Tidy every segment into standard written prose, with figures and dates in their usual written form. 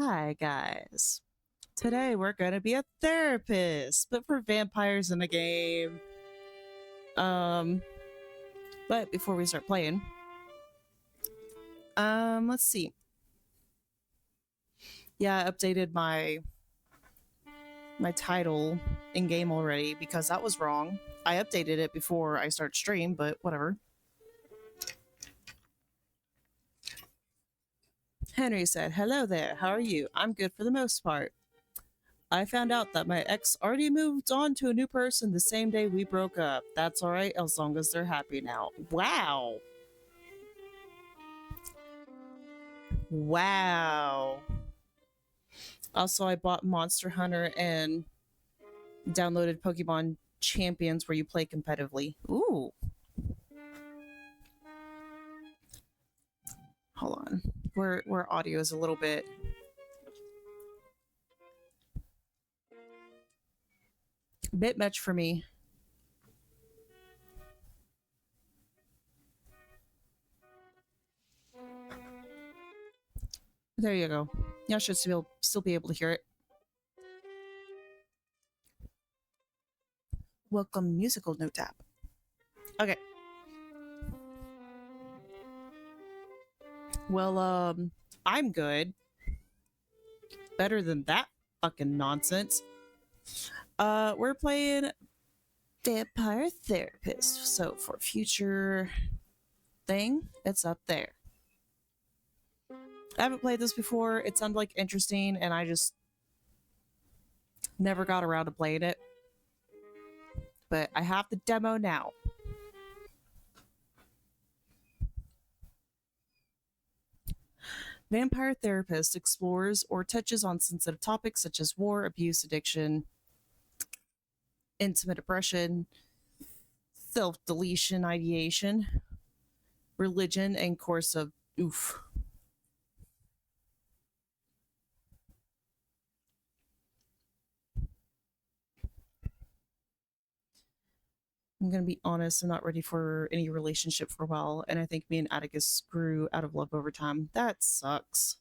Hi, guys. Today we're gonna be a therapist, but for vampires in a game. Um, but before we start playing, let's see. Yeah, I updated my title in game already because that was wrong. I updated it before I start stream, but whatever. Henry said, "Hello there. How are you? I'm good for the most part. I found out that my ex already moved on to a new person the same day we broke up. That's alright as long as they're happy now." Wow. Wow. Also, I bought Monster Hunter and downloaded Pokemon Champions where you play competitively. Ooh. Hold on. Where audio is a little bit much for me. There you go. Y'all should still be able to hear it. Welcome musical note app. Okay. Well, I'm good. Better than that fucking nonsense. We're playing Vampire Therapist. So for future thing, it's up there. I haven't played this before. It sounded like interesting, and I just never got around to playing it. But I have the demo now. Vampire Therapist explores or touches on sensitive topics such as war, abuse, addiction, intimate oppression, self-deletion ideation, religion, and course of oof. I'm gonna be honest, I'm not ready for any relationship for a while, and I think me and Atticus grew out of love over time. That sucks.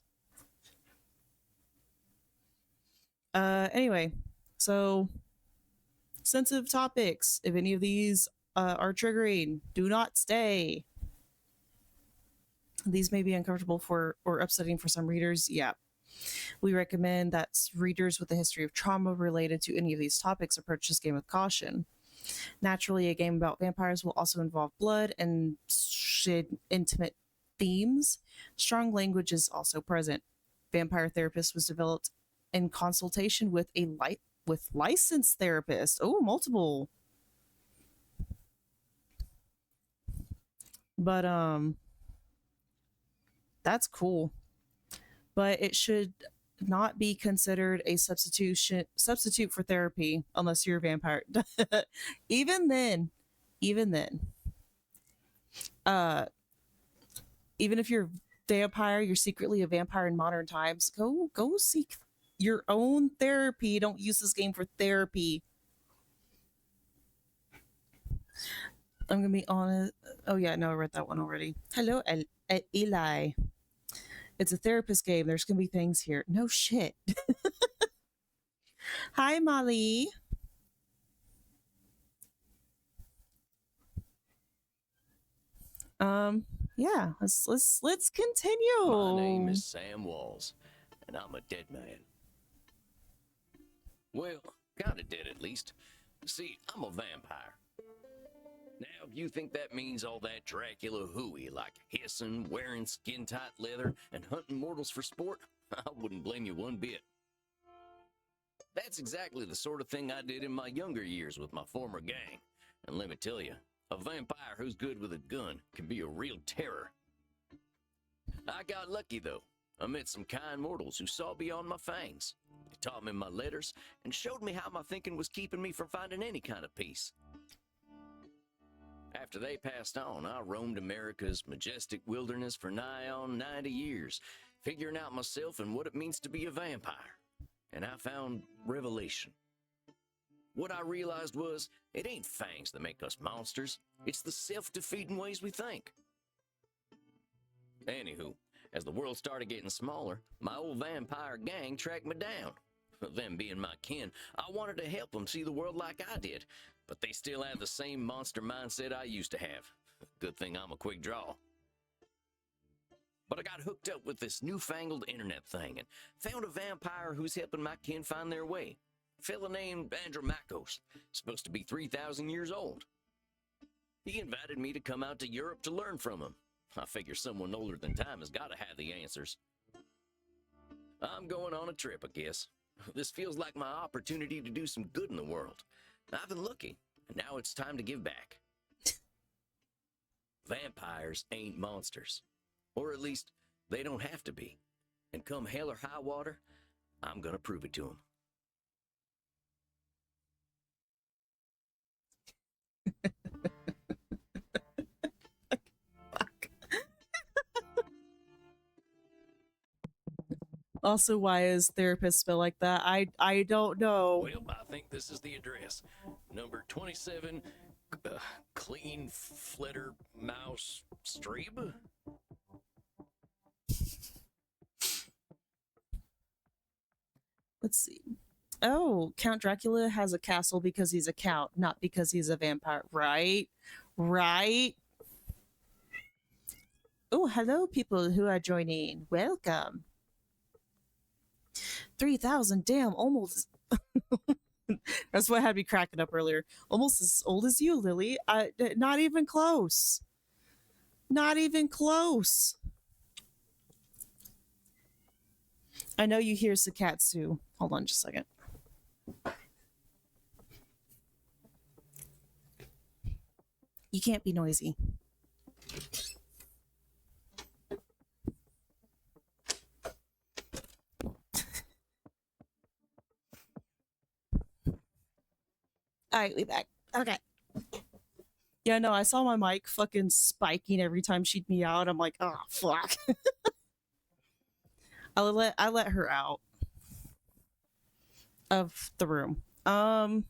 Anyway, so sensitive topics. If any of these are triggering, do not stay. These may be uncomfortable for or upsetting for some readers. Yeah. We recommend that readers with a history of trauma related to any of these topics approach this game with caution. Naturally, a game about vampires will also involve blood and intimate themes. Strong language is also present. Vampire Therapist was developed in consultation with a licensed therapist. Oh, multiple. But that's cool. But it should not be considered a substitute for therapy unless you're a vampire. even then, uh, even if you're a vampire, you're secretly a vampire in modern times. Go seek your own therapy. Don't use this game for therapy. I'm gonna be honest. Oh yeah, no, I read that one already. Hello, Eli. It's a therapist game. There's gonna be things here. No shit. Hi, Molly. Yeah, let's continue. My name is Sam Walls, and I'm a dead man. Well, kinda dead at least. See, I'm a vampire. Now, if you think that means all that Dracula hooey, like hissing, wearing skin-tight leather, and hunting mortals for sport, I wouldn't blame you one bit. That's exactly the sort of thing I did in my younger years with my former gang. And let me tell you, a vampire who's good with a gun can be a real terror. I got lucky, though. I met some kind mortals who saw beyond my fangs. They taught me my letters and showed me how my thinking was keeping me from finding any kind of peace. After they passed on, I roamed America's majestic wilderness for nigh on 90 years, figuring out myself and what it means to be a vampire. And I found revelation. What I realized was, it ain't fangs that make us monsters. It's the self-defeating ways we think. Anywho, As the world started getting smaller, my old vampire gang tracked me down. Them being my kin, I wanted to help them see the world like I did, but they still have the same monster mindset I used to have. Good thing I'm a quick draw. But I got hooked up with this newfangled internet thing and found a vampire who's helping my kin find their way. A fella named Andromachos, supposed to be 3,000 years old. He invited me to come out to Europe to learn from him. I figure someone older than time has got to have the answers. I'm going on a trip, I guess. This feels like my opportunity to do some good in the world. I've been lucky, and now it's time to give back. Vampires ain't monsters. Or at least, they don't have to be. And come hell or high water, I'm gonna prove it to them. Also, why is therapist spelled like that? I don't know. Well, I think this is the address. Number 27, Clean Flitter Mouse Streeb. Let's see. Oh, Count Dracula has a castle because he's a count, not because he's a vampire. Right? Right? Oh, hello, people who are joining. Welcome. 3,000, damn, almost. That's what had me cracking up earlier. Almost as old as you, Lily. Not even close. Not even close. I know you hear Sakatsu. Hold on just a second. You can't be noisy. All right, we back. Okay. Yeah, no, I saw my mic fucking spiking every time she'd me out. I'm like, oh fuck. I let her out of the room. Well,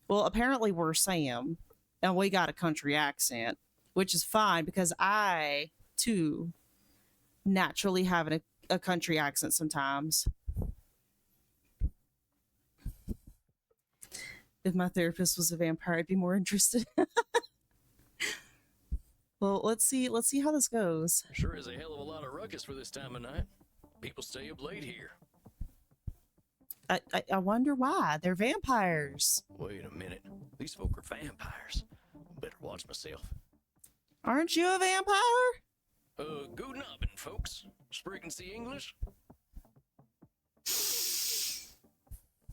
apparently we're Sam, and we got a country accent, which is fine because I too naturally have a country accent sometimes. If my therapist was a vampire, I'd be more interested. Well, let's see how this goes. Sure is a hell of a lot of ruckus for this time of night. People stay up late here. I wonder why. They're vampires. Wait a minute. These folk are vampires. Better watch myself. Aren't you a vampire? Guten Abend, folks. Sprechen Sie English?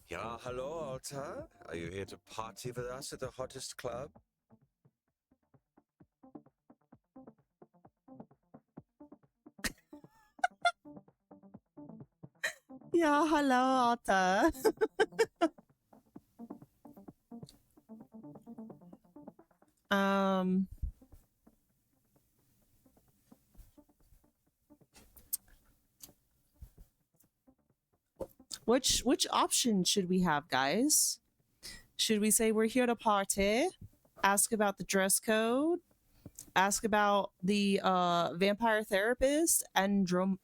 Ja, hello, Alta. Are you here to party with us at the hottest club? Yeah, hello, Alta. Which option should we have, guys? Should we say we're here to party? Ask about the dress code? Ask about the vampire therapist, Andromachos?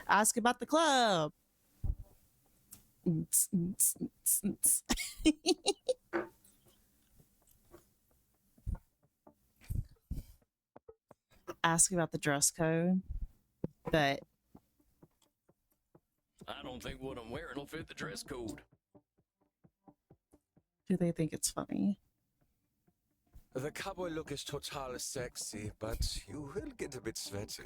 Ask about the club. Ask about the dress code, but I don't think what I'm wearing will fit the dress code. do they think it's funny? The cowboy look is total sexy, but you will get a bit sweaty.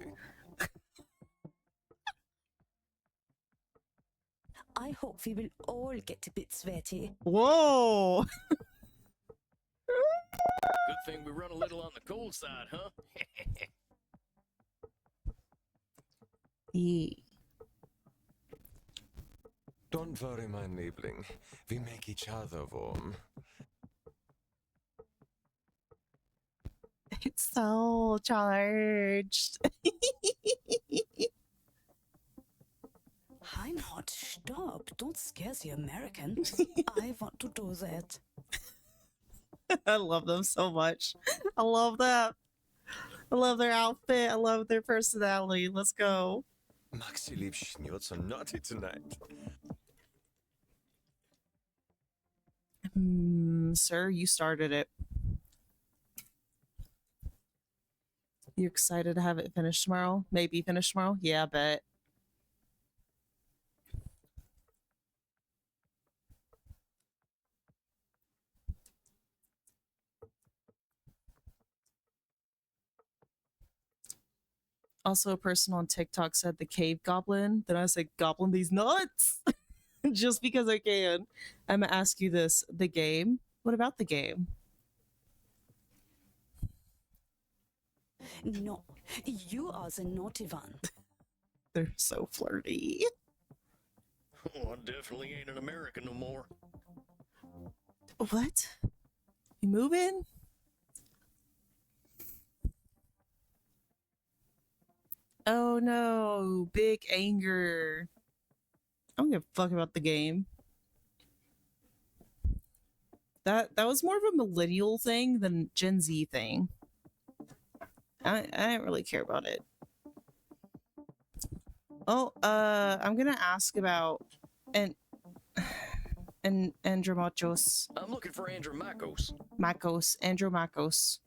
I hope we will all get a bit sweaty. Whoa! Good thing we run a little on the cold side, huh? Yeah. Don't worry, my Liebling. We make each other warm. It's so charged. Reinhard, stop. Don't scare the American. I want to do that. I love them so much. I love that. I love their outfit. I love their personality. Let's go. Maxi Liebchen, you're so naughty tonight. Sir, you started it. You excited to have it finished tomorrow? Maybe finished tomorrow? Yeah, I bet. Also, a person on TikTok said the cave goblin. Then I said, goblin these nuts. Just because I can. I'm gonna ask you this. The game? What about the game? No, you are the naughty one. They're so flirty. Oh, I definitely ain't an American no more. What? You moving? Oh no, big anger. I don't give a fuck about the game. That was more of a millennial thing than Gen Z thing. I didn't really care about it. Oh, I'm gonna ask about and Andromachos. I'm looking for Andromachos. Andromachos.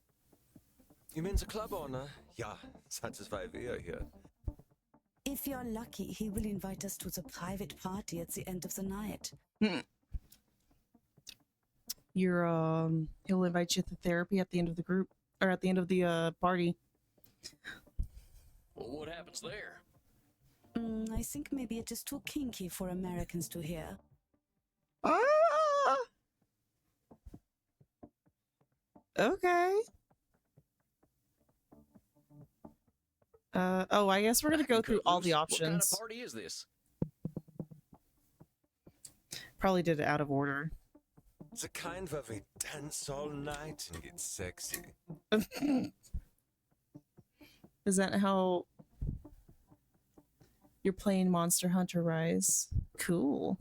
You mean the club owner? Ja, das ist weil wir hier. If you're lucky, he will invite us to the private party at the end of the night. He'll invite you to therapy at the end of the group or at the end of the party. Well, what happens there? I think maybe it is too kinky for Americans to hear. Ah! Okay. Oh, I guess we're gonna go through all the options. What kind of party is this? Probably did it out of order. The kind where we dance all night and get sexy. Is that how you're playing Monster Hunter Rise? Cool.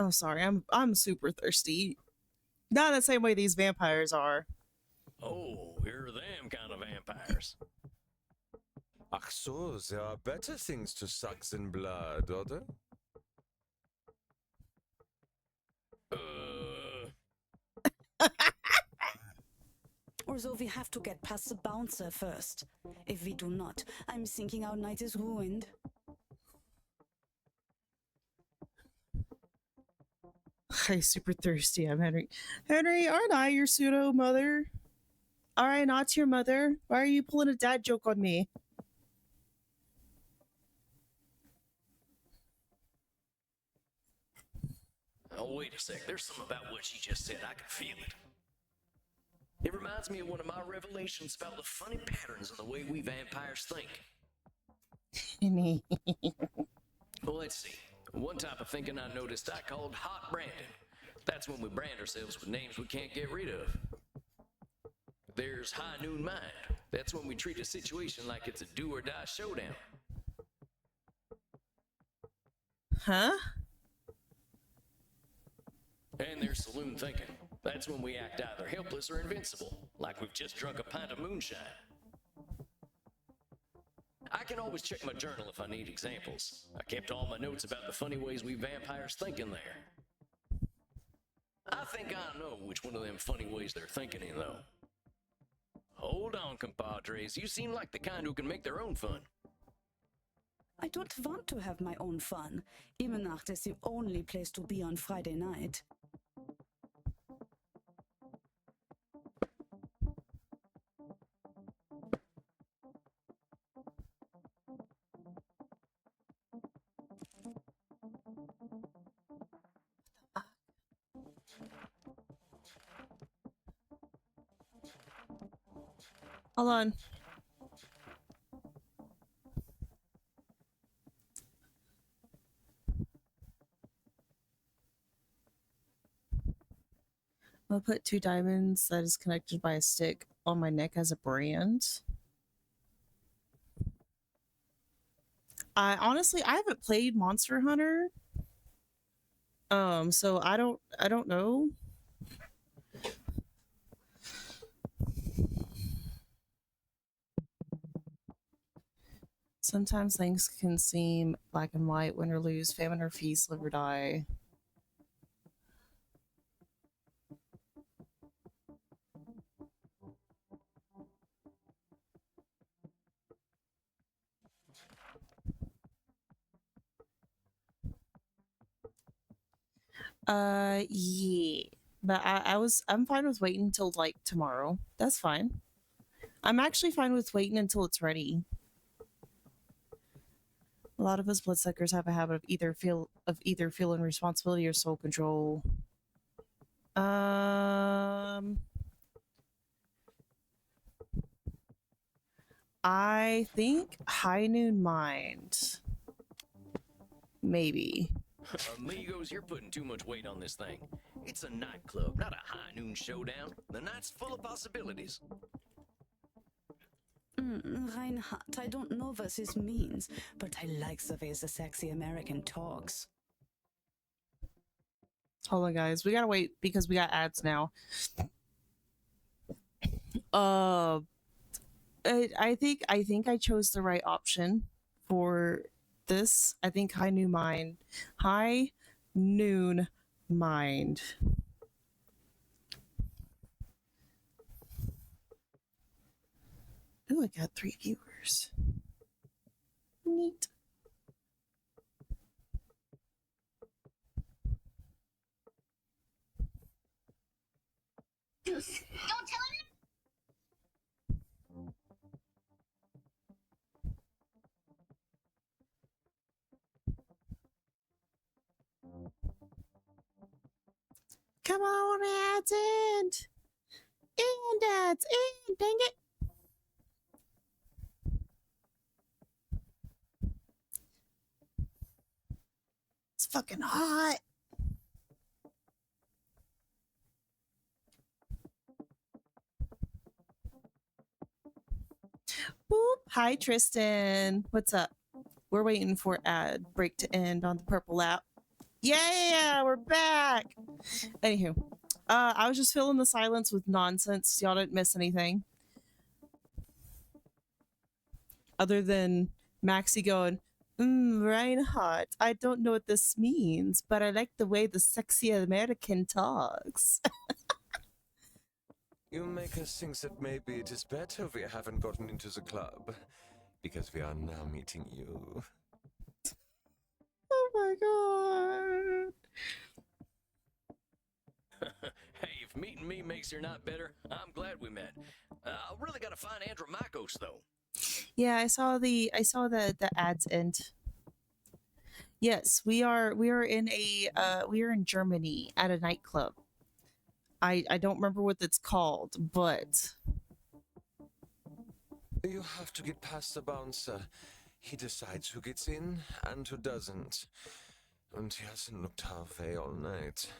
Oh, sorry. I'm super thirsty. Not the same way these vampires are. Oh, here are them kind of vampires. Ach so, there are better things to suck than blood, oder? Although we have to get past the bouncer first. If we do not, I'm thinking our night is ruined. I'm super thirsty. I'm Henry. Henry, aren't I your pseudo mother? Are I not your mother? Why are you pulling a dad joke on me? Oh, wait a sec. There's something about what she just said. I can feel it. It reminds me of one of my revelations about the funny patterns in the way we vampires think. Henry. Well, let's see. One type of thinking I noticed I called hot branding. That's when we brand ourselves with names we can't get rid of. There's high noon mind. That's when we treat a situation like it's a do or die showdown. Huh? And there's saloon thinking. That's when we act either helpless or invincible, like we've just drunk a pint of moonshine. I can always check my journal if I need examples. I kept all my notes about the funny ways we vampires think in there. I think I know which one of them funny ways they're thinking in, though. Hold on, compadres. You seem like the kind who can make their own fun. I don't want to have my own fun. Imenach is the only place to be on Friday night. Hold on. I'll put 2 diamonds that is connected by a stick on my neck as a brand. I honestly, I haven't played Monster Hunter. So I don't know. Sometimes things can seem black and white, win or lose, famine or feast, live or die. Yeah. But I'm fine with waiting until like tomorrow. That's fine. I'm actually fine with waiting until it's ready. A lot of us bloodsuckers have a habit of either feeling responsibility or soul control. I think High Noon Mind. Maybe. Amigos, you're putting too much weight on this thing. It's a nightclub, not a high noon showdown. The night's full of possibilities. Reinhard, I don't know what this means, but I like the way the sexy American talks. Hold on, guys. We gotta wait because we got ads now. I think I chose the right option for this. I think High Noon Mind. High Noon Mind. Oh, I got 3 viewers. Neat. Don't tell him. Come on, ads and ads and dang it. It's fucking hot. Boop. Hi, Tristan. What's up? We're waiting for ad break to end on the purple app. Yeah, we're back. Anywho, I was just filling the silence with nonsense. Y'all didn't miss anything. Other than Maxi going, Reinhardt, I don't know what this means, but I like the way the sexy American talks. You make us think that maybe it is better we haven't gotten into the club, because we are now meeting you. Oh my god. Hey, if meeting me makes your night better, I'm glad we met. I really gotta find Andromachos, though. Yeah, I saw the ads end. Yes, we are in Germany at a nightclub. I don't remember what it's called, but You have to get past the bouncer. He decides who gets in and who doesn't. And he hasn't looked halfway all night.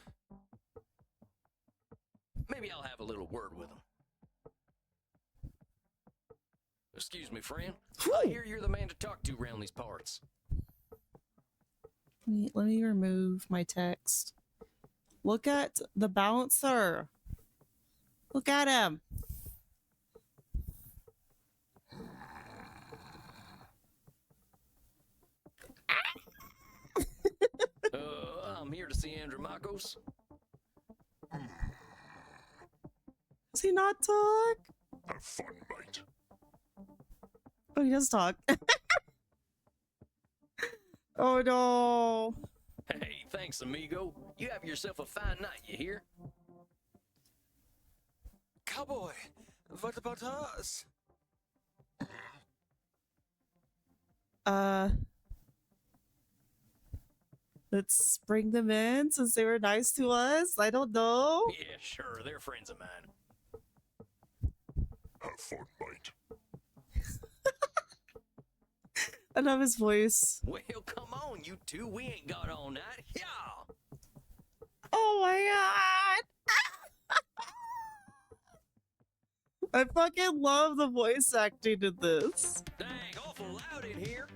Maybe I'll have a little word with him. Excuse me, friend. I hear you're the man to talk to around these parts. let me remove my text. Look at the bouncer. Look at him. I'm here to see Andromachos. Does he not talk? Have fun, mate. Oh, he does talk. Oh no. Hey, thanks, amigo. You have yourself a fine night, you hear? Cowboy, what about us? Let's bring them in since they were nice to us. I don't know. Yeah, sure. They're friends of mine. Have fun, mate. I love his voice. Well, come on, you two. We ain't got all night. Yeah. Oh my god. I fucking love the voice acting in this. Dang, awful loud in here.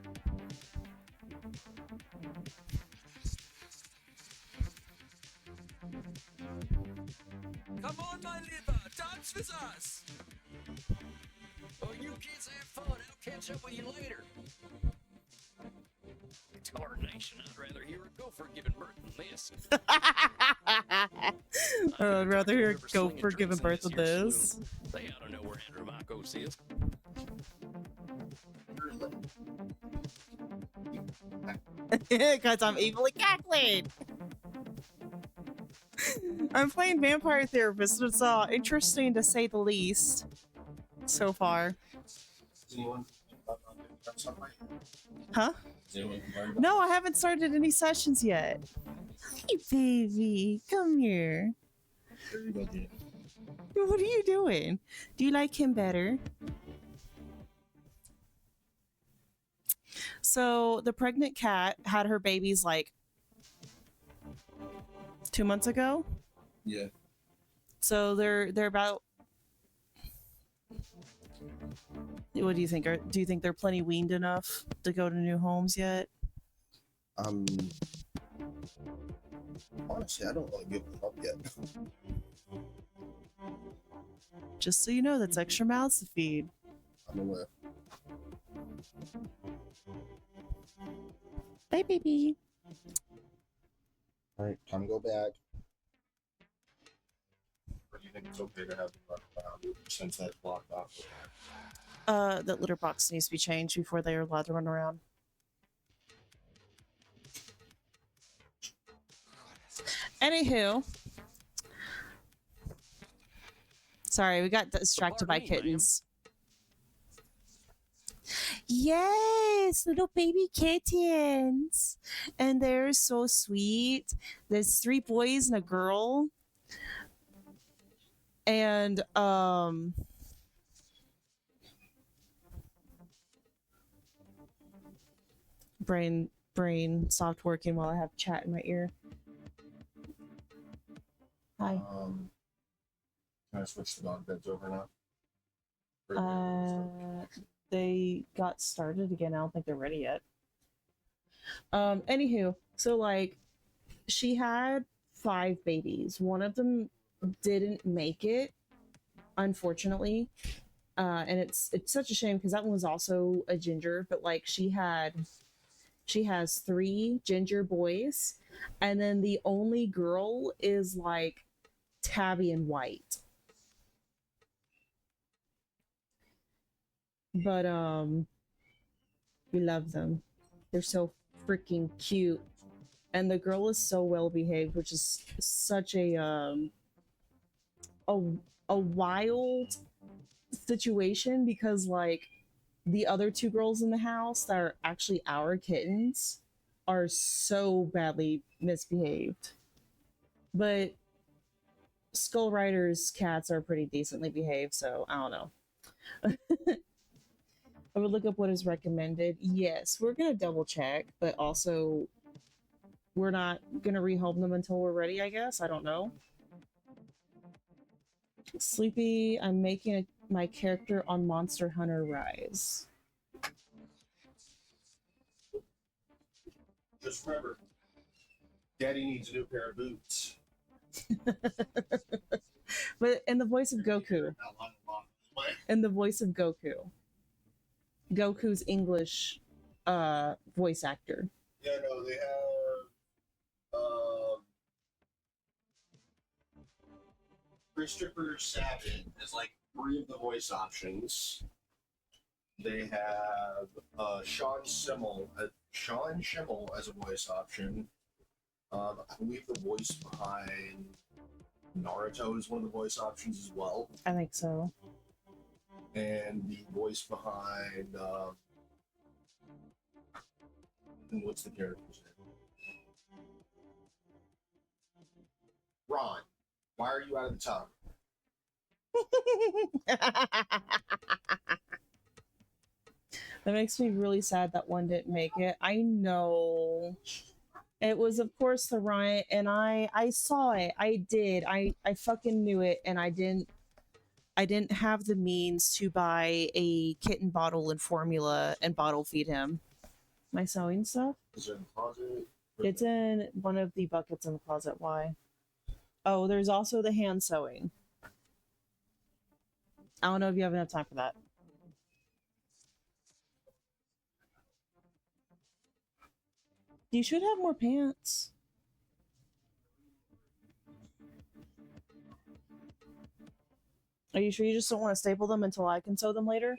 Come on, my liver, dance with us! Oh, you kids have fun. I'll catch up with you later. Tarnation, I'd rather hear a gopher giving birth than this. I'd rather hear Whoever's go slinging for giving drinks in birth than here this. saloon, they ought to know where Andromachos is. Because I'm evilly cackling. I'm playing Vampire Therapist. It's interesting to say the least so far. Huh? No, I haven't started any sessions yet. Hey, baby, come here. What are you doing? Do you like him better? So the pregnant cat had her babies like 2 months ago. Yeah. So they're about. What do you think? Do you think they're plenty weaned enough to go to new homes yet? Honestly, I don't want to give them up yet. Just so you know, that's extra mouths to feed. I'm aware. Bye, baby. All right, time to go back. Or do you think it's okay to have them run around since that's blocked off? That litter box needs to be changed before they're allowed to run around. Anywho. Sorry, we got distracted by Pardon me, ma'am. kittens. Yes, little baby kittens. And they're so sweet. There's 3 boys and a girl. And brain stopped working while I have chat in my ear. Hi. Can I switch the dog beds over now? Or They got started again. I don't think they're ready yet. Anywho, so like she had 5 babies. One of them didn't make it, unfortunately. And it's such a shame because that one was also a ginger, but like she has 3 ginger boys, and then the only girl is like tabby and white. But we love them. They're so freaking cute. And the girl is so well behaved, which is such a wild situation because like the other 2 girls in the house that are actually our kittens are so badly misbehaved. But Skull Rider's cats are pretty decently behaved, so I don't know. I would look up what is recommended. Yes, we're gonna double check, but also we're not gonna rehome them until we're ready, I guess. I don't know. Sleepy, I'm making my character on Monster Hunter Rise. just remember, Daddy needs a new pair of boots. But in the voice of Goku. In the voice of Goku. Goku's English voice actor. Yeah, no, they have Christopher Sabat is like 3 of the voice options. They have Sean Schimmel as a voice option. I believe the voice behind Naruto is one of the voice options as well. I think so. And the voice behind and what's the character's name? Ron, why are you out of the tub? That makes me really sad that one didn't make it. I know. It was, of course, the riot, and I saw it. I did. I fucking knew it, and I didn't have the means to buy a kitten bottle and formula and bottle feed him. My sewing stuff? Is it in the closet? It's in one of the buckets in the closet. Why? Oh, there's also the hand sewing. I don't know if you have enough time for that. You should have more pants. Are you sure you just don't want to staple them until I can sew them later?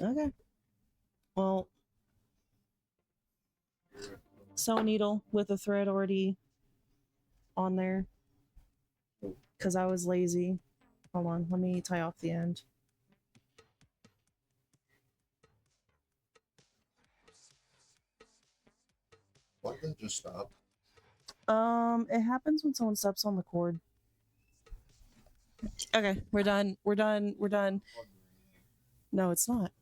Okay. Well, sew a needle with a thread already on there. Because I was lazy. Hold on, let me tie off the end. Why did that just stop? It happens when someone steps on the cord. Okay, we're done. We're done. We're done. No, it's not.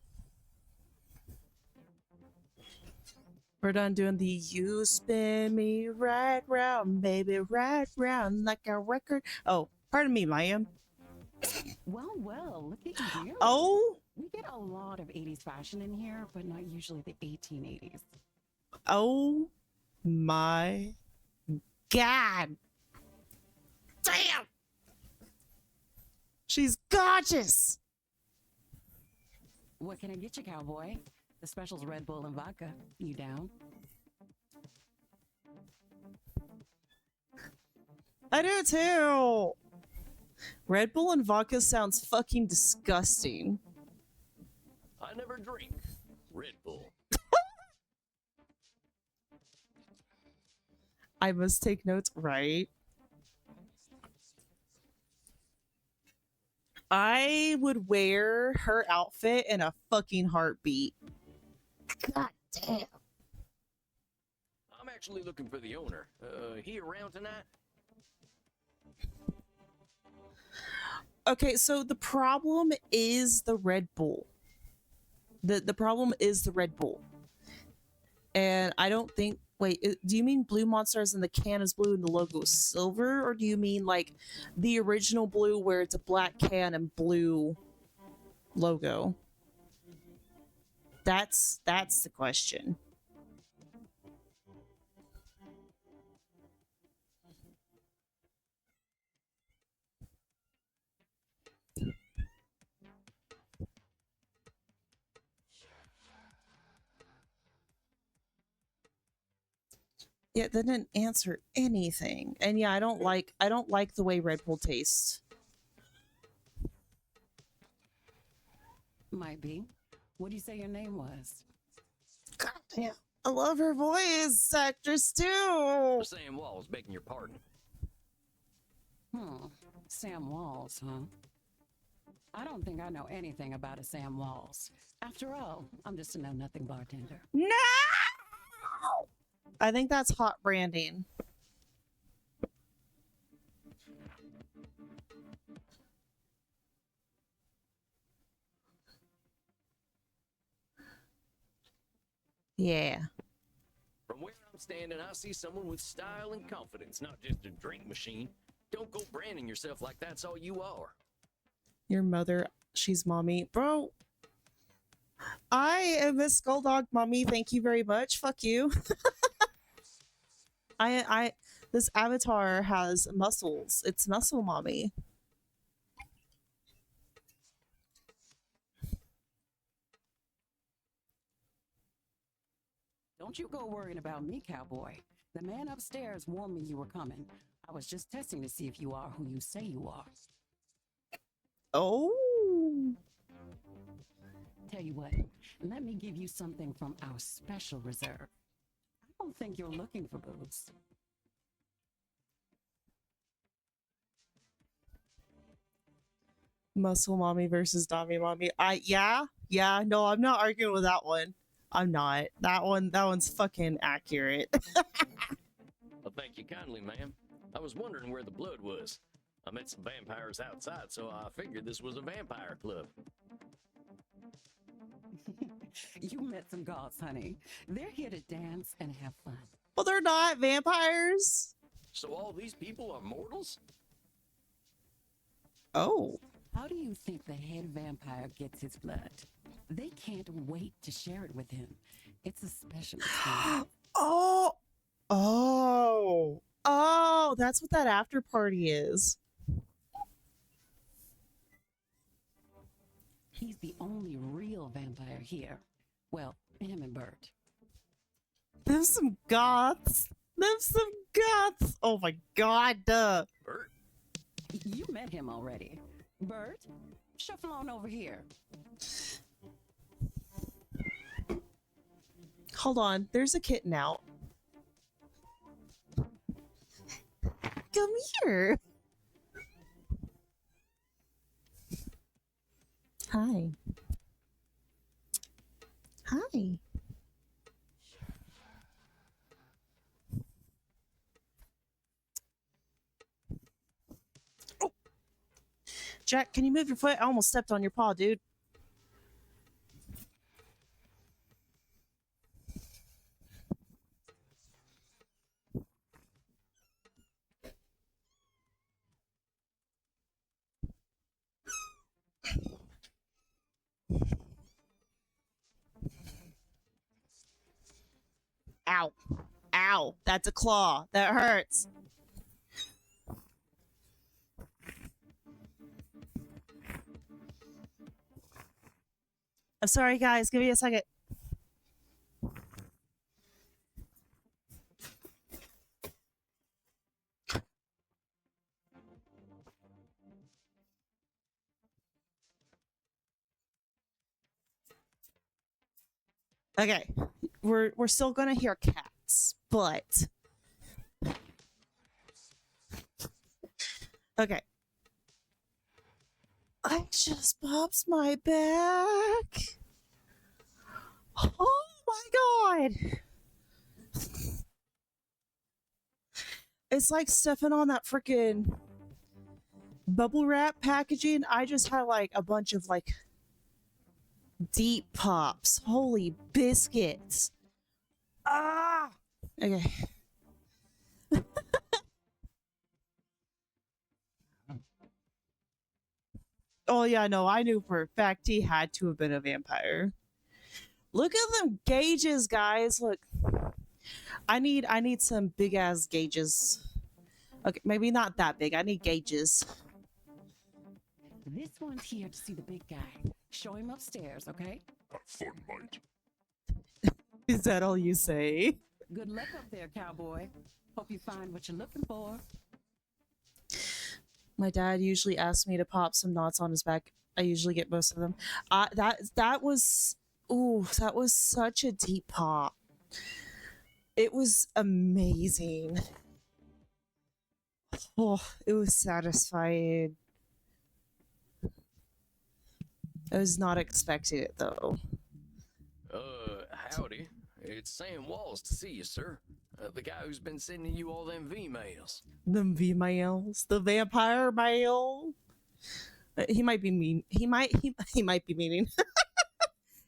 We're done doing the you spin me right round, baby, right round like a record. Oh, pardon me, ma'am. Well, look at you. Oh, We get a lot of 80s fashion in here, but not usually the 1880s. oh my God. Damn. She's gorgeous. What can I get you, cowboy? The special's Red Bull and vodka. You down? I do too. Red Bull and vodka sounds fucking disgusting. I never drink Red Bull. I must take notes, right? I would wear her outfit in a fucking heartbeat. God damn. I'm actually looking for the owner. He around tonight? Okay, so the problem is the Red Bull. The problem is the Red Bull. And I don't think do you mean Blue Monster as in the can is blue and the logo is silver? Or do you mean like the original blue where it's a black can and blue logo? That's the question. Yeah, that didn't answer anything. And yeah, I don't like the way Red Bull tastes. Might be. What do you say your name was? God damn. I love her voice actress too. Sam Walls, begging your pardon. Sam Walls, huh? I don't think I know anything about a Sam Walls. After all, I'm just a know-nothing bartender. No! I think that's hot branding. Yeah. From where I'm standing, I see someone with style and confidence, not just a drink machine. Don't go branding yourself like that's all you are. Your mother, she's mommy. Bro, I am Miss Skulldog mommy. Thank you very much. Fuck you. This avatar has muscles. It's muscle mommy. Don't you go worrying about me, cowboy. The man upstairs warned me you were coming. I was just testing to see if you are who you say you are. Oh. Tell you what, let me give you something from our special reserve. I don't think you're looking for booze. Muscle mommy versus Dami mommy. Yeah, no, I'm not arguing with that one. I'm not. That one's fucking accurate. Well, thank you kindly, ma'am. I was wondering where the blood was. I met some vampires outside, so I figured this was a vampire club. You met some goths, honey. They're here to dance and have fun. Well, they're not vampires. So all these people are mortals? Oh. How do you think the head vampire gets his blood? They can't wait to share it with him. It's a special experience. Oh, that's what that after party is. He's the only real vampire here. Well, him and Bert. Them some goths. Them some goths. Oh my god. Bert? You met him already. Bert, shuffle on over here. Hold on. There's a kitten out. Come here. Hi. Hi. Oh. Jack, can you move your foot? I almost stepped on your paw, dude. Ow. Ow. That's a claw. That hurts. I'm sorry, guys. Give me a second. Okay. We're still gonna hear cats, but okay. I just popped my back. Oh my god. It's like stepping on that freaking bubble wrap packaging. I just had like a bunch of like deep pops. Holy biscuits. Ah. Okay. Oh yeah, no, I knew for a fact he had to have been a vampire. Look at them gauges, guys. Look. I need some big ass gauges. Okay, maybe not that big. I need gauges. This one's here to see the big guy. Show him upstairs, okay? Have fun, mate. Is that all you say? Good luck up there, cowboy. Hope you find what you're looking for. My dad usually asks me to pop some knots on his back. I usually get most of them. That was that was such a deep pop. It was amazing. Oh, it was satisfying. I was not expecting it though. Howdy. It's Sam Walls to see you, sir. The guy who's been sending you all them V-mails. Them V males, the vampire male. He might be mean. He might be meaning.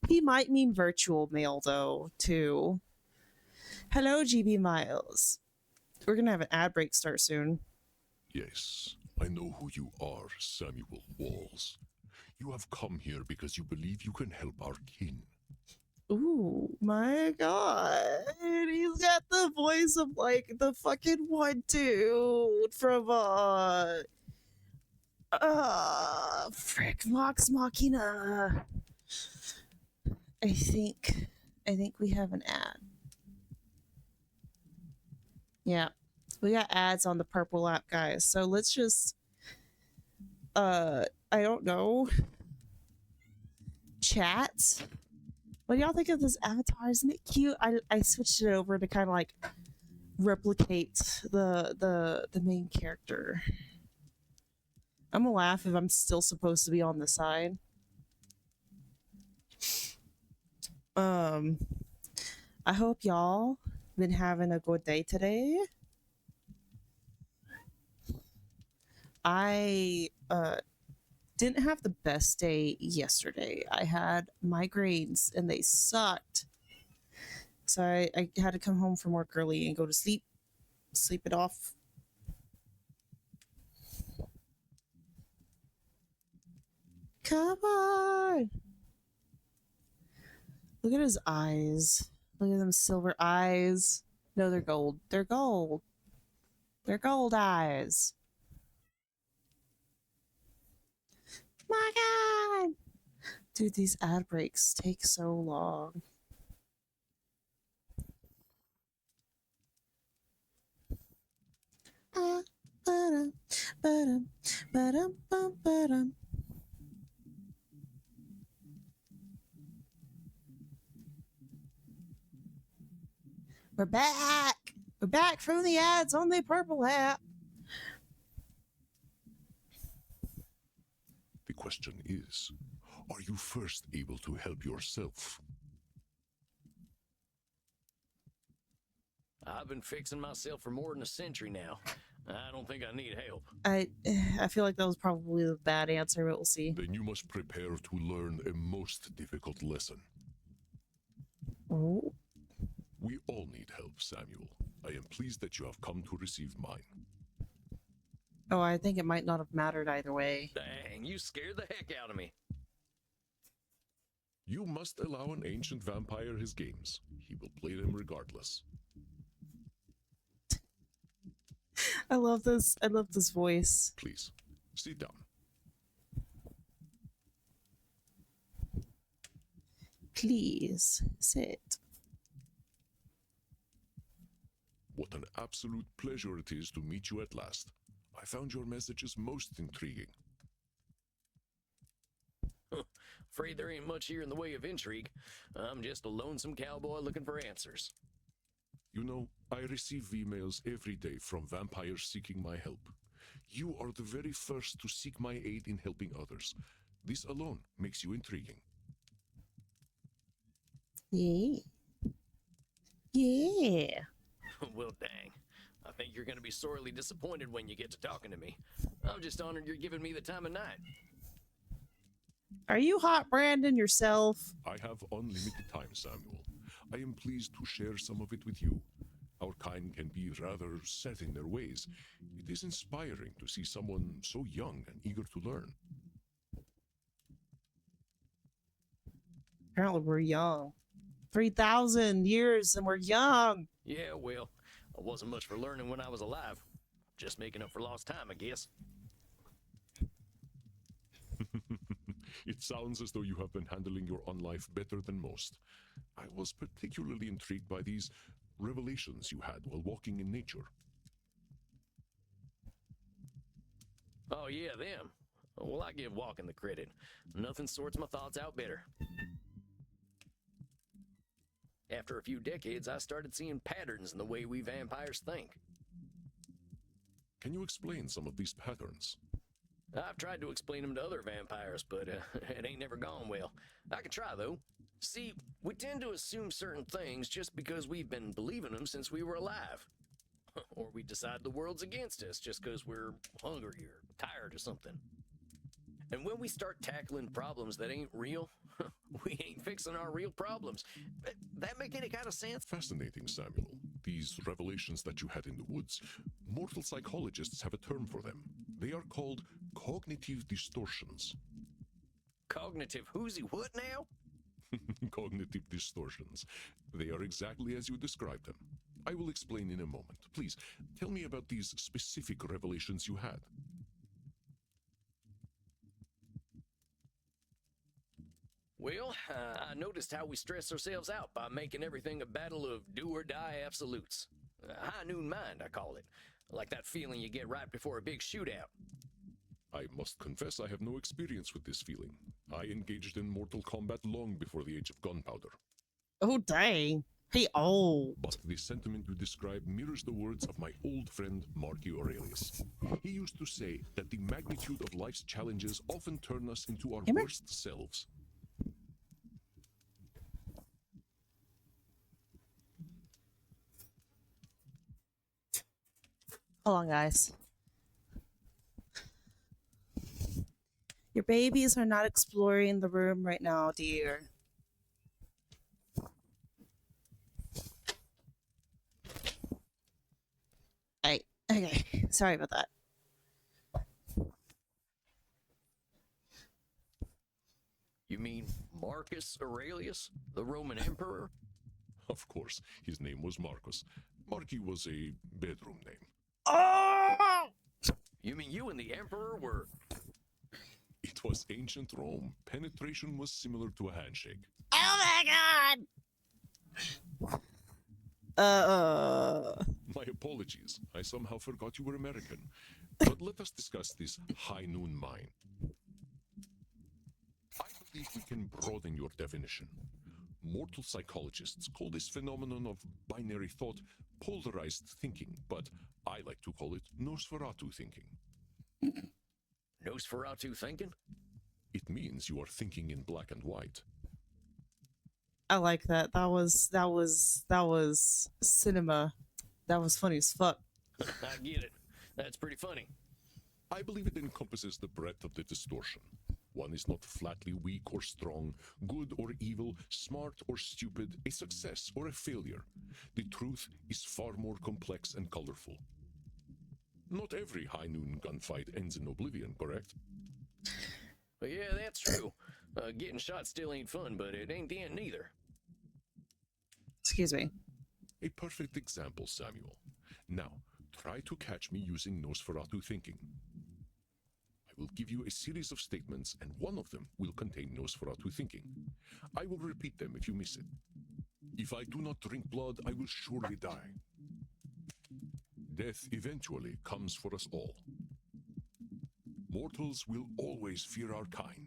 He might mean virtual mail though too. Hello, GB Miles. We're gonna have an ad break start soon. Yes, I know who you are, Samuel Walls. You have come here because you believe you can help our kin. Ooh, my god. He's got the voice of like the fucking one dude from frick Vox Machina. I think we have an ad. Yeah. We got ads on the purple app, guys. So let's just I don't know. Chat. What do y'all think of this avatar? Isn't it cute? I switched it over to kind of like replicate the main character. I'm gonna laugh if I'm still supposed to be on the side. I hope y'all been having a good day today. I didn't have the best day yesterday. I had migraines and they sucked. So I had to come home from work early and go to sleep it off. Come on. Look at his eyes. Look at them silver eyes. No, they're gold. They're gold. They're gold eyes. My God. Dude, these ad breaks take so long. Ba-dum, ba-dum, ba-dum, bum, ba-dum. We're back. We're back from the ads on the purple hat. The question is, are you first able to help yourself? I've been fixing myself for more than a century now. I don't think I need help. I feel like that was probably the bad answer, but we'll see. Then you must prepare to learn a most difficult lesson. Oh. We all need help, Samuel. I am pleased that you have come to receive mine. Oh, I think it might not have mattered either way. Dang, you scared the heck out of me. You must allow an ancient vampire his games. He will play them regardless. I love this. I love this voice. Please, sit down. Please sit. What an absolute pleasure it is to meet you at last. I found your messages most intriguing. Afraid there ain't much here in the way of intrigue. I'm just a lonesome cowboy looking for answers. You know, I receive emails every day from vampires seeking my help. You are the very first to seek my aid in helping others. This alone makes you intriguing. Yeah. Yeah. Well, dang. I think you're going to be sorely disappointed when you get to talking to me. I'm just honored you're giving me the time of night. Are you hot Brandon yourself? I have unlimited time, Samuel. I am pleased to share some of it with you. Our kind can be rather set in their ways. It is inspiring to see someone so young and eager to learn. Apparently we're young. 3,000 years and we're young. Yeah, well, I wasn't much for learning when I was alive. Just making up for lost time, I guess. It sounds as though you have been handling your own life better than most. I was particularly intrigued by these revelations you had while walking in nature. Oh, yeah, them. Well, I give walking the credit. Nothing sorts my thoughts out better. After a few decades, I started seeing patterns in the way we vampires think. Can you explain some of these patterns? I've tried to explain them to other vampires, but it ain't never gone well. I can try, though. See, we tend to assume certain things just because we've been believing them since we were alive. Or we decide the world's against us just because we're hungry or tired or something. And when we start tackling problems that ain't real, we ain't fixing our real problems. That make any kind of sense? Fascinating, Samuel. These revelations that you had in the woods, mortal psychologists have a term for them. They are called cognitive distortions. Cognitive whoozy what now? Cognitive distortions. They are exactly as you described them. I will explain in a moment. Please, tell me about these specific revelations you had. Well, I noticed how we stress ourselves out by making everything a battle of do-or-die absolutes. High noon mind, I call it. Like that feeling you get right before a big shootout. I must confess I have no experience with this feeling. I engaged in mortal combat long before the age of gunpowder. Oh, dang. He old. But the sentiment you describe mirrors the words of my old friend Marcus Aurelius. He used to say that the magnitude of life's challenges often turn us into our worst selves. Hold on, guys. Your babies are not exploring the room right now, dear. Okay. Sorry about that. You mean Marcus Aurelius, the Roman emperor? Of course, his name was Marcus. Marcus was a bedroom name. Oh! You mean you and the emperor were... It was ancient Rome. Penetration was similar to a handshake. Oh my god! My apologies. I somehow forgot you were American. But let us discuss this high noon mine. I believe we can broaden your definition. Mortal psychologists call this phenomenon of binary thought polarized thinking, but I like to call it Nosferatu thinking. Nosferatu thinking? It means you are thinking in black and white. I like that. That was cinema. That was funny as fuck. I get it. That's pretty funny. I believe it encompasses the breadth of the distortion. One is not flatly weak or strong, good or evil, smart or stupid, a success or a failure. The truth is far more complex and colorful. Not every high noon gunfight ends in oblivion, correct? Well, yeah, that's true. Getting shot still ain't fun, but it ain't the end neither. Excuse me. A perfect example, Samuel. Now, try to catch me using Nosferatu thinking. I will give you a series of statements, and one of them will contain Nosferatu thinking. I will repeat them if you miss it. If I do not drink blood, I will surely die. Death eventually comes for us all. Mortals will always fear our kind.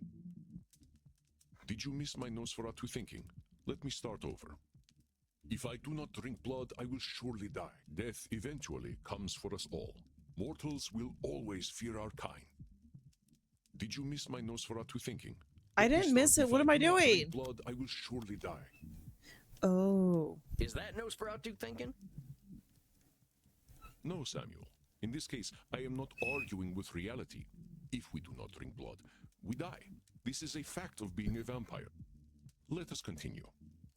Did you miss my Nosferatu thinking? Let me start over. If I do not drink blood, I will surely die. Death eventually comes for us all. Mortals will always fear our kind. Did you miss my Nosferatu thinking? I didn't miss it. What am I do not drink doing? blood, I will surely die. Oh. Is that Nosferatu thinking? No, Samuel. In this case, I am not arguing with reality. If we do not drink blood, we die. This is a fact of being a vampire. Let us continue.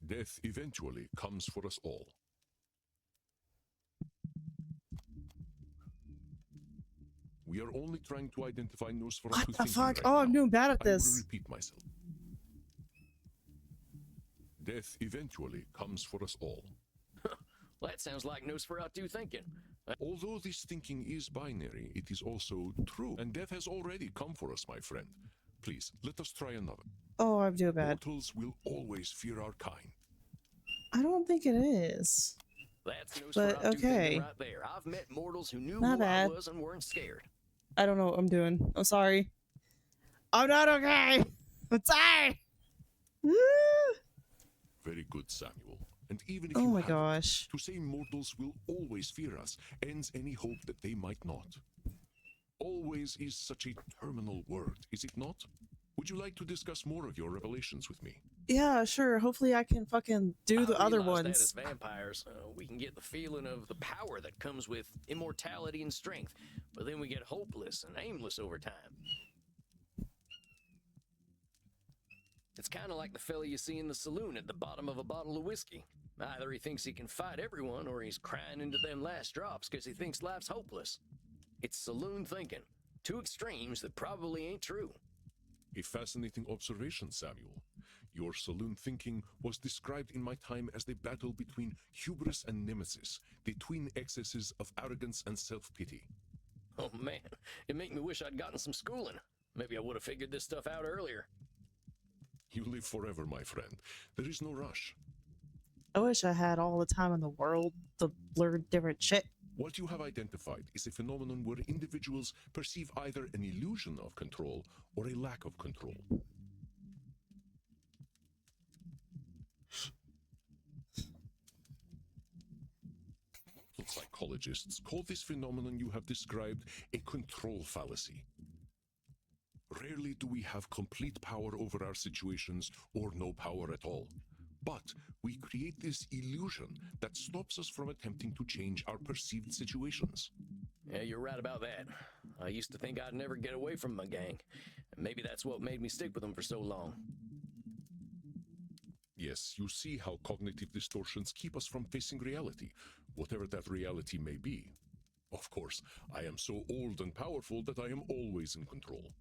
Death eventually comes for us all. We are only trying to identify Nosferatu What the thinking fuck? right Oh, I'm now. doing bad at I will this. repeat myself. Death eventually comes for us all. Well, that sounds like Nosferatu thinking. Although this thinking is binary, it is also true. And death has already come for us, my friend. Please, let us try another. Oh, I'm doing bad. Mortals will always fear our kind. I don't think it is. That's Nosferatu But, okay. thinking right there. I've met mortals who knew My who bad. I was and weren't scared. I don't know what I'm doing. I'm sorry. I'm not okay. I'm tired. Very good, Samuel. And even if Oh you my have gosh. to say mortals will always fear us ends any hope that they might not. Always is such a terminal word, is it not? Would you like to discuss more of your revelations with me? Yeah, sure. Hopefully I can fucking do the I other realize ones. That as vampires, we can get the feeling of the power that comes with immortality and strength, but then we get hopeless and aimless over time. It's kind of like the fella you see in the saloon at the bottom of a bottle of whiskey. Either he thinks he can fight everyone, or he's crying into them last drops because he thinks life's hopeless. It's saloon thinking. Two extremes that probably ain't true. A fascinating observation, Samuel. Your saloon thinking was described in my time as the battle between hubris and nemesis, the twin excesses of arrogance and self-pity. Oh man, it make me wish I'd gotten some schooling. Maybe I would have figured this stuff out earlier. You live forever, my friend. There is no rush. I wish I had all the time in the world to learn different shit. What you have identified is a phenomenon where individuals perceive either an illusion of control or a lack of control. Psychologists call this phenomenon you have described a control fallacy. Rarely do we have complete power over our situations or no power at all. But we create this illusion that stops us from attempting to change our perceived situations. Yeah, you're right about that. I used to think I'd never get away from my gang. And maybe that's what made me stick with them for so long. Yes, you see how cognitive distortions keep us from facing reality, whatever that reality may be. Of course, I am so old and powerful that I am always in control.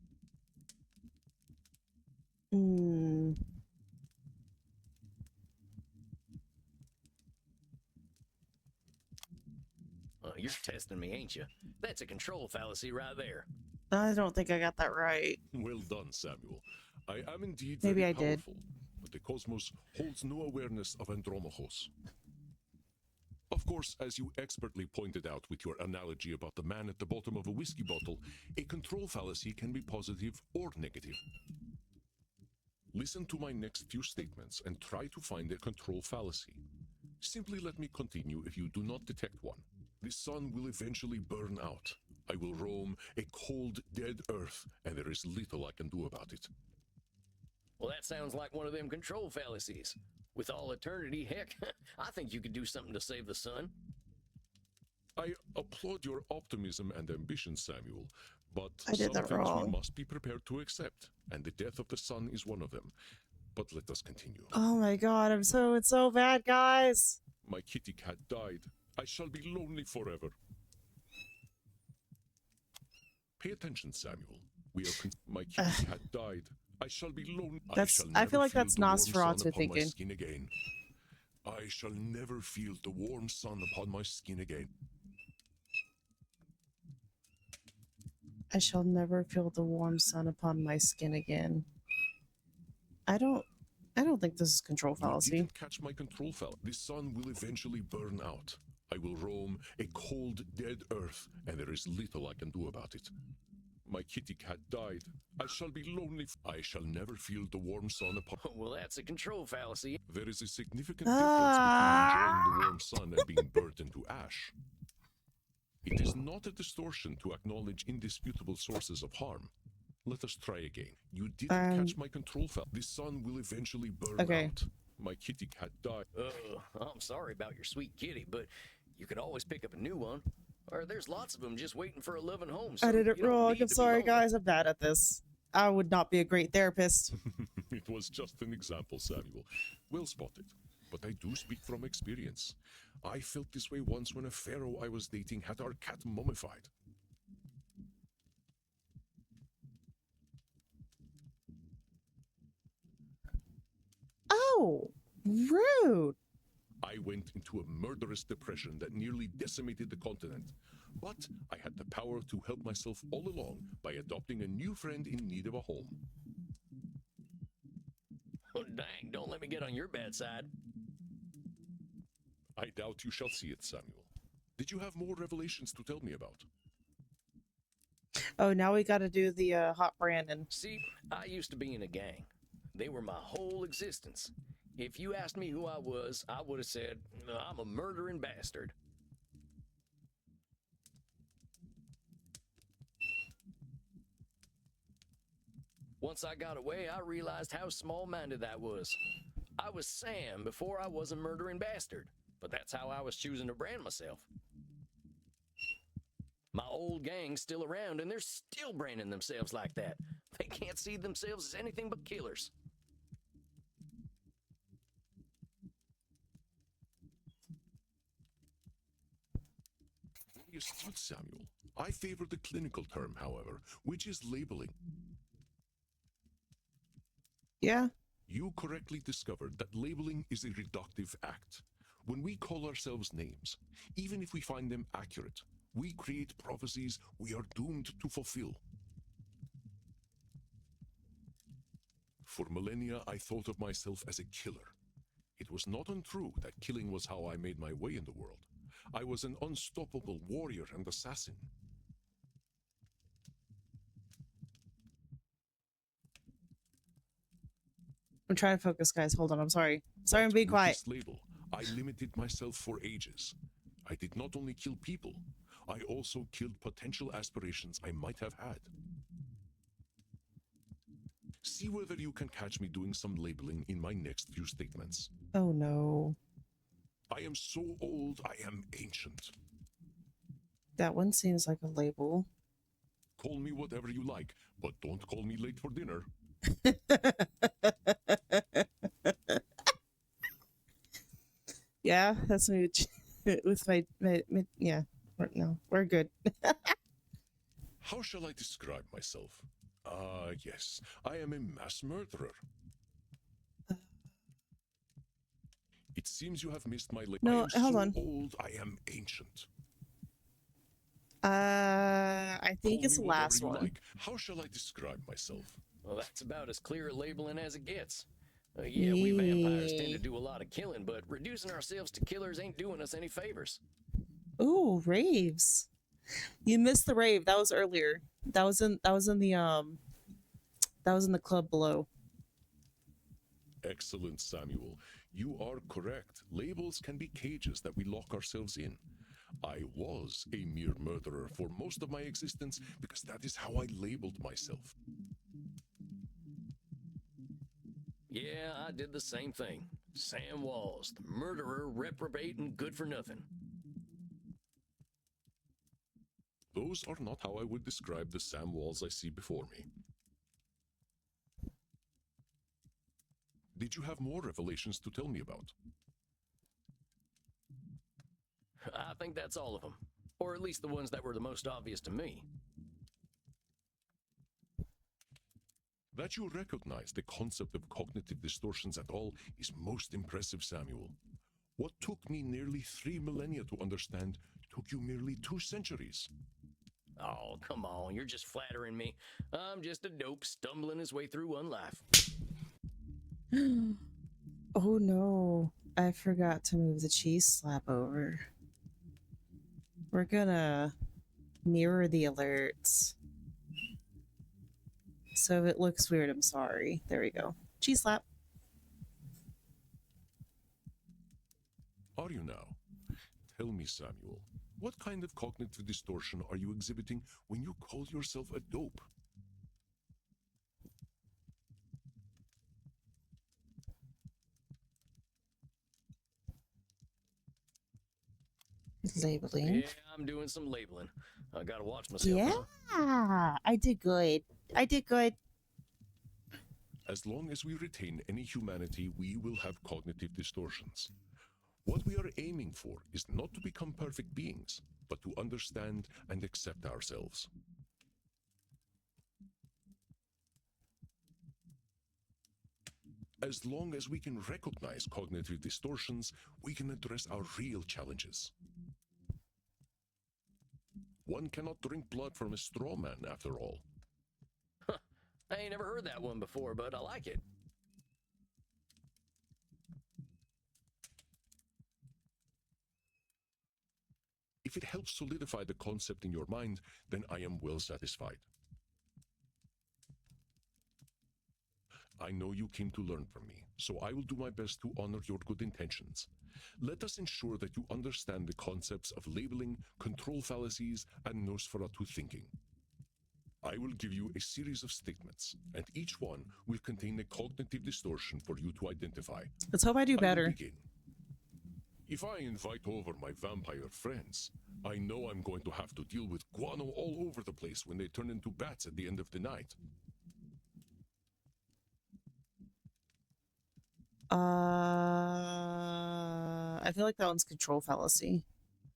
You're testing me, ain't you? That's a control fallacy right there. I don't think I got that right. Well done, Samuel. I am indeed Maybe very I did. powerful, but the cosmos holds no awareness of Andromachos. Of course, as you expertly pointed out with your analogy about the man at the bottom of a whiskey bottle, a control fallacy can be positive or negative. Listen to my next few statements and try to find a control fallacy. Simply let me continue if you do not detect one. The sun will eventually burn out. I will roam a cold, dead earth, and there is little I can do about it. Well, that sounds like one of them control fallacies. With all eternity, heck, I think you could do something to save the sun. I applaud your optimism and ambition, Samuel, but I did some that things we wrong. must be prepared to accept, and the death of the sun is one of them. But let us continue. Oh my god, it's so bad, guys. My kitty cat died. I shall be lonely forever. Pay attention, Samuel. My kitty cat died. I shall be lonely. I feel like that's Nosferatu My thinking. skin again. I shall never feel the warm sun upon my skin again. I shall never feel the warm sun upon my skin again. I don't think this is control You fallacy. didn't catch my control fallacy. The sun will eventually burn out. I will roam a cold, dead earth, and there is little I can do about it. My kitty cat died. I shall be lonely. I shall never feel the warm sun upon. Well, that's a control fallacy. There is a significant difference between enjoying the warm sun and being burnt into ash. It is not a distortion to acknowledge indisputable sources of harm. Let us try again. You didn't catch my control fallacy. The sun will eventually burn out. My kitty cat died. I'm sorry about your sweet kitty, but you could always pick up a new one. Or there's lots of them just waiting for a loving home. So I did it you don't wrong. need I'm to be sorry, lonely. guys. I'm bad at this. I would not be a great therapist. It was just an example, Samuel. Well spotted. But I do speak from experience. I felt this way once when a pharaoh I was dating had our cat mummified. Oh, rude. I went into a murderous depression that nearly decimated the continent. But I had the power to help myself all along by adopting a new friend in need of a home. Oh, dang, don't let me get on your bad side. I doubt you shall see it, Samuel. Did you have more revelations to tell me about? Oh, now we got to do the hot Brandon. See, I used to be in a gang. They were my whole existence. If you asked me who I was, I would have said, I'm a murdering bastard. Once I got away, I realized how small-minded that was. I was Sam before I was a murdering bastard, but that's how I was choosing to brand myself. My old gang's still around, and they're still branding themselves like that. They can't see themselves as anything but killers. Very astute, Samuel. I favor the clinical term, however, which is labeling. Yeah. You correctly discovered that labeling is a reductive act. When we call ourselves names, even if we find them accurate, we create prophecies we are doomed to fulfill. For millennia, I thought of myself as a killer. It was not untrue that killing was how I made my way in the world. I was an unstoppable warrior and assassin. I'm trying to focus, guys. Hold on. I'm sorry. Sorry, I'm being With quiet. this label, I limited myself for ages. I did not only kill people, I also killed potential aspirations I might have had. See whether you can catch me doing some labeling in my next few statements. Oh, no. I am so old, I am ancient. That one seems like a label. Call me whatever you like, but don't call me late for dinner. Yeah, that's me with my yeah. No, we're good. How shall I describe myself? Yes, I am a mass murderer. It seems you have missed my No, I am hold so on. old, I am ancient. I think Call it's me the whatever last you one. like. How shall I describe myself? Well, that's about as clear a labeling as it gets. Yeah, we vampires tend to do a lot of killing, but reducing ourselves to killers ain't doing us any favors. Ooh, raves. You missed the rave. That was earlier. That was in the club below. Excellent, Samuel. You are correct. Labels can be cages that we lock ourselves in. I was a mere murderer for most of my existence because that is how I labeled myself. Yeah, I did the same thing. Sam Walls, the murderer, reprobate, and good for nothing. Those are not how I would describe the Sam Walls I see before me. Did you have more revelations to tell me about? I think that's all of them. Or at least the ones that were the most obvious to me. That you recognize the concept of cognitive distortions at all is most impressive, Samuel. What took me nearly 3 millennia to understand took you merely 2 centuries. Oh, come on, you're just flattering me. I'm just a dope stumbling his way through one life. Oh no, I forgot to move the cheese slap over. We're gonna mirror the alerts. So if it looks weird, I'm sorry. There we go. Cheese slap. Are you now? Tell me, Samuel, what kind of cognitive distortion are you exhibiting when you call yourself a dope? Labeling. Yeah, I'm doing some labeling. I gotta watch myself. Yeah, Huh? I did good. I did good. As long as we retain any humanity, we will have cognitive distortions. What we are aiming for is not to become perfect beings, but to understand and accept ourselves. As long as we can recognize cognitive distortions, we can address our real challenges. One cannot drink blood from a straw man, after all. I ain't never heard that one before, but I like it. If it helps solidify the concept in your mind, then I am well satisfied. I know you came to learn from me, so I will do my best to honor your good intentions. Let us ensure that you understand the concepts of labeling, control fallacies, and Nosferatu thinking. I will give you a series of statements, and each one will contain a cognitive distortion for you to identify. Let's hope I do I will better. begin. If I invite over my vampire friends, I know I'm going to have to deal with guano all over the place when they turn into bats at the end of the night. I feel like that one's control fallacy.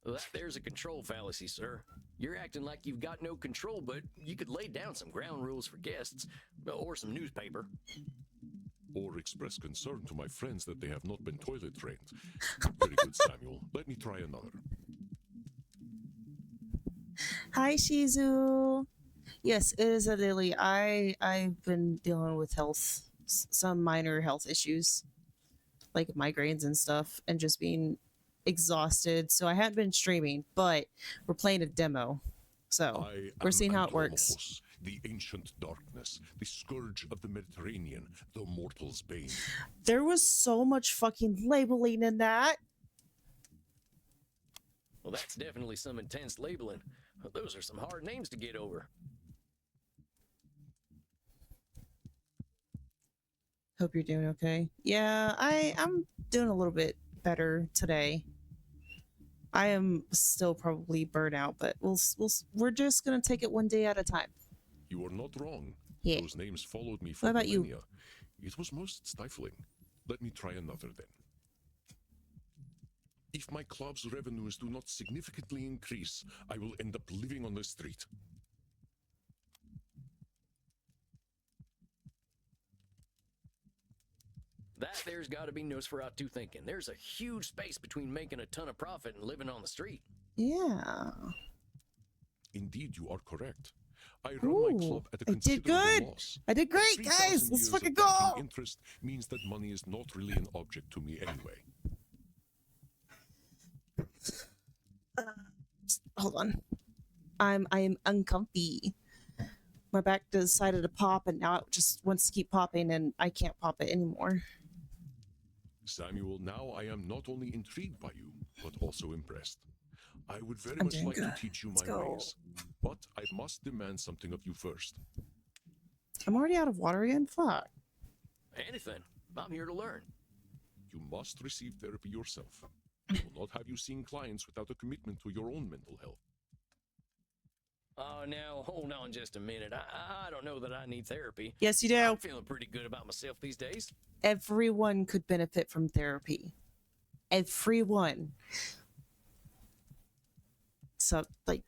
Well, there's a control fallacy, sir. You're acting like you've got no control, but you could lay down some ground rules for guests, or some newspaper. Or express concern to my friends that they have not been toilet trained. Very good, Samuel. Let me try another. Hi, Shizu. Yes, it is a Lily. I've been dealing with some minor health issues, like migraines and stuff, and just being exhausted. So I haven't been streaming, but we're playing a demo. So we're seeing how it works. Andromachos, the ancient darkness, the scourge of the Mediterranean, the mortal's bane. There was so much fucking labeling in that. Well, that's definitely some intense labeling. Those are some hard names to get over. Hope you're doing okay. Yeah, I'm doing a little bit better today. I am still probably burnt out, but we're just gonna take it one day at a time. You are not wrong. Yeah. Those names followed me for What about you? millennia. It was most stifling. Let me try another then. If my club's revenues do not significantly increase, I will end up living on the street. That there's got to be Nosferatu thinking. There's a huge space between making a ton of profit and living on the street. Yeah. Indeed, you are correct. I run my Ooh, club at a I did considerable good. loss. I did great, 3,000 guys. Let's years fucking of banking go. interest means that money is not really an object to me anyway. Hold on. I am uncomfy. My back decided to pop, and now it just wants to keep popping, and I can't pop it anymore. Samuel, now I am not only intrigued by you, but also impressed. I would very I'm much doing like to good. teach you Let's my go. ways, but I must demand something of you first. I'm already out of water again. Fuck. Anything. I'm here to learn. You must receive therapy yourself. I will not have you seeing clients without a commitment to your own mental health. Oh, now, hold on just a minute. I don't know that I need therapy. Yes, you do. I'm feeling pretty good about myself these days. Everyone could benefit from therapy. Everyone. So, like,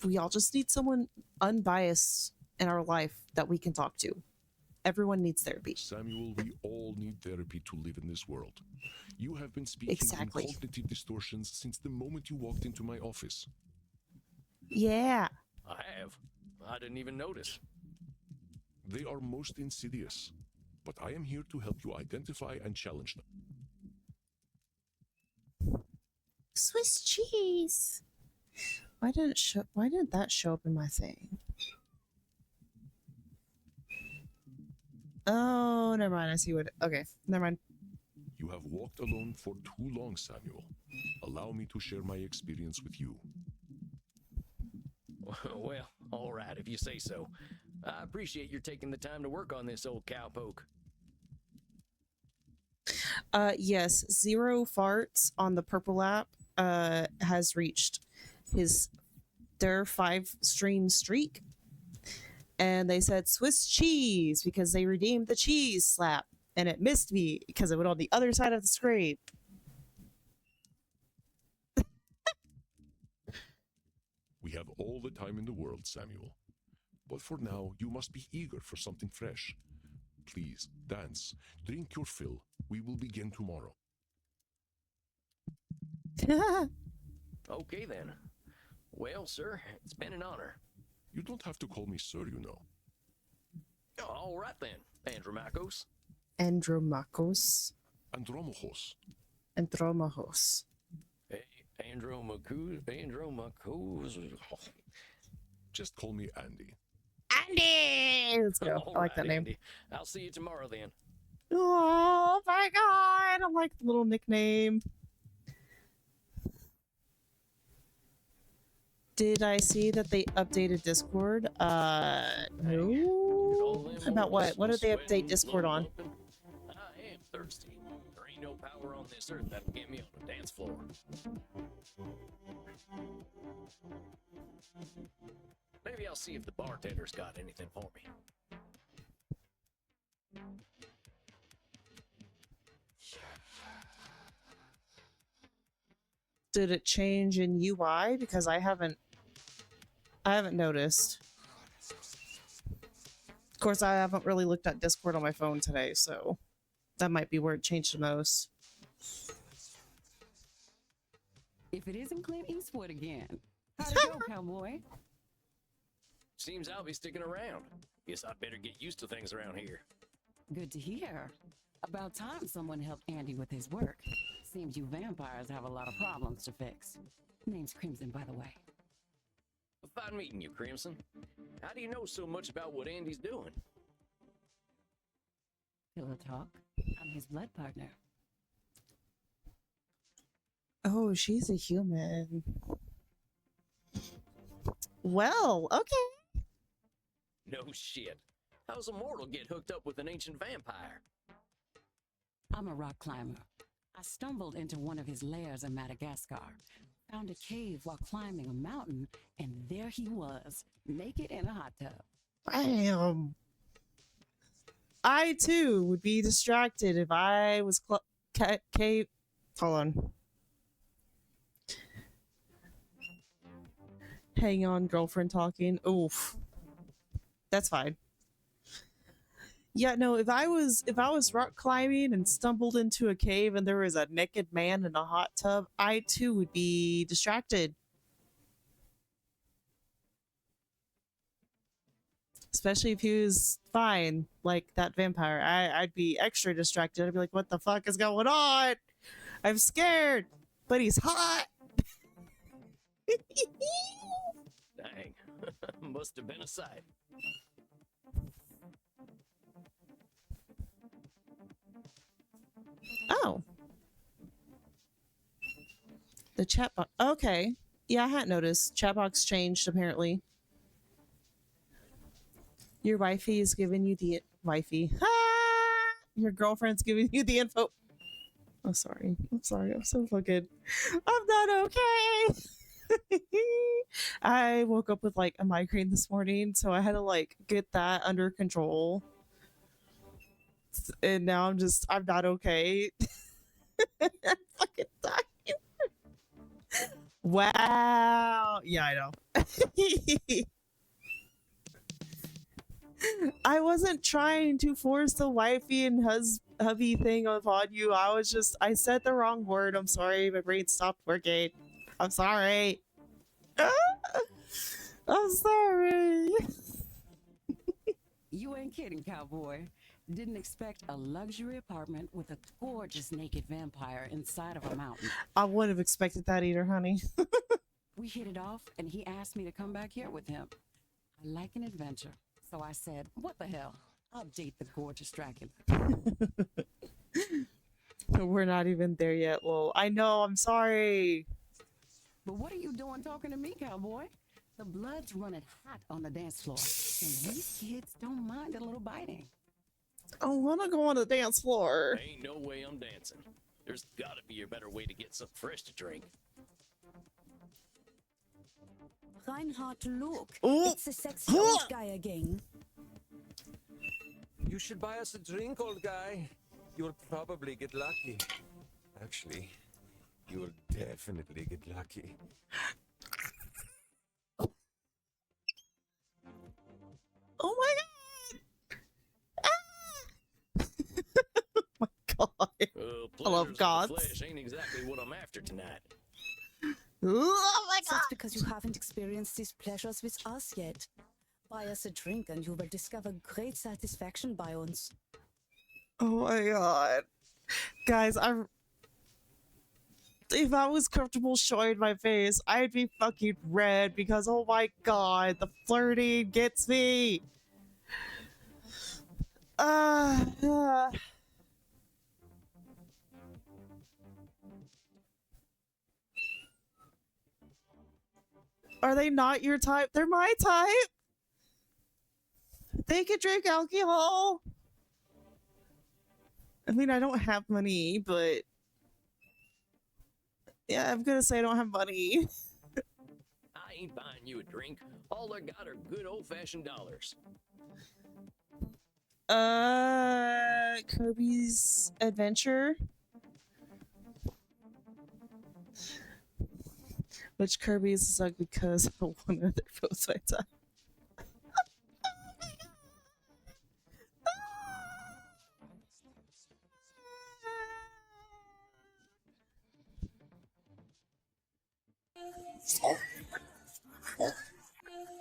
we all just need someone unbiased in our life that we can talk to. Everyone needs therapy. Samuel, we all need therapy to live in this world. You have been speaking Exactly. in cognitive distortions since the moment you walked into my office. Yeah. I have. I didn't even notice. They are most insidious, but I am here to help you identify and challenge them. Swiss cheese. Why didn't that show up in my thing? Oh, never mind. I see what. Okay, never mind. You have walked alone for too long, Samuel. Allow me to share my experience with you. Well, all right, if you say so. I appreciate your taking the time to work on this old cowpoke. Yes, Zero Farts on the Purple app has reached their 5-stream streak, and they said Swiss cheese because they redeemed the cheese slap, and it missed me because it went on the other side of the screen. We have all the time in the world, Samuel. But for now, you must be eager for something fresh. Please, dance, drink your fill. We will begin tomorrow. Okay, then. Well, sir, it's been an honor. You don't have to call me sir, you know. All right, then, Andromachos. Andromachos. Andromachos. Andromachos. Hey, Andromachos. Just call me Andy. Andy! Let's go. All I like right, that name. Andy. I'll see you tomorrow, then. Oh my god! I like the little nickname. Did I see that they updated Discord? No. About what? What did they update Discord on? I am thirsty. There ain't no power on this earth that'll get me on the dance floor. Maybe I'll see if the bartender's got anything for me. Did it change in UI? Because I haven't noticed. Of course, I haven't really looked at Discord on my phone today, so that might be where it changed the most. If it isn't Clint Eastwood again. How'd it go, cowboy? Seems I'll be sticking around. Guess I'd better get used to things around here. Good to hear. About time someone helped Andy with his work. Seems you vampires have a lot of problems to fix. Name's Crimson, by the way. Fine meeting you, Crimson. How do you know so much about what Andy's doing? Pillow talk. I'm his blood partner. Oh, she's a human. Well, okay. No shit. How's a mortal get hooked up with an ancient vampire? I'm a rock climber. I stumbled into one of his lairs in Madagascar, found a cave while climbing a mountain, and there he was, naked in a hot tub. Bam. I too would be distracted if I was cave. Hold on. Hang on, girlfriend talking. Oof. That's fine. Yeah, no, if I was rock climbing and stumbled into a cave and there was a naked man in a hot tub, I too would be distracted. Especially if he was fine, like that vampire. I'd be extra distracted. I'd be like, what the fuck is going on? I'm scared, but he's hot. Dang. Must have been a sight. Oh. The chat box. Okay. Yeah, I hadn't noticed. Chat box changed, apparently. Your wifey is giving you the... Wifey. Ah! Your girlfriend's giving you the info. Oh, sorry. I'm sorry. I'm so fucking... I'm not okay. I woke up with, like, a migraine this morning, so I had to, like, get that under control. And now I'm not okay. I'm fucking dying. Wow. Yeah, I know. I wasn't trying to force the wifey and hubby thing upon you. I said the wrong word. I'm sorry. My brain stopped working. I'm sorry. I'm sorry. You ain't kidding, cowboy. Didn't expect a luxury apartment with a gorgeous naked vampire inside of a mountain. I wouldn't have expected that either, honey. We hit it off, and he asked me to come back here with him. I like an adventure, so I said, what the hell? I'll date the gorgeous Dracula. We're not even there yet. Well, I know. I'm sorry. But what are you doing talking to me, cowboy? The blood's running hot on the dance floor, and these kids don't mind a little biting. I want to go on the dance floor. Ain't no way I'm dancing. There's gotta be a better way to get something fresh to drink. Reinhard, look. Ooh. It's the sexy old guy again. You should buy us a drink, old guy. You'll probably get lucky. Actually, you will definitely get lucky. Oh my god! Oh my god! I love goths. Flesh ain't exactly what I'm after tonight. Oh my god! That's because you haven't experienced these pleasures with us yet. Buy us a drink and you will discover great satisfaction by uns. Oh my god. Guys, if I was comfortable showing my face, I'd be fucking red because oh my god, the flirting gets me. Are they not your type? They're my type. They can drink alcohol. I mean, I don't have money, but yeah, I'm gonna say I don't have money. I ain't buying you a drink. All I got are good old-fashioned dollars. Kirby's Adventure. Which Kirby's is like because one of their photos I time.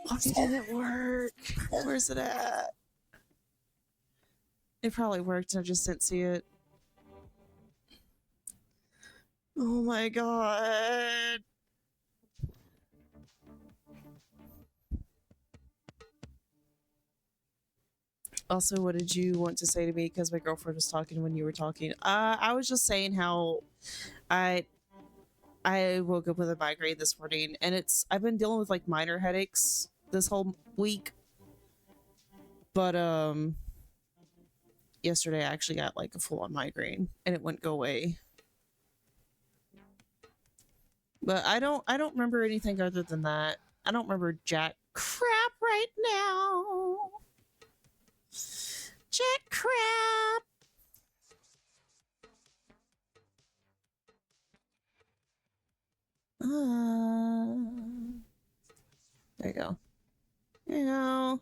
Why didn't it work? Where's it at? It probably worked and I just didn't see it. Oh my god. Also, what did you want to say to me? Because my girlfriend was talking when you were talking. I was just saying how I woke up with a migraine this morning, and I've been dealing with like minor headaches this whole week. But yesterday I actually got like a full-on migraine, and it wouldn't go away. But I don't remember anything other than that. I don't remember jack crap right now. Jack crap. There you go. There you go.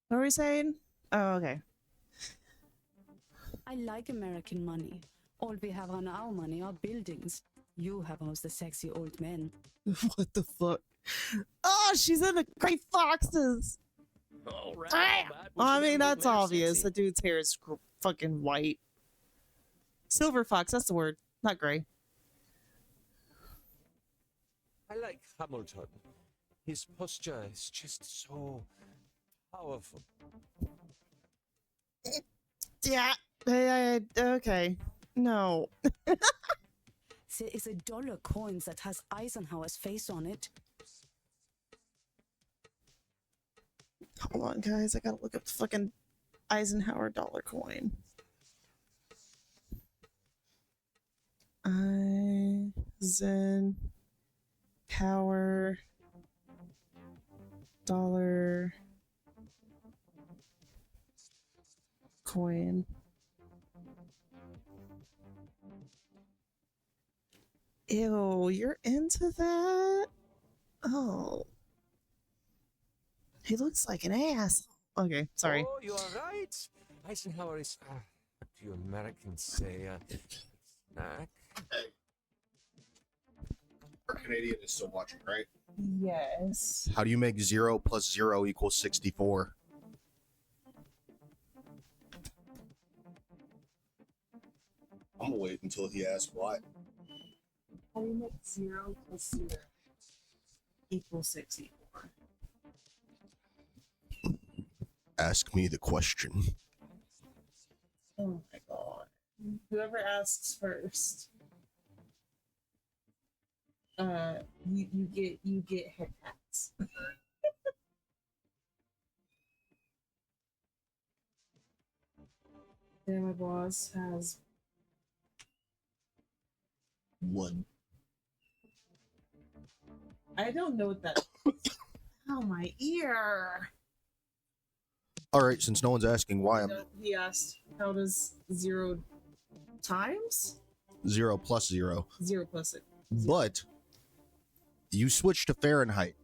What were we saying? Oh, okay. I like American money. All we have on our money are buildings. You have most the sexy old men. What the fuck? Oh, she's in the gray foxes. All right. Damn. I'll bite what I you mean, got that's moving there, obvious. sexy. The dude's hair is fucking white. Silver fox, that's the word, not gray. I like Hamilton. His posture is just so powerful. Yeah. Okay. No. There is a dollar coin that has Eisenhower's face on it. Hold on, guys. I gotta look up the fucking Eisenhower dollar coin. Eisenhower dollar coin. Ew, you're into that? Oh. He looks like an ass. Okay, sorry. Oh, you are right. Eisenhower is, what do you Americans say, snack? Hey. Our Canadian is still watching, right? Yes. How do you make 0 plus 0 equals 64? I'm gonna wait until he asks why. How do you make 0 plus 0 equals 64? Ask me the question. Oh my god. Whoever asks first, you get head pats. Yeah, my boss has 1. I don't know what that Oh my ear. Alright, since no one's asking why, I'm No, he asked how does 0 times 0 plus 0. 0 plus it. But you switch to Fahrenheit.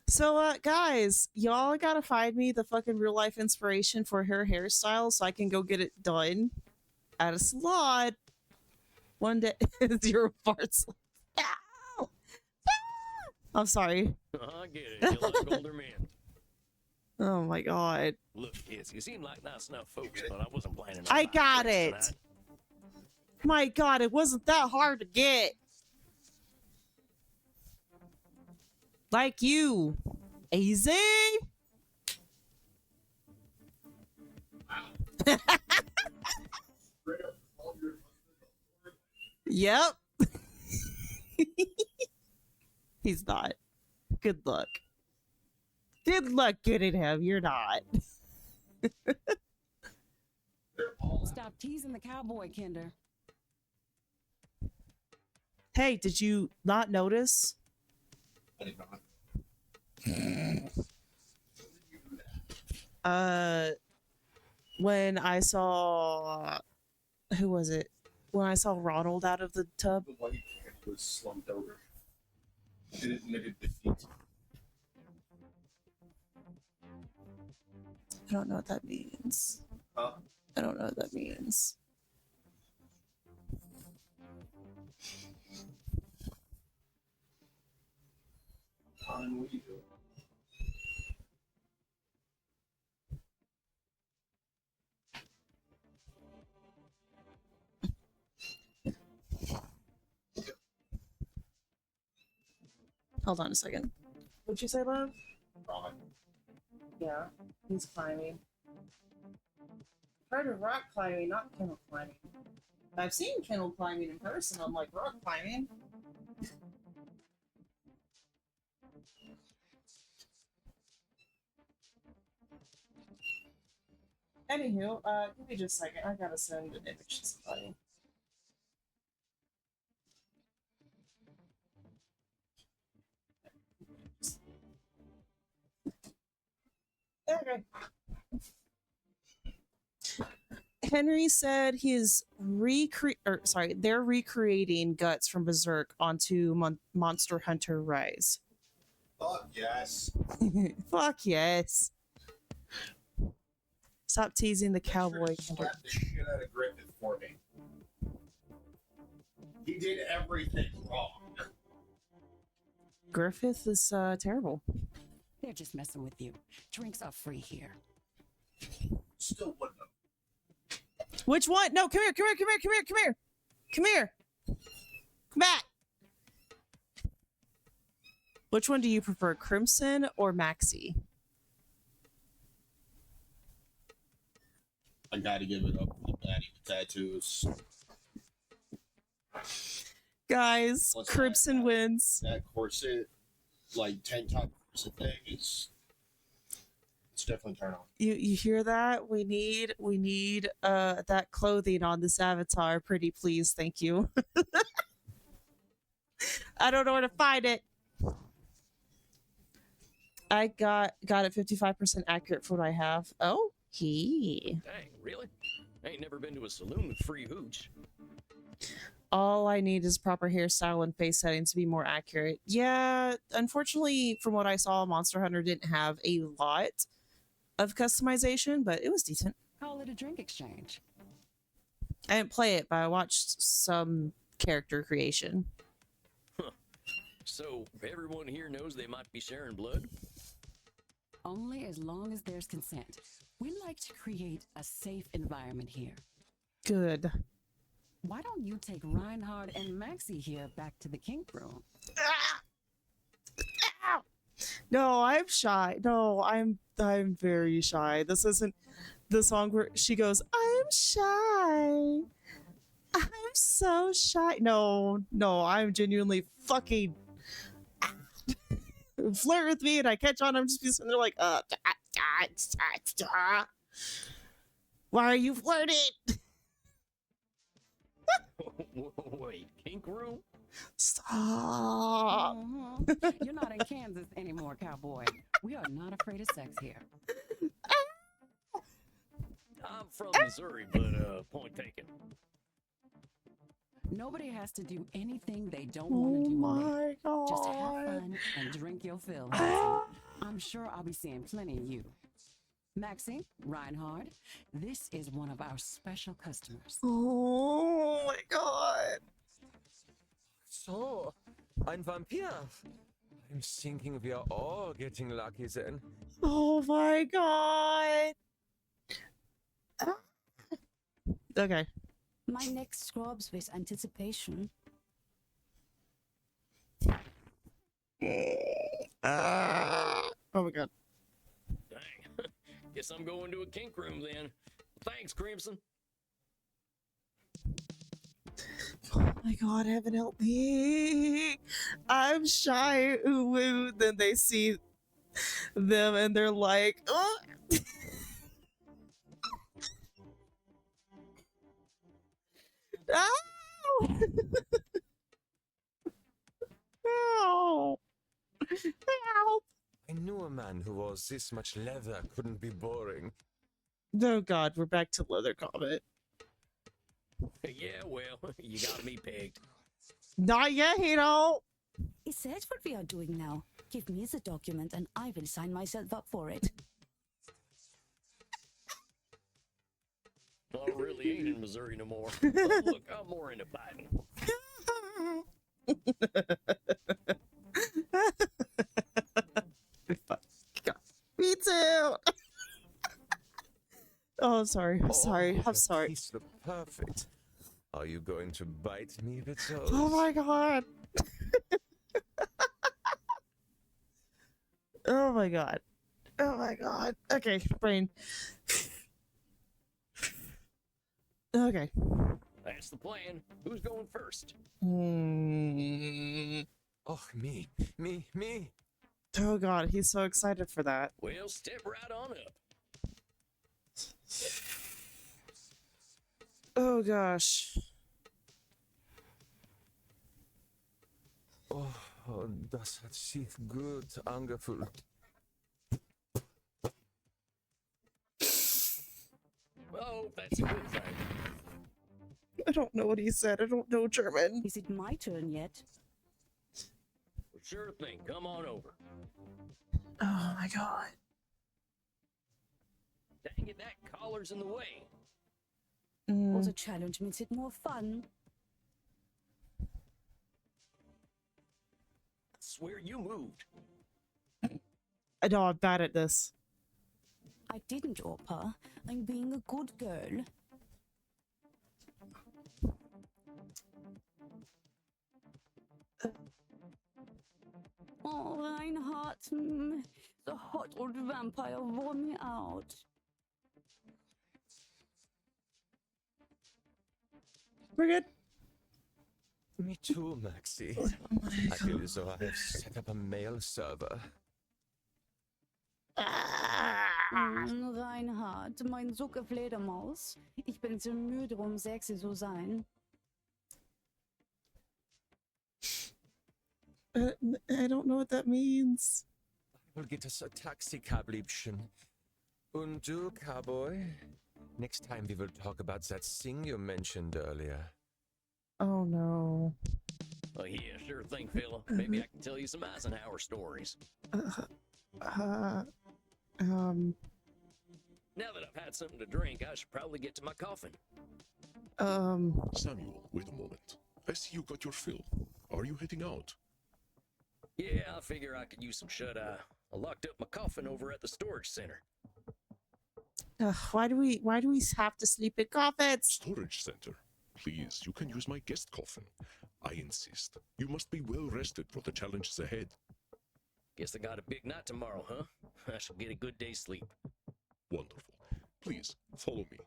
So, guys, y'all gotta find me the fucking real life inspiration for her hairstyle so I can go get it done at a salon one day. 0 farts. Ow! I'm sorry. I get it. You like older men. Oh my god. Look, kids, you seem like nice enough folks, but I wasn't planning on I buying got drinks it. tonight. My god, it wasn't that hard to get. Like you. Easy. Yep. He's not. Good luck. Good luck getting him. You're not. Stop teasing the cowboy, Kinder. Hey, did you not notice? I did not. When I saw who was it? When I saw Ronald out of the tub. The white cat was slumped over. It admitted defeat. I don't know what that means. Huh? I don't know what that means. What are you doing? Hold on a second. What'd you say, love? Ron. Yeah, he's climbing. Heard of rock climbing, not kennel climbing. I've seen kennel climbing in person, unlike rock climbing. Anywho, give me just a second. I gotta send an image to somebody. Okay. Henry said they're recreating Guts from Berserk onto Monster Hunter Rise. Fuck yes. Fuck yes. Stop teasing the cowboy. Slap the shit out of Griffith for me. He did everything wrong. Griffith is terrible. They're just messing with you. Drinks are free here. Still wouldn't have. Which one? No, come here, come here, come here, come here, come here. Come here. Come back. Which one do you prefer, Crimson or Maxi? I gotta give it up to the baddie with tattoos. Guys, What's Crimson that? wins. That corset, like 10 top corset thing is it's definitely turn on. You hear that? We need that clothing on this avatar, pretty please, thank you. I don't know where to find it. I got it 55% accurate for what I have. Oh, he. Dang, really? I ain't never been to a saloon with free hooch. All I need is proper hairstyle and face settings to be more accurate. Yeah, unfortunately, from what I saw, Monster Hunter didn't have a lot of customization, but it was decent. Call it a drink exchange. I didn't play it, but I watched some character creation. So, everyone here knows they might be sharing blood? Only as long as there's consent. We like to create a safe environment here. Good. Why don't you take Reinhard and Maxi here back to the kink room? No, I'm shy. No, I'm very shy. This isn't the song where she goes, "I'm shy. I'm so shy." No, I'm genuinely fucking flirt with me, and I catch on. I'm just sitting there like, why are you flirting? Wait, kink room? Stop. You're not in Kansas anymore, cowboy. We are not afraid of sex here. I'm from Missouri, but point taken. Nobody has to do anything they don't want to Oh do. my Alec. Just have god. fun and drink your fill. Maxie. I'm sure I'll be seeing plenty of you. Maxi, Reinhard, this is one of our special customers. Oh my god. So, ein Vampir. I'm thinking we are all getting lucky then. Oh my god. Okay. My neck scrubs with anticipation. Oh my god. Dang. Guess I'm going to a kink room then. Thanks, Crimson. Oh my god, heaven help me. I'm shy. Ooh, ooh. Then they see them and they're like, oh. Ow! Ow! Help! I knew a man who wore this much leather couldn't be boring. Oh god, we're back to leather comment. Yeah, well, you got me pegged. Not yet, Hito. Is that what we are doing now? Give me the document and I will sign myself up for it. I really ain't in Missouri no more. But look, I'm more into Biden. Me too. Oh, I'm sorry. I'm sorry. I'm your sorry. teeth look perfect. Are you going to bite me with those? Oh my god. Oh my god. Oh my god. Okay, brain. Okay. That's the plan. Who's going first? Oh, me. Oh god, he's so excited for that. Well, step right on up. Oh gosh. Oh, das hat sich gut angefühlt. Oh, that's a good thing. I don't know what he said. I don't know German. Is it my turn yet? sure thing. Come on over. Oh my god. Dang it, that collar's in the way. Well, the challenge makes it more fun. I swear you moved. I know I'm bad at this. I didn't, Orpa. I'm being a good girl. Oh, Reinhard, the hot old vampire wore me out. We're good. Me too, Maxi. I feel as though I have set up a mail server. Reinhard, mein Zucker Fledermaus. Ich bin zu müde, sexy zu sein. I don't know what that means. We'll get us a taxi cab, Liebchen. Und du, cowboy? Next time we will talk about that thing you mentioned earlier. Oh no. Oh, yeah, sure thing, fella. Maybe I can tell you some Eisenhower stories. Um. Now that I've had something to drink, I should probably get to my coffin. Samuel, wait a moment. I see you got your fill. Are you heading out? Yeah, I figure I could use some shut-eye. I locked up my coffin over at the storage center. Why do we have to sleep in coffins? Storage center. Please, you can use my guest coffin. I insist. You must be well rested for the challenges ahead. Guess I got a big night tomorrow, huh? I shall get a good day's sleep. Wonderful. Please, follow me.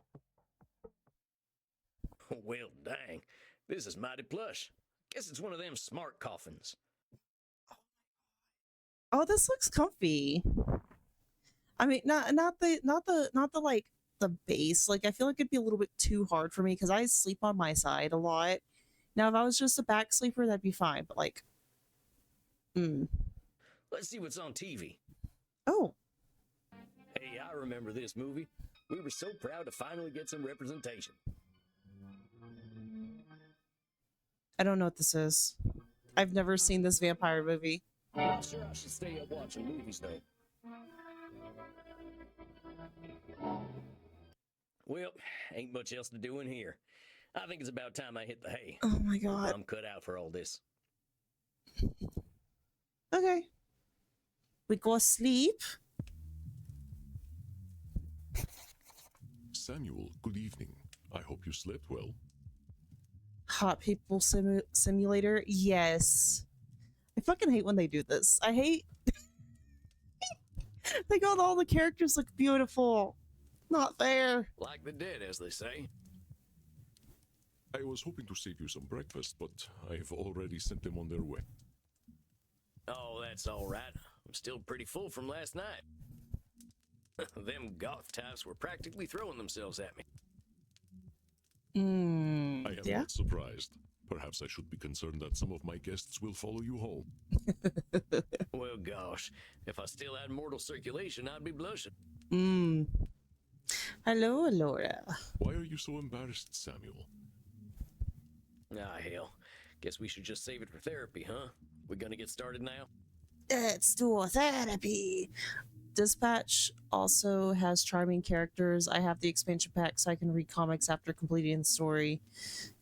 Well, dang. This is mighty plush. Guess it's one of them smart coffins. Oh, this looks comfy. I mean, not the like the base. Like I feel like it'd be a little bit too hard for me because I sleep on my side a lot. Now, if I was just a back sleeper, that'd be fine. But like, Let's see what's on TV. Oh, Hey, I remember this movie. We were so proud to finally get some representation. I don't know what this is. I've never seen this vampire movie. Not sure I should stay up watching movies, though. Well, ain't much else to do in here. I think it's about time I hit the hay. Oh my god. I'm cut out for all this. Okay. We go sleep. Samuel, good evening. I hope you slept well. Hot people simulator. Yes. I fucking hate when they do this. I hate. They got all the characters look beautiful. Not fair. Like the dead, as they say. I was hoping to save you some breakfast, but I've already sent them on their way. Oh, that's all right. I'm still pretty full from last night. Them goth types were practically throwing themselves at me. I am not surprised. Perhaps I should be concerned that some of my guests will follow you home. Well, gosh, if I still had mortal circulation, I'd be blushing. Hello, Laura. Why are you so embarrassed, Samuel? Ah, hell. Guess we should just save it for therapy, huh? We gonna get started now? Let's do therapy. Dispatch also has charming characters. I have the expansion pack so I can read comics after completing the story.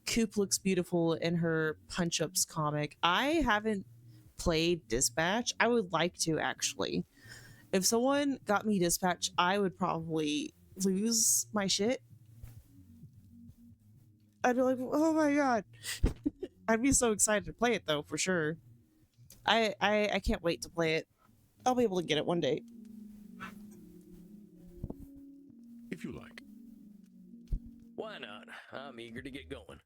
Coop looks beautiful in her punch-ups comic. I haven't played Dispatch. I would like to, actually. If someone got me Dispatch, I would probably lose my shit. I'd be like, oh my god. I'd be so excited to play it, though, for sure. I can't wait to play it. I'll be able to get it one day. If you like. Why not? I'm eager to get going.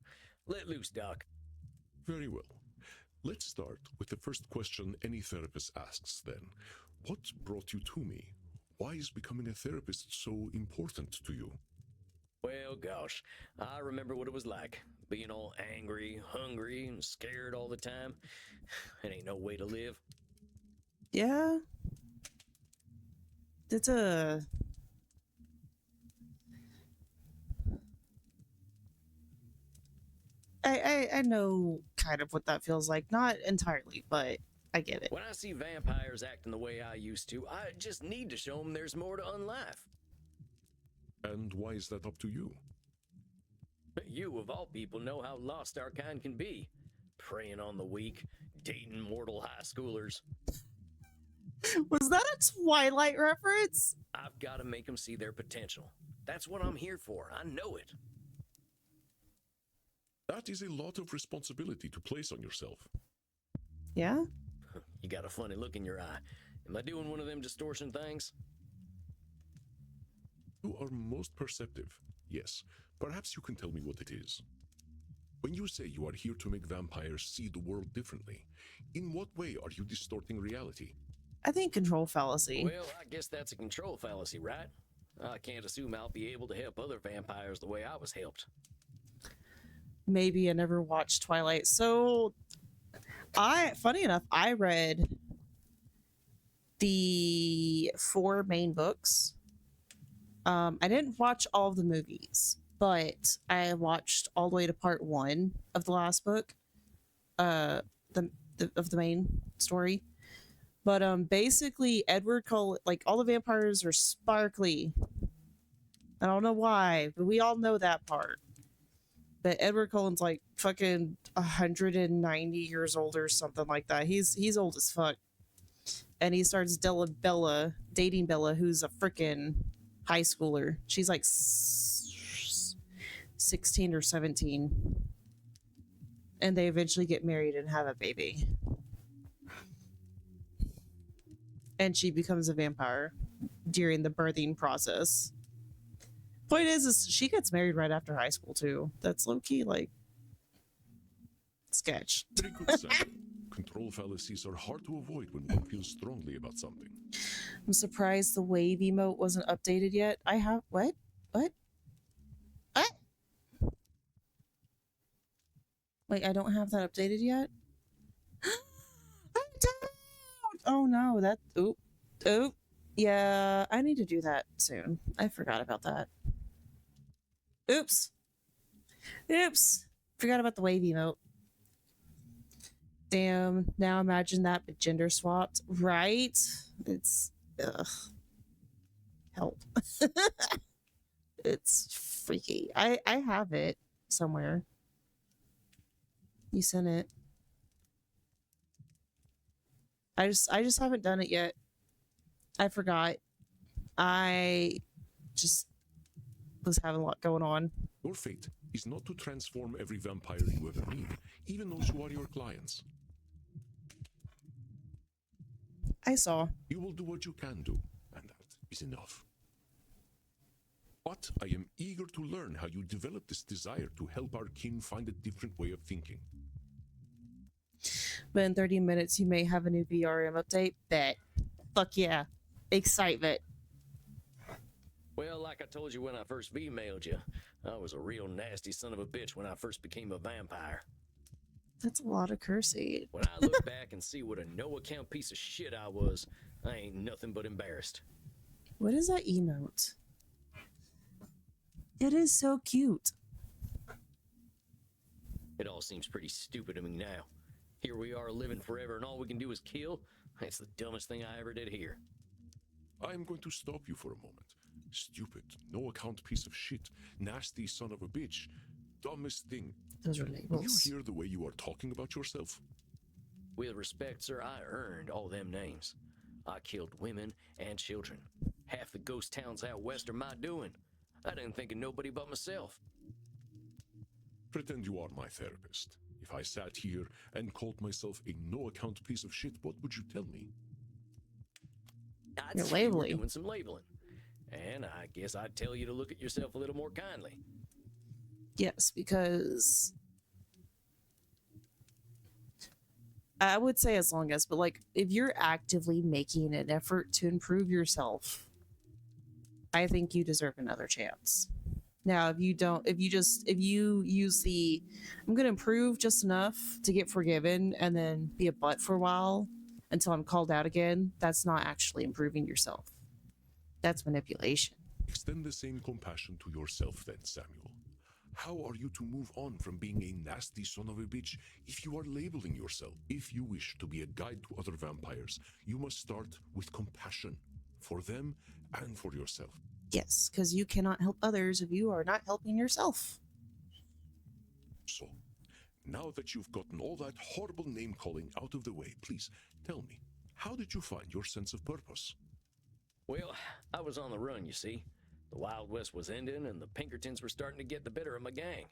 Let loose, Doc. Very well. Let's start with the first question any therapist asks then. What brought you to me? Why is becoming a therapist so important to you? Well, gosh, I remember what it was like. Being all angry, hungry, and scared all the time. It ain't no way to live. Yeah. It's a... I know kind of what that feels like. Not entirely, but I get it. When I see vampires acting the way I used to, I just need to show them there's more to unlife. And why is that up to you? You, of all people, know how lost our kind can be. Preying on the weak, dating mortal high schoolers. Was that a Twilight reference? I've got to make them see their potential. That's what I'm here for. I know it. That is a lot of responsibility to place on yourself. Yeah? You got a funny look in your eye. Am I doing one of them distortion things? You are most perceptive. Yes. Perhaps you can tell me what it is. When you say you are here to make vampires see the world differently, in what way are you distorting reality? I think control fallacy. Well, I guess that's a control fallacy, right? I can't assume I'll be able to help other vampires the way I was helped. Maybe I never watched Twilight. So, funny enough, I read the 4 main books. I didn't watch all of the movies, but I watched all the way to part 1 of the last book, of the main story. But basically, Edward Cullen, like, all the vampires are sparkly. I don't know why, but we all know that part. But Edward Cullen's like fucking 190 years old or something like that. He's old as fuck, and he starts dating Bella, who's a freaking high schooler. She's like 16 or 17, and they eventually get married and have a baby. And she becomes a vampire during the birthing process. Point is she gets married right after high school too. That's low-key, like, sketch. Very good, Samuel. Control fallacies are hard to avoid when one feels strongly about something. I'm surprised the wave emote wasn't updated yet. I have what? Wait, I don't have that updated yet? I don't! Oh no, that oop. Yeah, I need to do that soon. I forgot about that. Oops. Forgot about the wave emote. Damn, now imagine that but gender swapped. Right? It's help. It's freaky. I have it somewhere. You sent it. I just haven't done it yet. I forgot. I just was having a lot going on. Your fate is not to transform every vampire you ever meet, even those who are your clients. I saw. You will do what you can do, and that is enough. But I am eager to learn how you develop this desire to help our kin find a different way of thinking. But in 30 minutes, you may have a new VRM update. Bet. Fuck yeah. Excitement. Well, like I told you when I first emailed you, I was a real nasty son of a bitch when I first became a vampire. That's a lot of cursing. When I look back and see what a no-account piece of shit I was, I ain't nothing but embarrassed. What is that emote? It is so cute. It all seems pretty stupid to me now. Here we are living forever and all we can do is kill. That's the dumbest thing I ever did here. I am going to stop you for a moment. Stupid, no account piece of shit, nasty son of a bitch, dumbest thing. Those are Do labels. you hear the way you are talking about yourself? With respect, sir, I earned all them names. I killed women and children. Half the ghost towns out west are my doing. I didn't think of nobody but myself. Pretend you are my therapist. If I sat here and called myself a no-account piece of shit, what would you tell me? I'd You're say you were labeling. doing some labeling. And I guess I'd tell you to look at yourself a little more kindly. Yes, because I would say as long as, but like if you're actively making an effort to improve yourself, I think you deserve another chance. Now, if you don't, if you use the, I'm going to improve just enough to get forgiven and then be a butt for a while until I'm called out again, that's not actually improving yourself. That's manipulation. Extend the same compassion to yourself then, Samuel. How are you to move on from being a nasty son of a bitch if you are labeling yourself? If you wish to be a guide to other vampires, you must start with compassion for them and for yourself. Yes, because you cannot help others if you are not helping yourself. So, now that you've gotten all that horrible name-calling out of the way, please tell me, how did you find your sense of purpose? Well, I was on the run, you see. The Wild West was ending, and the Pinkertons were starting to get the better of my gang.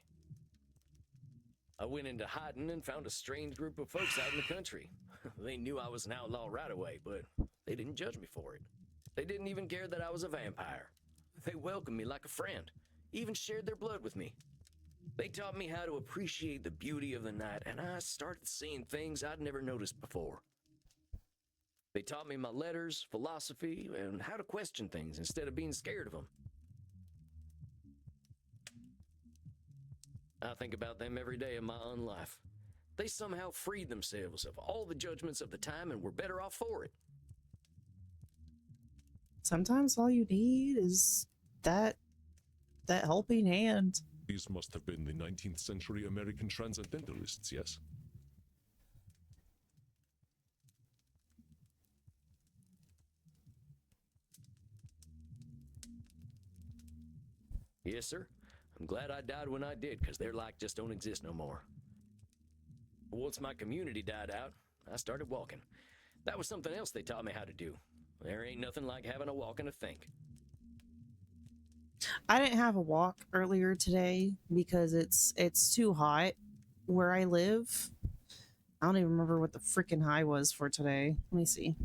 I went into hiding and found a strange group of folks out in the country. They knew I was an outlaw right away, but they didn't judge me for it. They didn't even care that I was a vampire. They welcomed me like a friend, even shared their blood with me. They taught me how to appreciate the beauty of the night, and I started seeing things I'd never noticed before. They taught me my letters, philosophy, and how to question things instead of being scared of them. I think about them every day of my own life. They somehow freed themselves of all the judgments of the time and were better off for it. Sometimes all you need is that helping hand. These must have been the 19th century American transcendentalists, yes? Yes, sir. I'm glad I died when I did, because their like just don't exist no more. Once my community died out, I started walking. That was something else they taught me how to do. There ain't nothing like having a walk and a think. I didn't have a walk earlier today because it's too hot where I live. I don't even remember what the freaking high was for today. Let me see.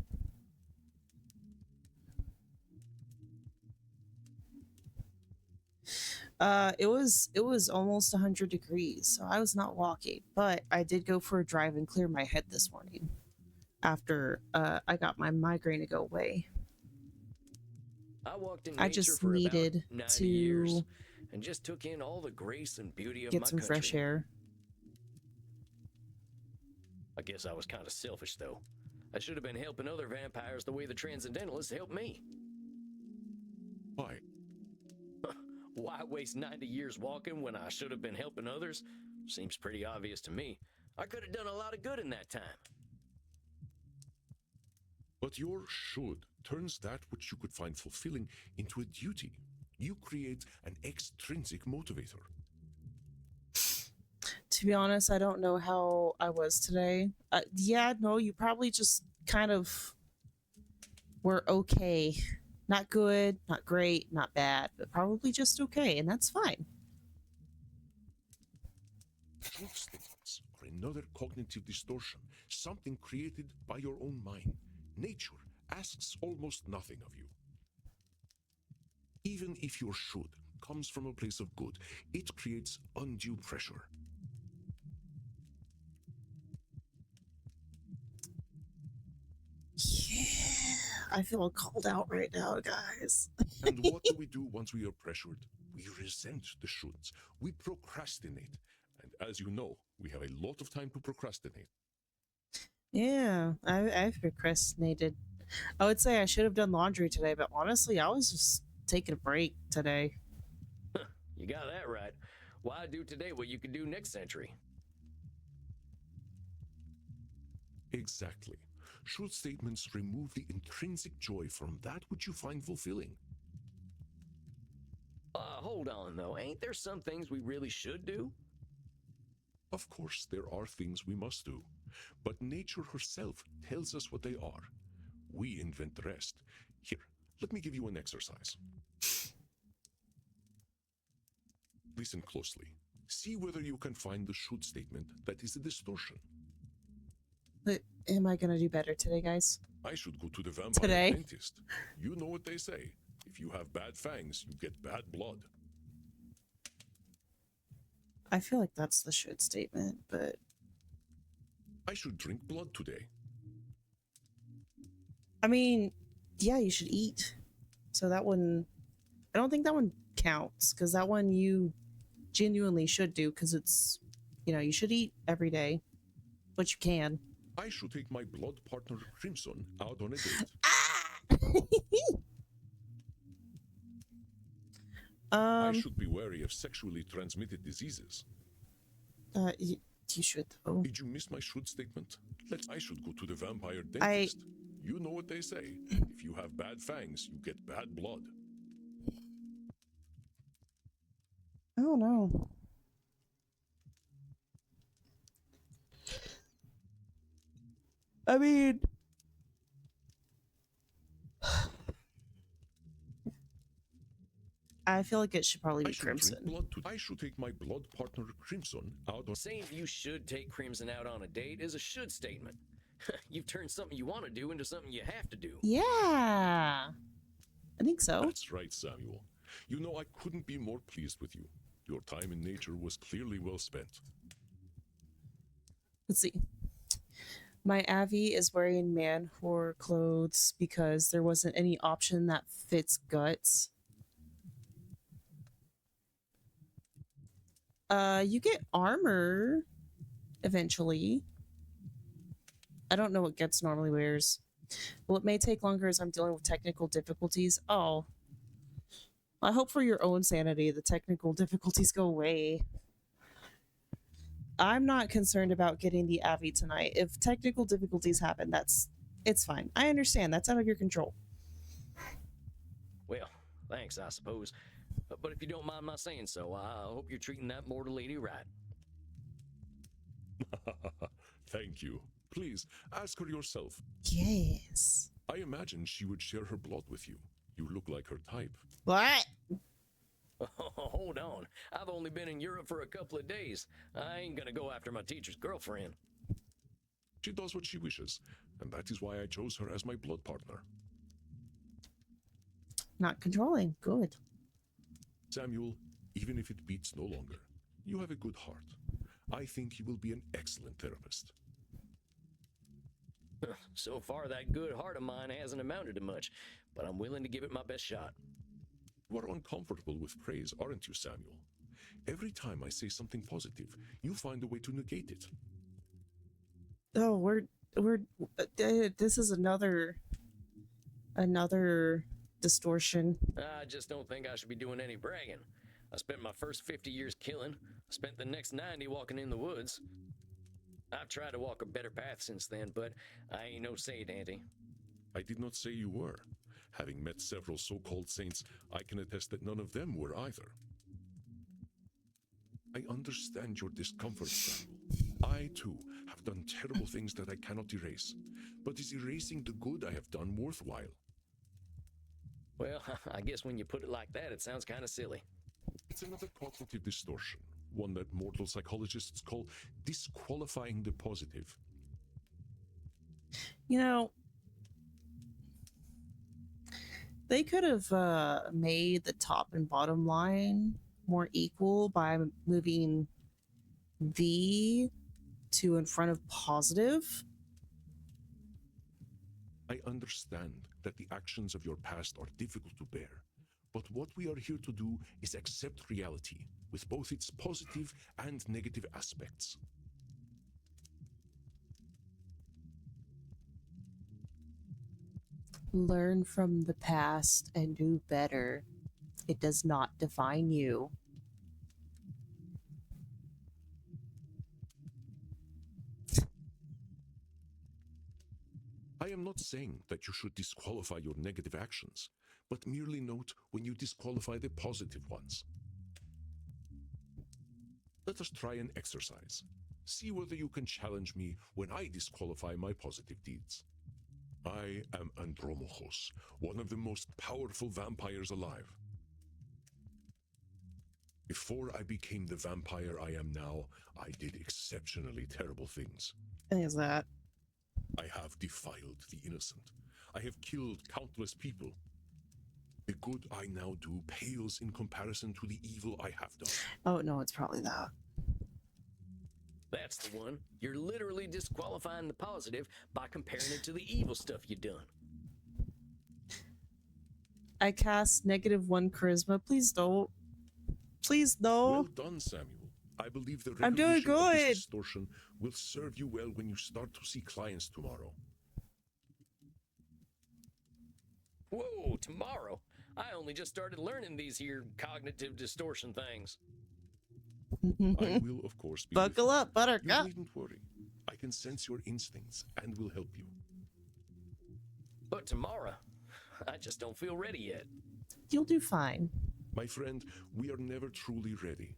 It was almost 100 degrees, so I was not walking, but I did go for a drive and clear my head this morning after I got my migraine to go away. I walked in I nature just for needed about 90 to years and just took in all the grace and beauty of get my some country. fresh air. I guess I was kind of selfish, though. I should have been helping other vampires the way the Transcendentalists helped me. Why? Why waste 90 years walking when I should have been helping others? Seems pretty obvious to me. I could have done a lot of good in that time. But your should turns that which you could find fulfilling into a duty. You create an extrinsic motivator. To be honest, I don't know how I was today. Yeah, no, you probably just kind of were okay. Not good, not great, not bad, but probably just okay, and that's fine. Truth statements are another cognitive distortion, something created by your own mind. Nature asks almost nothing of you. Even if your should comes from a place of good, it creates undue pressure. Yeah, I feel called out right now, guys. And what do we do once we are pressured? We resent the shoulds. We procrastinate. And as you know, we have a lot of time to procrastinate. Yeah, I've procrastinated. I would say I should have done laundry today, but honestly, I was just taking a break today. You got that right. Why do today what you could do next century? Exactly. Should statements remove the intrinsic joy from that which you find fulfilling? Hold on, though. Ain't there some things we really should do? Of course, there are things we must do, but nature herself tells us what they are. We invent the rest. Here, let me give you an exercise. Listen closely. See whether you can find the should statement that is a distortion. But am I gonna do better today, guys? I should go to the vampire Today? dentist. You know what they say. If you have bad fangs, you get bad blood. I feel like that's the should statement, but I should drink blood today. I mean, yeah, you should eat. So that one, I don't think that one counts because that one you genuinely should do because it's, you should eat every day, but you can. I should take my blood partner Crimson out on a date. I should be wary of sexually transmitted diseases. You should though. Did you miss my should statement? I should go to the vampire dentist. You know what they say. If you have bad fangs, you get bad blood. I don't know. I mean, I feel like it should probably be Crimson. I should take my blood partner Crimson out on... Saying you should take Crimson out on a date is a should statement. You've turned something you want to do into something you have to do. Yeah, I think so. That's right, Samuel. You know, I couldn't be more pleased with you. Your time in nature was clearly well spent. Let's see. My Avi is wearing man whore clothes because there wasn't any option that fits guts. You get armor eventually. I don't know what Guts normally wears. Well, it may take longer as I'm dealing with technical difficulties. Oh. I hope for your own sanity the technical difficulties go away. I'm not concerned about getting the Avi tonight. If technical difficulties happen, it's fine. I understand. That's out of your control. Well, thanks, I suppose. But if you don't mind my saying so, I hope you're treating that mortal lady right. Thank you. Please, ask her yourself. Yes. I imagine she would share her blood with you. You look like her type. What? Hold on. I've only been in Europe for a couple of days. I ain't gonna go after my teacher's girlfriend. She does what she wishes, and that is why I chose her as my blood partner. Not controlling. Good. Samuel, even if it beats no longer, you have a good heart. I think you will be an excellent therapist. So far, that good heart of mine hasn't amounted to much, but I'm willing to give it my best shot. You are uncomfortable with praise, aren't you, Samuel? Every time I say something positive, you find a way to negate it. Oh, this is another distortion. I just don't think I should be doing any bragging. I spent my first 50 years killing. I spent the next 90 walking in the woods. I've tried to walk a better path since then, but I ain't no saint, Auntie. I did not say you were. Having met several so-called saints, I can attest that none of them were either. I understand your discomfort, Samuel. I, too, have done terrible things that I cannot erase. But is erasing the good I have done worthwhile? Well, I guess when you put it like that, it sounds kind of silly. It's another cognitive distortion, one that mortal psychologists call disqualifying the positive. You know, they could have made the top and bottom line more equal by moving the to in front of positive. I understand that the actions of your past are difficult to bear, but what we are here to do is accept reality with both its positive and negative aspects. Learn from the past and do better. It does not define you. I am not saying that you should disqualify your negative actions, but merely note when you disqualify the positive ones. Let us try an exercise. See whether you can challenge me when I disqualify my positive deeds. I am Andromachos, one of the most powerful vampires alive. Before I became the vampire I am now, I did exceptionally terrible things. What is that? I have defiled the innocent. I have killed countless people. The good I now do pales in comparison to the evil I have done. Oh, no, it's probably that. That's the one. You're literally disqualifying the positive by comparing it to the evil stuff you done. I cast -1 charisma. Please don't. Please no. Well done, Samuel. I believe the I'm doing resolution of this good. distortion will serve you well when you start to see clients tomorrow. Whoa, tomorrow? I only just started learning these here cognitive distortion things. I will, of course, be with Buckle you. up, You Buttercup. needn't worry. I can sense your instincts and will help you. But tomorrow, I just don't feel ready yet. You'll do fine. My friend, we are never truly ready.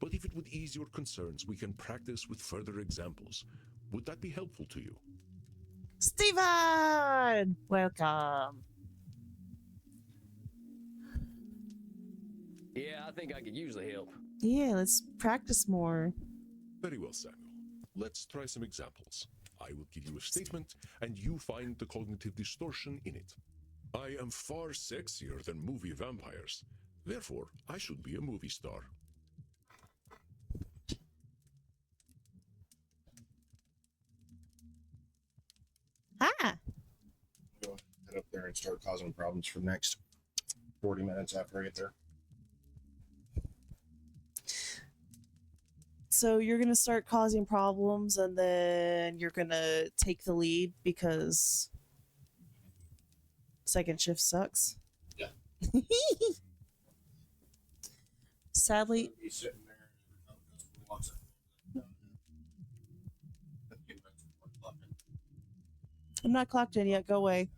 But if it would ease your concerns, we can practice with further examples. Would that be helpful to you? Steven! Welcome. Yeah, I think I could use the help. Yeah, let's practice more. Very well, Samuel. Let's try some examples. I will give you a statement, and you find the cognitive distortion in it. I am far sexier than movie vampires. Therefore, I should be a movie star. Ah! Go head up there and start causing problems for the next 40 minutes after I get there. So you're gonna start causing problems, and then you're gonna take the lead because second shift sucks. Yeah. Sadly, He's sitting there and walks up. I'm not clocked in yet. Go away.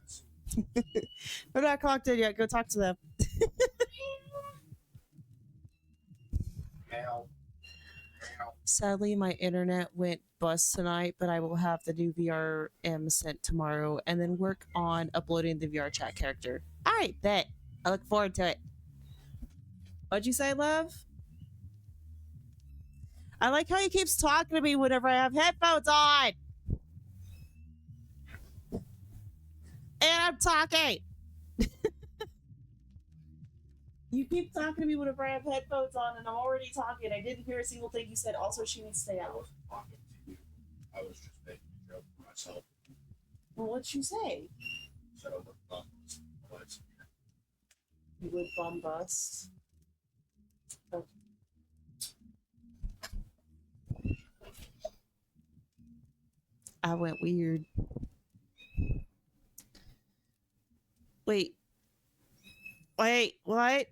I'm not clocked in yet. Go talk to them. Now. Sadly, my internet went bust tonight, but I will have the new VRM sent tomorrow and then work on uploading the VR chat character. All right, bet. I look forward to it. What'd you say, love? I like how he keeps talking to me whenever I have headphones on. And I'm talking. You keep talking to me whenever I have headphones on, and I'm already talking. I didn't hear a single thing you said. Also, she needs to stay out. Talking to you. I was just making a joke for myself. Well, what'd you say? So I would not was You would bomb bust. Oh. I went weird. Wait. Wait, what?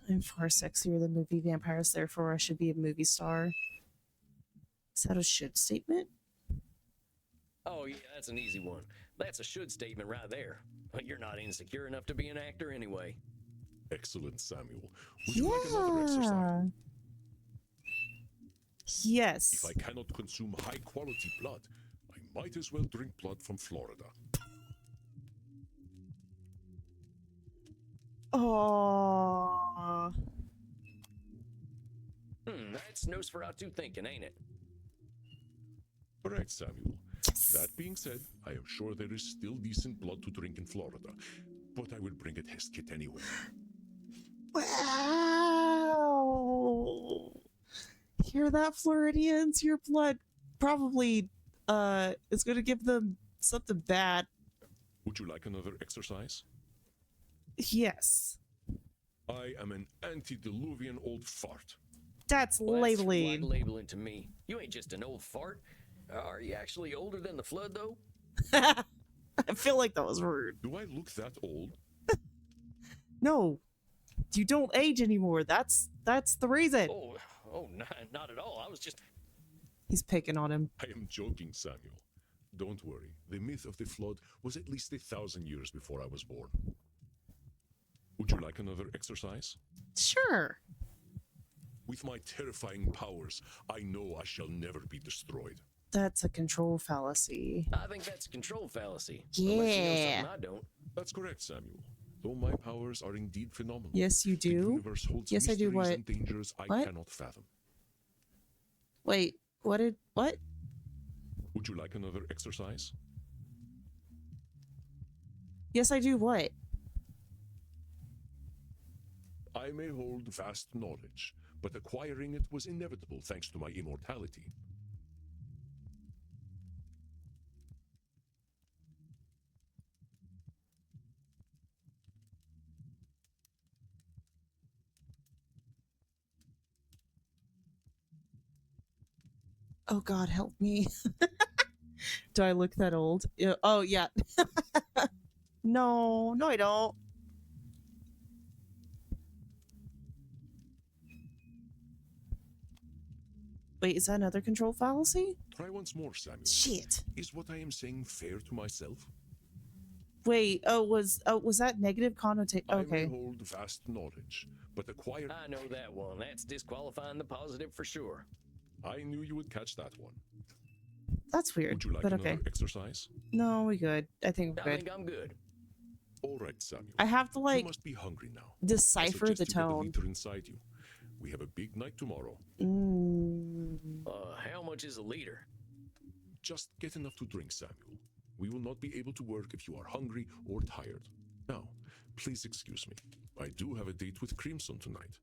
I'm far sexier than movie vampires, therefore I should be a movie star. Is that a should statement? Oh, yeah, that's an easy one. That's a should statement right there. But you're not insecure enough to be an actor anyway. Excellent, Samuel. Would you like another exercise? Yes. If I cannot consume high-quality blood, I might as well drink blood from Florida. Oh. That's Nosferatu thinking, ain't it? Correct, Samuel. Yes. That being said, I am sure there is still decent blood to drink in Florida, but I will bring a test kit anyway. Wow. Hear that, Floridians? Your blood probably is going to give them something bad. Would you like another exercise? Yes. I am an antediluvian old fart. That's Well, that's labeling. like labeling to me. You ain't just an old fart. Are you actually older than the flood, though? I feel like that was rude. Do I look that old? No. You don't age anymore. That's the reason. Oh, not at all. I was just... He's picking on him. I am joking, Samuel. Don't worry. The myth of the flood was at least 1,000 years before I was born. Would you like another exercise? Sure. With my terrifying powers, I know I shall never be destroyed. That's a control fallacy. I think that's a control fallacy. Unless you know Yeah. something I don't. That's correct, Samuel. Though my powers are indeed phenomenal. Yes, you The do. universe holds Yes, I do. mysteries What? and dangers I What? cannot fathom. Wait, what? Would you like another exercise? Yes, I do. What? I may hold vast knowledge, but acquiring it was inevitable thanks to my immortality. Oh God, help me. Do I look that old? Yeah, oh yeah. No, I don't. Wait, is that another control fallacy? Try once more, Samuel. Shit. Is what I am saying fair to myself? Wait, was that negative connotation? I Okay. may hold vast knowledge, but acquire... I know that one. That's disqualifying the positive for sure. I knew you would catch that one. That's weird, Would you like but another okay. exercise? No, we good. I think we're I good. think I'm good. All right, Samuel. I have to, You like, must be hungry now. decipher I the suggest you get tone. liter inside you. We have a big night tomorrow. How much is a liter? Just get enough to drink, Samuel. We will not be able to work if you are hungry or tired. Now, please excuse me. I do have a date with Crimson tonight.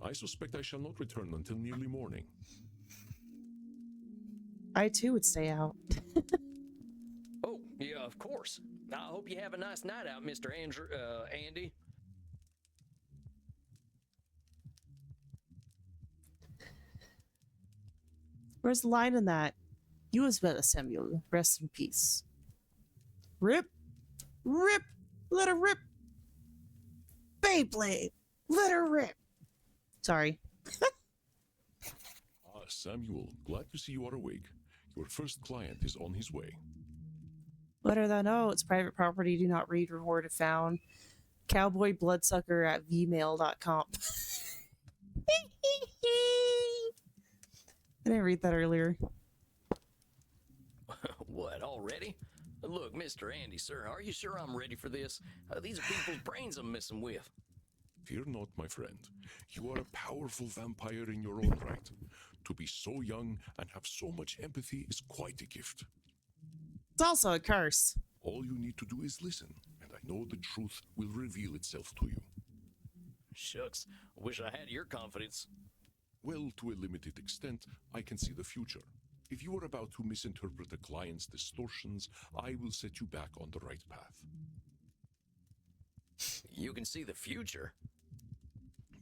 I suspect I shall not return until nearly morning. I too would stay out. Oh, yeah, of course. I hope you have a nice night out, Mr. Andy. Where's the line in that? You as well, Samuel. Rest in peace. Rip. Rip. Let her rip. Beyblade. Let her rip. Sorry. Samuel, glad to see you are awake. Your first client is on his way. Let her know it's private property. Do not read, reward if found. Cowboy bloodsucker at vmail.com. I didn't read that earlier. What, already? Look, Mr. Andy, sir, are you sure I'm ready for this? These are people's brains I'm messing with. Fear not, my friend. You are a powerful vampire in your own right. To be so young and have so much empathy is quite a gift. It's also a curse. All you need to do is listen, and I know the truth will reveal itself to you. Shucks, wish I had your confidence. Well, to a limited extent, I can see the future. If you are about to misinterpret a client's distortions, I will set you back on the right path. You can see the future?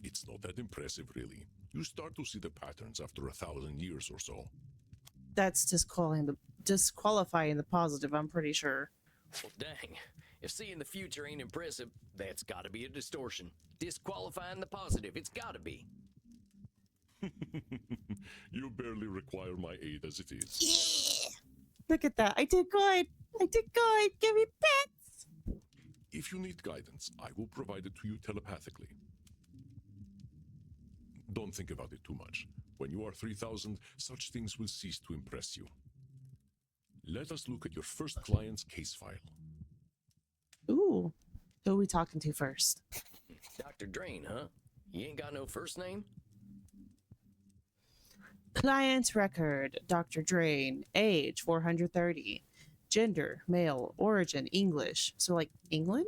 It's not that impressive, really. You start to see the patterns after 1,000 years or so. That's disqualifying the positive, I'm pretty sure. Well, dang. If seeing the future ain't impressive, that's gotta be a distortion. Disqualifying the positive, it's gotta be. You barely require my aid as it is. Yeah! Look at that. I did good. I did good. Give me pets. If you need guidance, I will provide it to you telepathically. Don't think about it too much. When you are 3,000, such things will cease to impress you. Let us look at your first client's case file. Ooh. Who are we talking to first? Dr. Drayne, huh? You ain't got no first name? Client record, Dr. Drayne, age 430, gender, male, origin, English. So, like, England?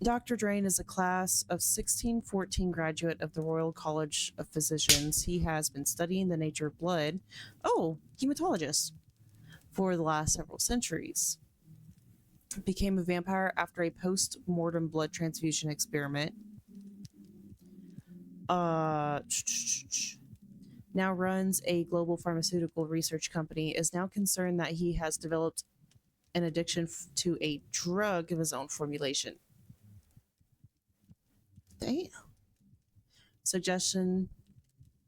Dr. Drayne is a class of 1614 graduate of the Royal College of Physicians. He has been studying the nature of blood, hematologist, for the last several centuries. Became a vampire after a post-mortem blood transfusion experiment. Now runs a global pharmaceutical research company, is now concerned that he has developed an addiction to a drug of his own formulation. Damn. Suggestion: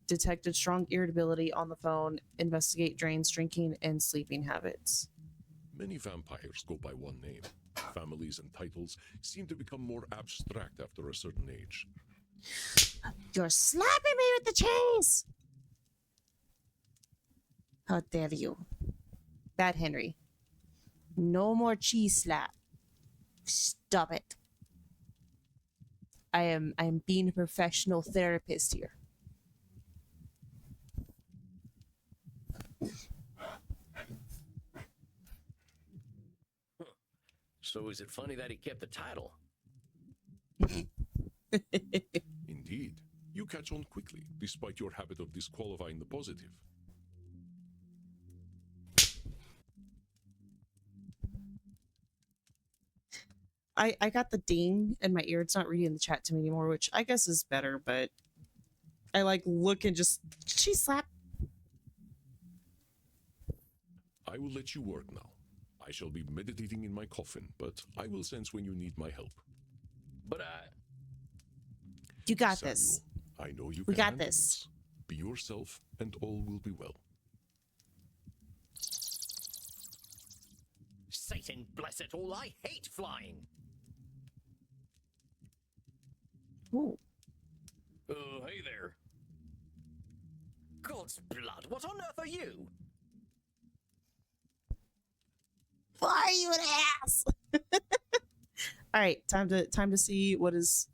detected strong irritability on the phone. Investigate Drayne's drinking and sleeping habits. Many vampires go by one name. Families and titles seem to become more abstract after a certain age. You're slapping me with the cheese! How dare you? Bad Henry. No more cheese slap. Stop it. I am being a professional therapist here. So is it funny that he kept the title? Indeed, you catch on quickly, despite your habit of disqualifying the positive. I got the ding in my ear. It's not reading the chat to me anymore, which I guess is better, but I like look and just cheese slap. I will let you work now. I shall be meditating in my coffin, but I will sense when you need my help. But You got Samuel, this. I know you We can got handle this. Be yourself, and all will be well. Satan bless it all, I hate flying! Ooh. Hey there. God's blood, what on earth are you? Why are you an ass? All right, time to see what is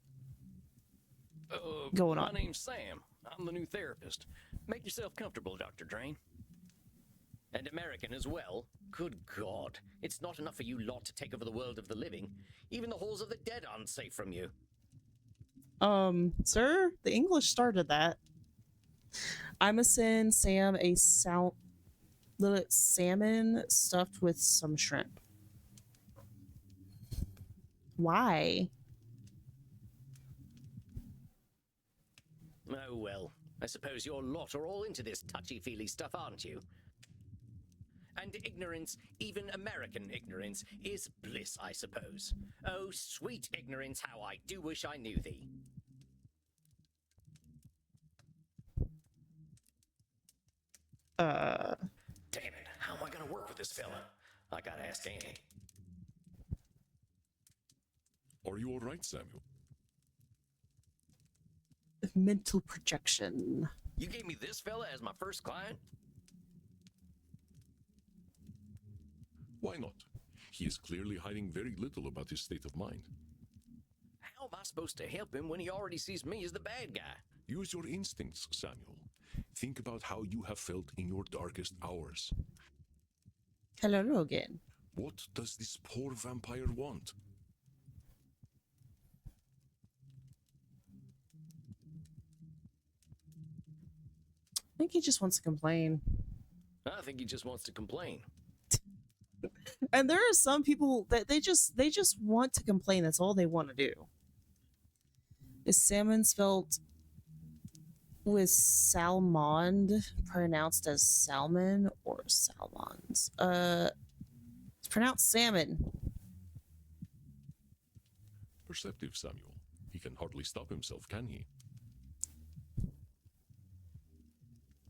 going on. My name's Sam. I'm the new therapist. Make yourself comfortable, Dr. Drayne. And American as well. Good God. It's not enough for you lot to take over the world of the living. Even the halls of the dead aren't safe from you. Sir, the English started that. I'ma send Sam a little salmon stuffed with some shrimp. Why? Oh well, I suppose your lot are all into this touchy-feely stuff, aren't you? And ignorance, even American ignorance, is bliss, I suppose. Oh, sweet ignorance, how I do wish I knew thee. Damn it, how am I gonna work with this fella? I gotta ask Annie. Are you all right, Samuel? Mental projection. You gave me this fella as my first client? Why not? He is clearly hiding very little about his state of mind. How am I supposed to help him when he already sees me as the bad guy? Use your instincts, Samuel. Think about how you have felt in your darkest hours. Hello again. What does this poor vampire want? I think he just wants to complain. I think he just wants to complain. And there are some people that they just want to complain. That's all they want to do. Is salmon spelled with salmond pronounced as salmon or salmons? It's pronounced salmon. Perceptive, Samuel. He can hardly stop himself, can he?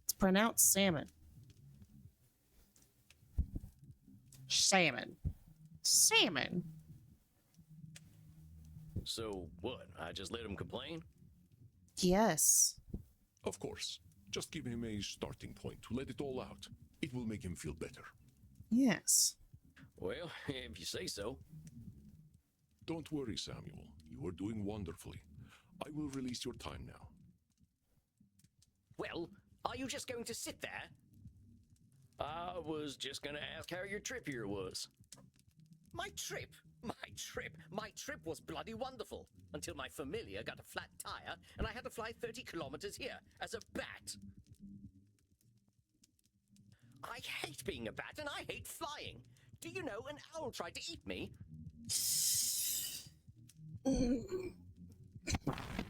It's pronounced salmon. Salmon. Salmon. So what? I just let him complain? Yes. Of course. Just give him a starting point to let it all out. It will make him feel better. Yes. Well, if you say so. Don't worry, Samuel. You are doing wonderfully. I will release your time now. Well, are you just going to sit there? I was just gonna ask how your trip here was. My trip? My trip was bloody wonderful. Until my familiar got a flat tire and I had to fly 30 kilometers here as a bat. I hate being a bat and I hate flying. Do you know an owl tried to eat me?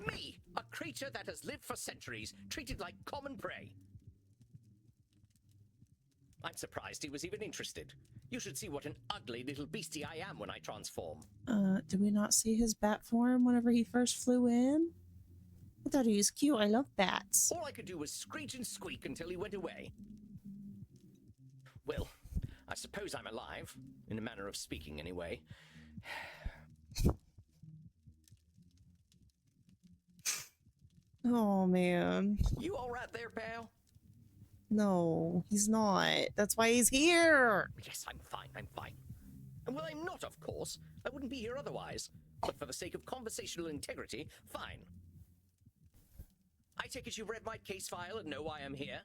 Me, a creature that has lived for centuries, treated like common prey. I'm surprised he was even interested. You should see what an ugly little beastie I am when I transform. Did we not see his bat form whenever he first flew in? I thought he was cute. I love bats. All I could do was screech and squeak until he went away. Well, I suppose I'm alive, in a manner of speaking anyway. Oh, man. You all right there, pal? No, he's not. That's why he's here. Yes, I'm fine, And well, I'm not, of course. I wouldn't be here otherwise. But for the sake of conversational integrity, fine. I take it you've read my case file and know why I'm here?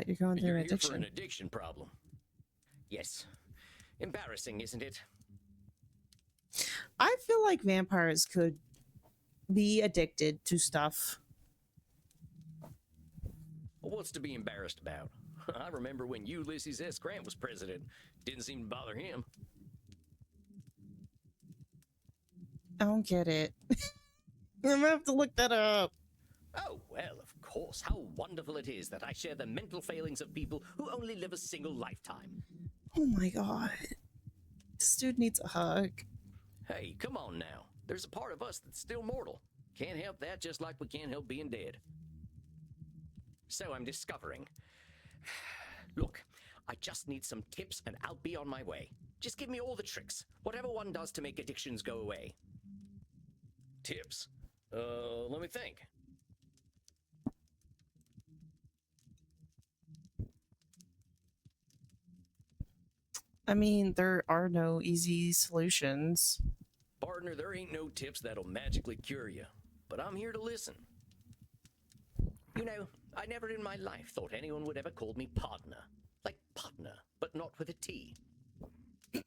You're going through You're an here for an addiction. addiction problem. Yes. Embarrassing, isn't it? I feel like vampires could be addicted to stuff. What's to be embarrassed about? I remember when Ulysses S. Grant was president. Didn't seem to bother him. I don't get it. I'm gonna have to look that up. Oh, well, of course. How wonderful it is that I share the mental failings of people who only live a single lifetime. Oh my god. This dude needs a hug. Hey, come on now. There's a part of us that's still mortal. Can't help that, just like we can't help being dead. So I'm discovering. Look, I just need some tips and I'll be on my way. Just give me all the tricks, whatever one does to make addictions go away. Tips? Let me think. I mean, there are no easy solutions. Partner, there ain't no tips that'll magically cure you, but I'm here to listen. You know, I never in my life thought anyone would ever call me partner. Like partner, but not with a T. And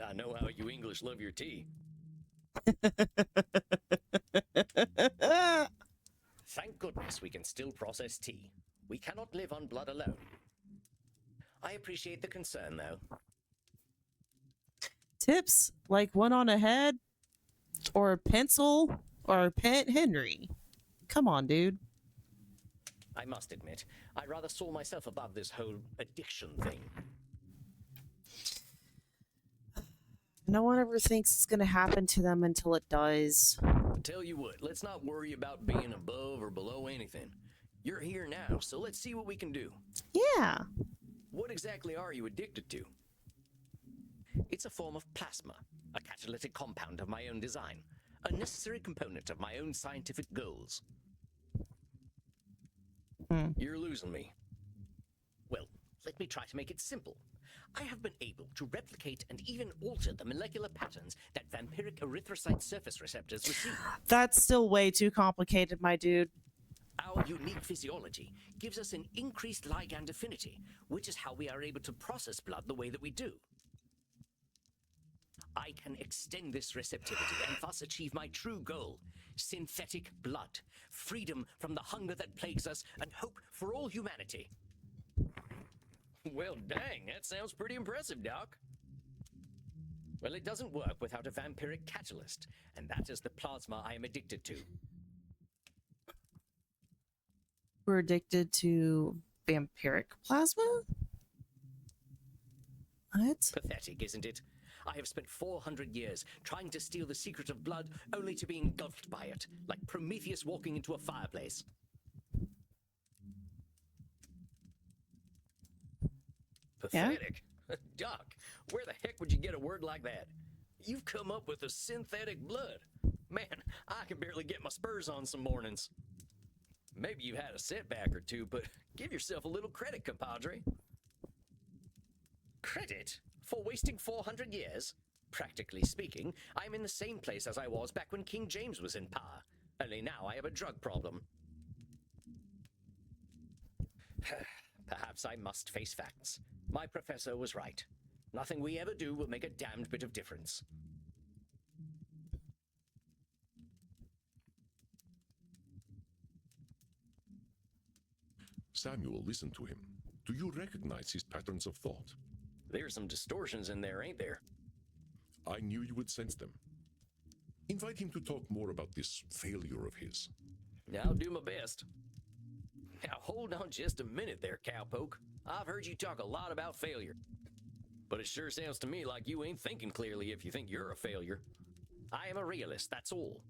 I know how you English love your tea. Thank goodness we can still process tea. We cannot live on blood alone. I appreciate the concern, though. Tips like one on a head or a pencil or a pen, Henry. Come on, dude. I must admit, I rather saw myself above this whole addiction thing. No one ever thinks it's going to happen to them until it does. Tell you what, let's not worry about being above or below anything. You're here now, so let's see what we can do. Yeah. What exactly are you addicted to? It's a form of plasma, a catalytic compound of my own design, a necessary component of my own scientific goals. You're losing me. Well, let me try to make it simple. I have been able to replicate and even alter the molecular patterns that vampiric erythrocyte surface receptors receive. That's still way too complicated, my dude. Our unique physiology gives us an increased ligand affinity, which is how we are able to process blood the way that we do. I can extend this receptivity and thus achieve my true goal: synthetic blood, freedom from the hunger that plagues us, and hope for all humanity. Well, dang, that sounds pretty impressive, Doc. Well, it doesn't work without a vampiric catalyst, and that is the plasma I am addicted to. We're addicted to vampiric plasma? What? Pathetic, isn't it? I have spent 400 years trying to steal the secret of blood, only to be engulfed by it, like Prometheus walking into a fireplace. Pathetic? Yeah? Doc, where the heck would you get a word like that? You've come up with a synthetic blood. Man, I can barely get my spurs on some mornings. Maybe you've had a setback or two, but give yourself a little credit, compadre. Credit? For wasting 400 years? Practically speaking, I'm in the same place as I was back when King James was in power. Only now I have a drug problem. Perhaps I must face facts. My professor was right. Nothing we ever do will make a damned bit of difference. Samuel, listen to him. Do you recognize his patterns of thought? There's some distortions in there, ain't there? I knew you would sense them. Invite him to talk more about this failure of his. I'll do my best. Now, hold on just a minute there, cowpoke. I've heard you talk a lot about failure. But it sure sounds to me like you ain't thinking clearly if you think you're a failure. I am a realist, that's all.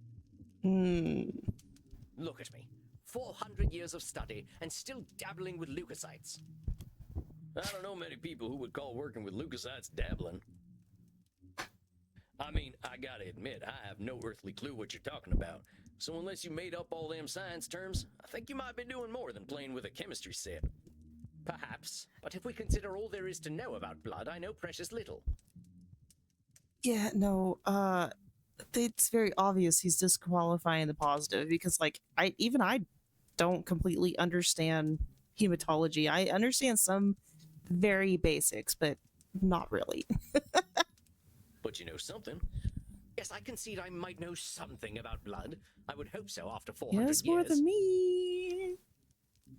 Look at me. 400 years of study and still dabbling with leukocytes. I don't know many people who would call working with leukocytes dabbling. I mean, I gotta admit, I have no earthly clue what you're talking about. So unless you made up all them science terms, I think you might be doing more than playing with a chemistry set. Perhaps, but if we consider all there is to know about blood, I know precious little. Yeah, no, it's very obvious he's disqualifying the positive because, like, I don't completely understand hematology. I understand some very basics, but not really. But you know something. Yes, I concede I might know something about blood. I would hope so after 400 years. Yes, more than me.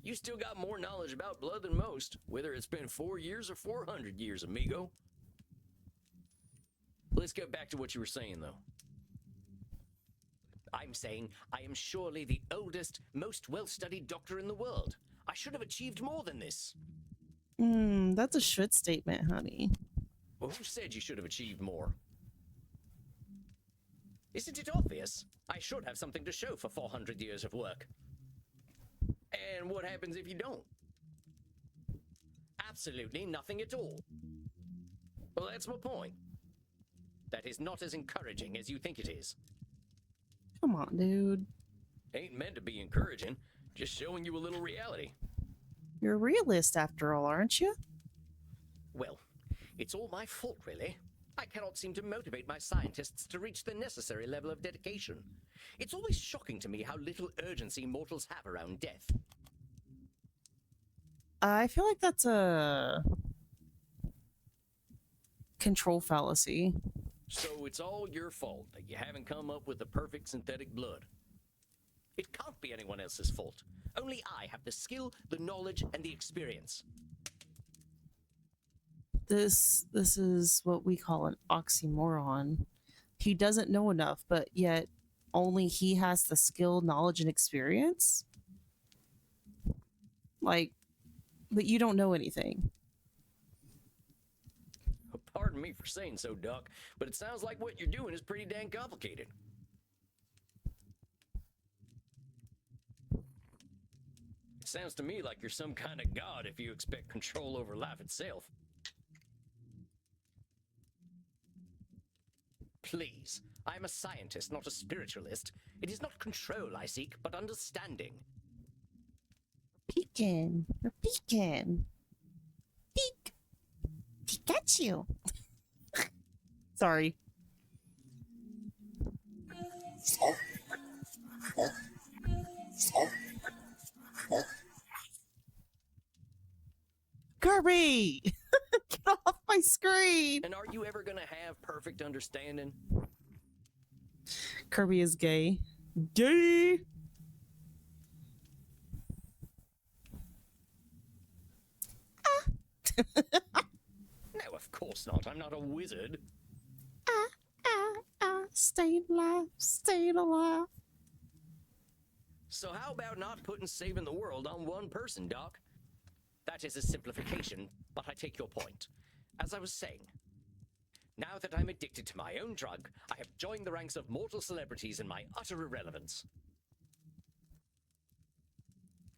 You still got more knowledge about blood than most, whether it's been 4 years or 400 years, amigo. Let's get back to what you were saying, though. I'm saying I am surely the oldest, most well-studied doctor in the world. I should have achieved more than this. That's a should statement, honey. Well, who said you should have achieved more? Isn't it obvious? I should have something to show for 400 years of work. And what happens if you don't? Absolutely nothing at all. Well, that's my point. That is not as encouraging as you think it is. Come on, dude. Ain't meant to be encouraging, just showing you a little reality. You're a realist after all, aren't you? Well, it's all my fault, really. I cannot seem to motivate my scientists to reach the necessary level of dedication. It's always shocking to me how little urgency mortals have around death. I feel like that's a control fallacy. So it's all your fault that you haven't come up with the perfect synthetic blood. It can't be anyone else's fault. Only I have the skill, the knowledge, and the experience. This is what we call an oxymoron. He doesn't know enough, but yet only he has the skill, knowledge, and experience? Like, but you don't know anything. Pardon me for saying so, Doc, but it sounds like what you're doing is pretty dang complicated. It sounds to me like you're some kind of god if you expect control over life itself. Please, I am a scientist, not a spiritualist. It is not control I seek, but understanding. Peeking. You're peeking. Peek. Pikachu. Sorry. Kirby! Get off my screen! And are you ever gonna have perfect understanding? Kirby is gay. Gay! No, of course not. I'm not a wizard. Staying alive, staying alive. So how about not putting saving the world on one person, Doc? That is a simplification, but I take your point. As I was saying, now that I'm addicted to my own drug, I have joined the ranks of mortal celebrities in my utter irrelevance.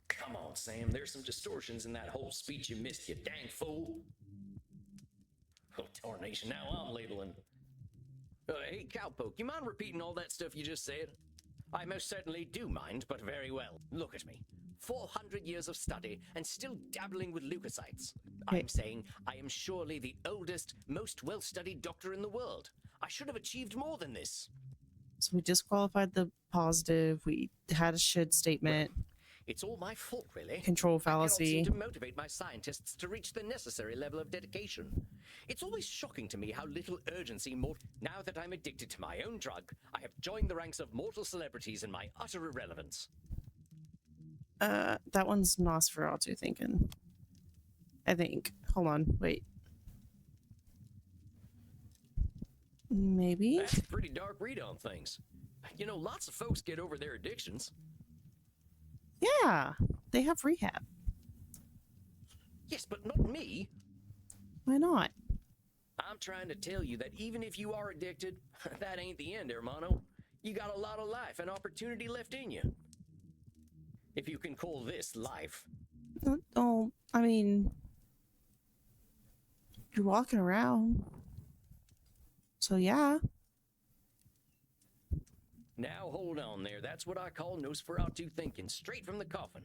Come on, Sam, there's some distortions in that whole speech you missed, you dang fool. Oh, tarnation, now I'm labeling. Hey, Cowpoke, you mind repeating all that stuff you just said? I most certainly do mind, but very well. Look at me. 400 years of study and still dabbling with leukocytes. I'm saying I am surely the oldest, most well-studied doctor in the world. I should have achieved more than this. So we disqualified the positive. We had a should statement. Well, it's all my fault, really. Control I cannot fallacy. seem to motivate my scientists to reach the necessary level of dedication. It's always shocking to me how little urgency Now that I'm addicted to my own drug, I have joined the ranks of mortal celebrities in my utter irrelevance. That one's Nosferatu thinking. I think. Hold on, wait. Maybe? That's a pretty dark read on things. You know, lots of folks get over their addictions. Yeah, they have rehab. Yes, but not me. Why not? I'm trying to tell you that even if you are addicted, that ain't the end, hermano. You got a lot of life and opportunity left in you. If you can call this life. Oh, I mean, you're walking around. So yeah. Now hold on there. That's what I call Nosferatu thinking, straight from the coffin.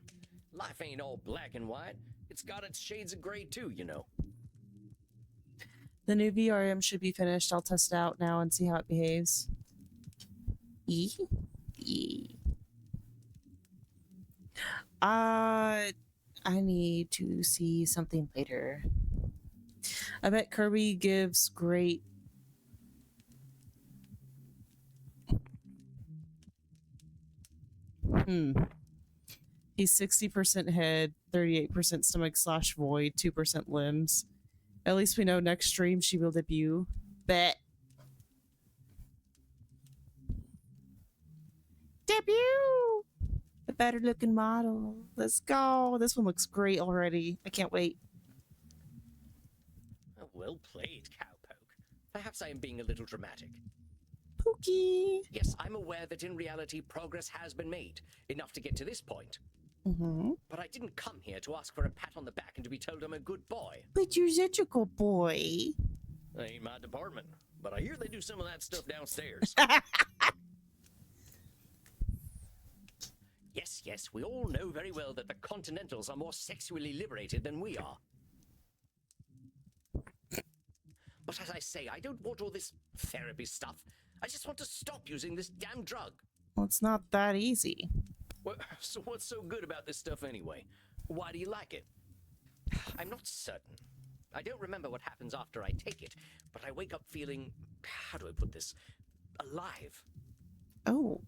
Life ain't all black and white. It's got its shades of gray too, you know. The new VRM should be finished. I'll test it out now and see how it behaves. I need to see something later. I bet Kirby gives great. He's 60% head, 38% stomach / void, 2% limbs. At least we know next stream she will debut. Bet. Debut! A better looking model. Let's go. This one looks great already. I can't wait. Well played, Cowpoke. perhaps I am being a little dramatic. Pookie. Yes, I'm aware that in reality progress has been made, enough to get to this point. Mm-hmm. But I didn't come here to ask for a pat on the back and to be told I'm a good boy. But you're such a good boy. That ain't my department, but I hear they do some of that stuff downstairs. Yes, we all know very well that the Continentals are more sexually liberated than we are. But as I say, I don't want all this therapy stuff. I just want to stop using this damn drug. Well, it's not that easy. Well, so what's so good about this stuff anyway? Why do you like it? I'm not certain. I don't remember what happens after I take it, but I wake up feeling, how do I put this, alive. Oh.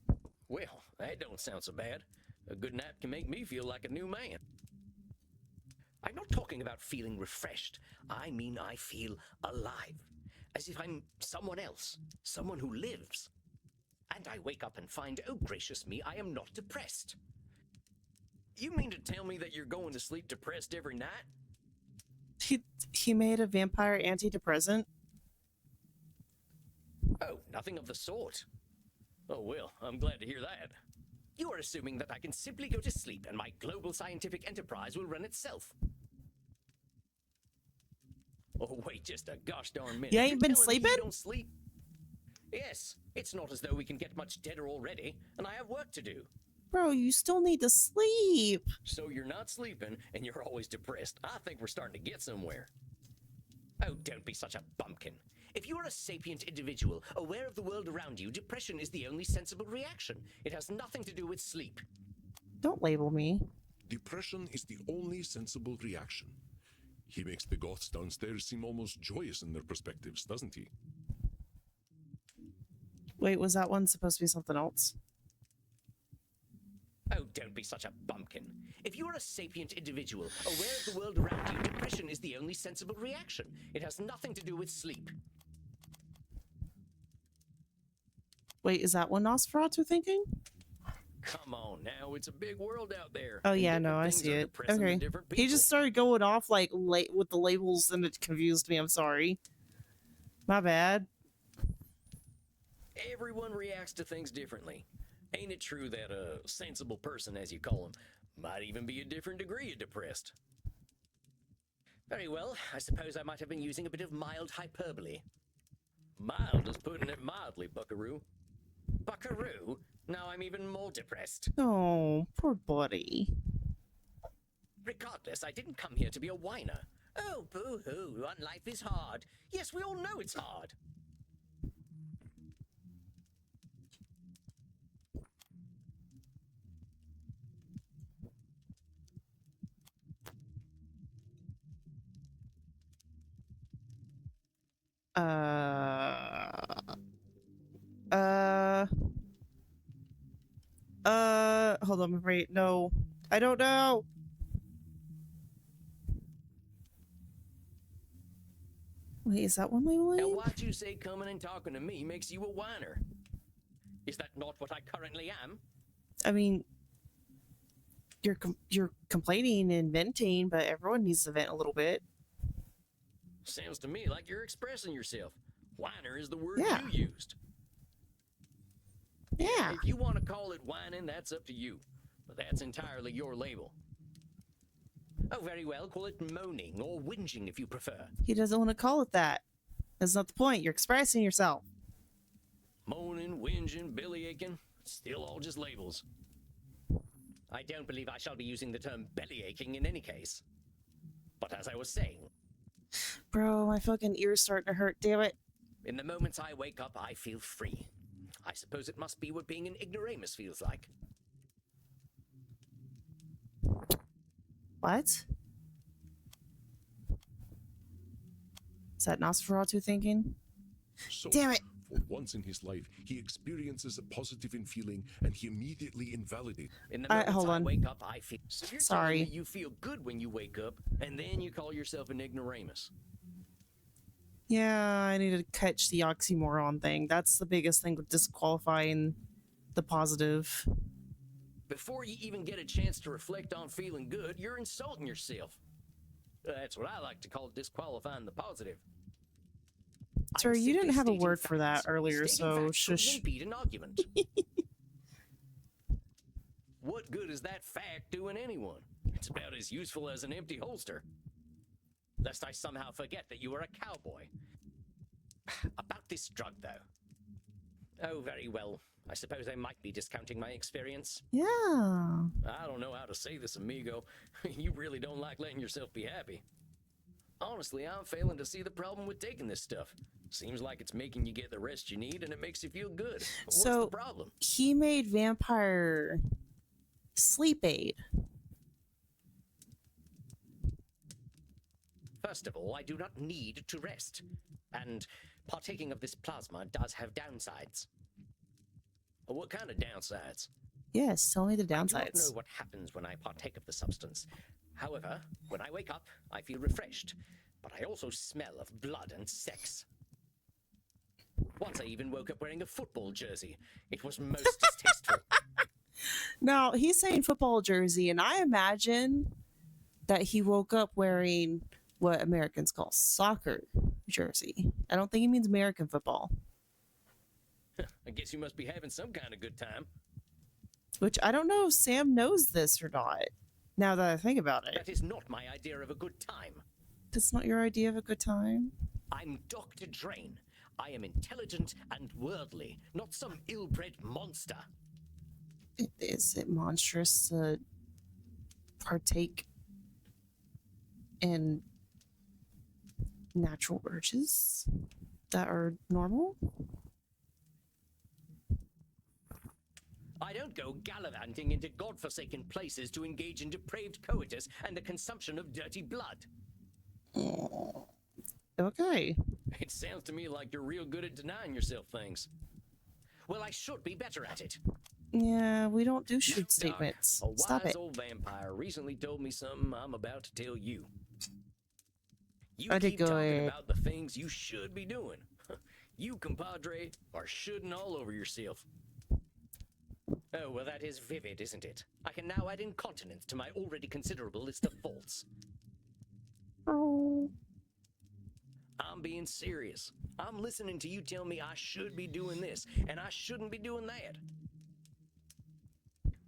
Well, that don't sound so bad. A good nap can make me feel like a new man. I'm not talking about feeling refreshed. I mean I feel alive. As if I'm someone else. Someone who lives. And I wake up and find, oh gracious me, I am not depressed. You mean to tell me that you're going to sleep depressed every night? He made a vampire antidepressant? Oh, nothing of the sort. Oh well, I'm glad to hear that. You are assuming that I can simply go to sleep and my global scientific enterprise will run itself. Oh, wait just a gosh darn minute. You ain't You're been telling me sleeping? You don't sleep? Yes, it's not as though we can get much deader already, and I have work to do. Bro, you still need to sleep. So you're not sleeping, and you're always depressed. I think we're starting to get somewhere. Oh, don't be such a bumpkin. If you are a sapient individual, aware of the world around you, depression is the only sensible reaction. It has nothing to do with sleep. Don't label me. Depression is the only sensible reaction. He makes the goths downstairs seem almost joyous in their perspectives, doesn't he? Wait, was that one supposed to be something else? Oh, don't be such a bumpkin. If you are a sapient individual, aware of the world around you, depression is the only sensible reaction. It has nothing to do with sleep. Wait, is that one Nosferatu thinking? Come on now, it's a big world out there. Oh and yeah, different no, I things see are it. depressing to Okay. different He people. just started going off like late with the labels and it confused me. I'm sorry. My bad. Everyone reacts to things differently. Ain't it true that a sensible person, as you call them, might even be a different degree of depressed? Very well, I suppose I might have been using a bit of mild hyperbole. Mild is putting it mildly, buckaroo. Buckaroo? Now I'm even more depressed. Oh, poor buddy. Regardless, I didn't come here to be a whiner. Oh, boo-hoo, life is hard. Yes, we all know it's hard. Hold on, wait, no. I don't know. Wait, is that one labeling? Now, what you say coming and talking to me makes you a whiner? Is that not what I currently am? I mean, you're complaining and venting, but everyone needs to vent a little bit. Sounds to me like you're expressing yourself. Whiner is the word Yeah. you used. Yeah. If you want to call it whining, that's up to you. But that's entirely your label. Oh, very well, call it moaning or whinging if you prefer. He doesn't want to call it that. That's not the point. You're expressing yourself. Moaning, whinging, belly aching, still all just labels. I don't believe I shall be using the term belly aching in any case. But as I was saying, Bro, my fucking ear's starting to hurt, damn it. in the moments I wake up, I feel free. I suppose it must be what being an ignoramus feels like. What? Is that Nosferatu thinking? So, Damn it. for once in his life, he experiences a positive in feeling and he immediately invalidates. In the moments hold I on. wake up, I feel... So you're Sorry. telling me you feel good when you wake up, and then you call yourself an ignoramus. Yeah, I need to catch the oxymoron thing. That's the biggest thing with disqualifying the positive. Before you even get a chance to reflect on feeling good, you're insulting yourself. That's what I like to call disqualifying the positive. Sorry, you didn't simply have a stating word for that facts. earlier, Stating so facts shouldn't shush. impede an argument. What good is that fact doing anyone? It's about as useful as an empty holster. Lest I somehow forget that you were a cowboy. About this drug, though. Oh, very well. I suppose I might be discounting my experience. Yeah. I don't know how to say this, amigo. You really don't like letting yourself be happy. Honestly, I'm failing to see the problem with taking this stuff. Seems like it's making you get the rest you need and it makes you feel good. What's So the problem? he made vampire sleep aid. First of all, I do not need to rest. And partaking of this plasma does have downsides. What kind of downsides? Yes, tell me the I do not downsides. know what happens when I partake of the substance. However, when I wake up, I feel refreshed, but I also smell of blood and sex. Once I even woke up wearing a football jersey. It was most distasteful. Now, he's saying football jersey, and I imagine that he woke up wearing what Americans call soccer jersey. I don't think he means American football, I guess you must be having some kind of good time. which I don't know if Sam knows this or not, now that I think about it. That is not my idea of a good time. That's not your idea of a good time? I'm Dr. Drayne. I am intelligent and worldly, not some ill-bred monster. Is it monstrous to partake in natural urges that are normal? I don't go gallivanting into godforsaken places to engage in depraved coitus and the consumption of dirty blood. Okay. It sounds to me like you're real good at denying yourself things. Well, I should be better at it. Yeah, we don't do shoot Doc, statements. a Stop wise it. old vampire recently told me something I'm about to tell you. You I did keep talking good. about the things you should be doing. You, compadre, are shoulding all over yourself. Oh, well, that is vivid, isn't it? I can now add incontinence to my already considerable list of faults. Oh. I'm being serious. I'm listening to you tell me I should be doing this, and I shouldn't be doing that.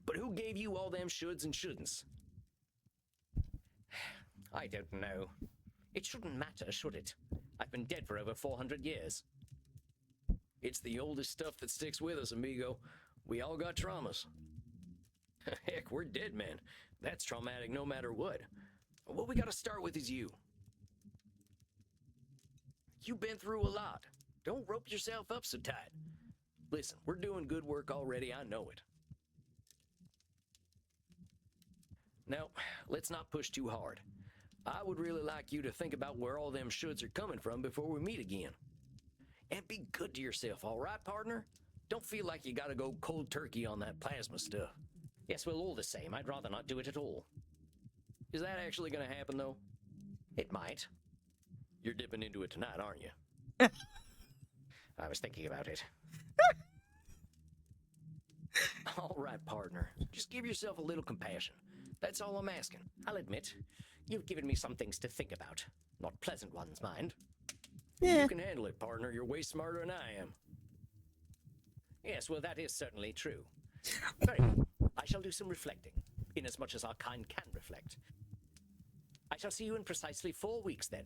But who gave you all them shoulds and shouldn'ts? I don't know. It shouldn't matter, should it? I've been dead for over 400 years. It's the oldest stuff that sticks with us, amigo. We all got traumas. Heck, we're dead, man. That's traumatic no matter what. What we gotta start with is you. You've been through a lot. Don't rope yourself up so tight. Listen, we're doing good work already, I know it. Now, let's not push too hard. I would really like you to think about where all them shoulds are coming from before we meet again. And be good to yourself, all right, partner? Don't feel like you gotta go cold turkey on that plasma stuff. Yes, well, all the same, I'd rather not do it at all. Is that actually gonna happen, though? It might. You're dipping into it tonight, aren't you? I was thinking about it. All right, partner. Just give yourself a little compassion. That's all I'm asking. I'll admit, you've given me some things to think about. Not pleasant ones, mind. Yeah. You can handle it, partner. You're way smarter than I am. Yes, well, that is certainly true. Very well. I shall do some reflecting, inasmuch as our kind can reflect. I shall see you in precisely 4 weeks, then.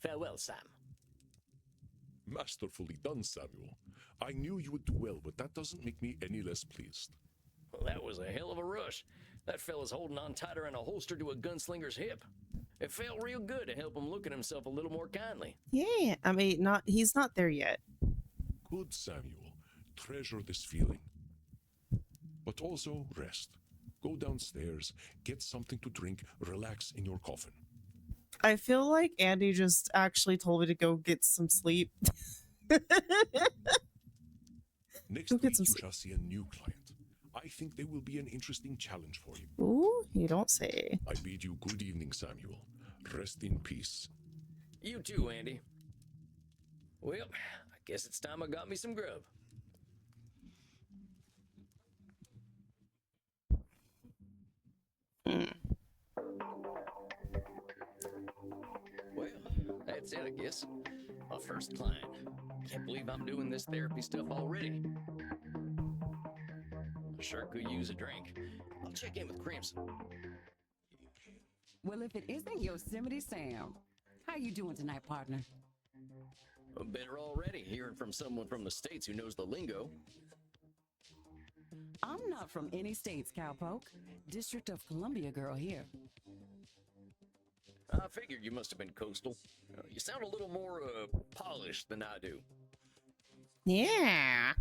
Farewell, Sam. Masterfully done, Samuel. I knew you would do well, but that doesn't make me any less pleased. Well, that was a hell of a rush. That fella's holding on tighter than a holster to a gunslinger's hip. It felt real good to help him look at himself a little more kindly. Yeah. I mean, he's not there yet. Good, Samuel. Treasure this feeling. But also rest. Go downstairs, get something to drink, relax in your coffin. I feel like Andy just actually told me to go get some sleep. Next Go get week some you sleep. shall see a new client. I think they will be an interesting challenge for you. Ooh, you don't say. I bid you good evening, Samuel. Rest in peace. You too, Andy. Well, I guess it's time I got me some grub. Well, that's it, I guess. My first client. Can't believe I'm doing this therapy stuff already. I sure could use a drink. I'll check in with Crimson. Well, if it isn't Yosemite Sam, how you doing tonight, partner? Better already, hearing from someone from the States who knows the lingo. I'm not from any states, cowpoke. District of Columbia girl here. I figured you must have been coastal. You sound a little more polished than I do. Yeah.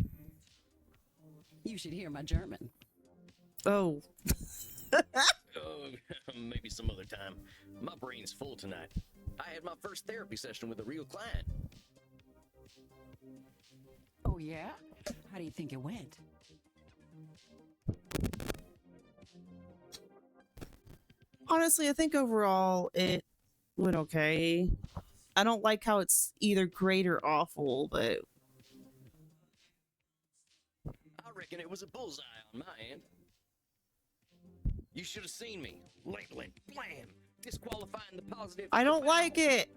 You should hear my German. Oh. Maybe some other time. My brain's full tonight. I had my first therapy session with a real client. Oh, yeah? How do you think it went? Honestly, I think overall it went okay. I don't like how it's either great or awful, but I reckon it was a bullseye on my end. You should have seen me. Labeling, blam, disqualifying the positive. I don't like it.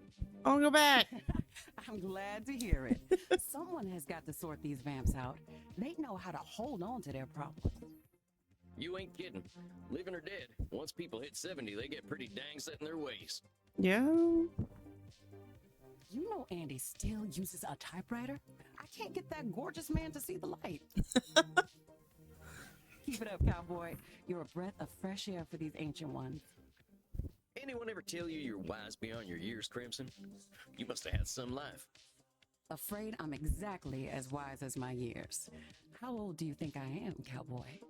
I'll go back. I'm glad to hear it. Someone has got to sort these vamps out. They know how to hold on to their problems. You ain't kidding. Living or dead, once people hit 70, they get pretty dang set in their ways. Yeah. You know Andy still uses a typewriter? I can't get that gorgeous man to see the light. Keep it up, cowboy. You're a breath of fresh air for these ancient ones. Anyone ever tell you you're wise beyond your years, Crimson? You must have had some life. Afraid I'm exactly as wise as my years. How old do you think I am, cowboy?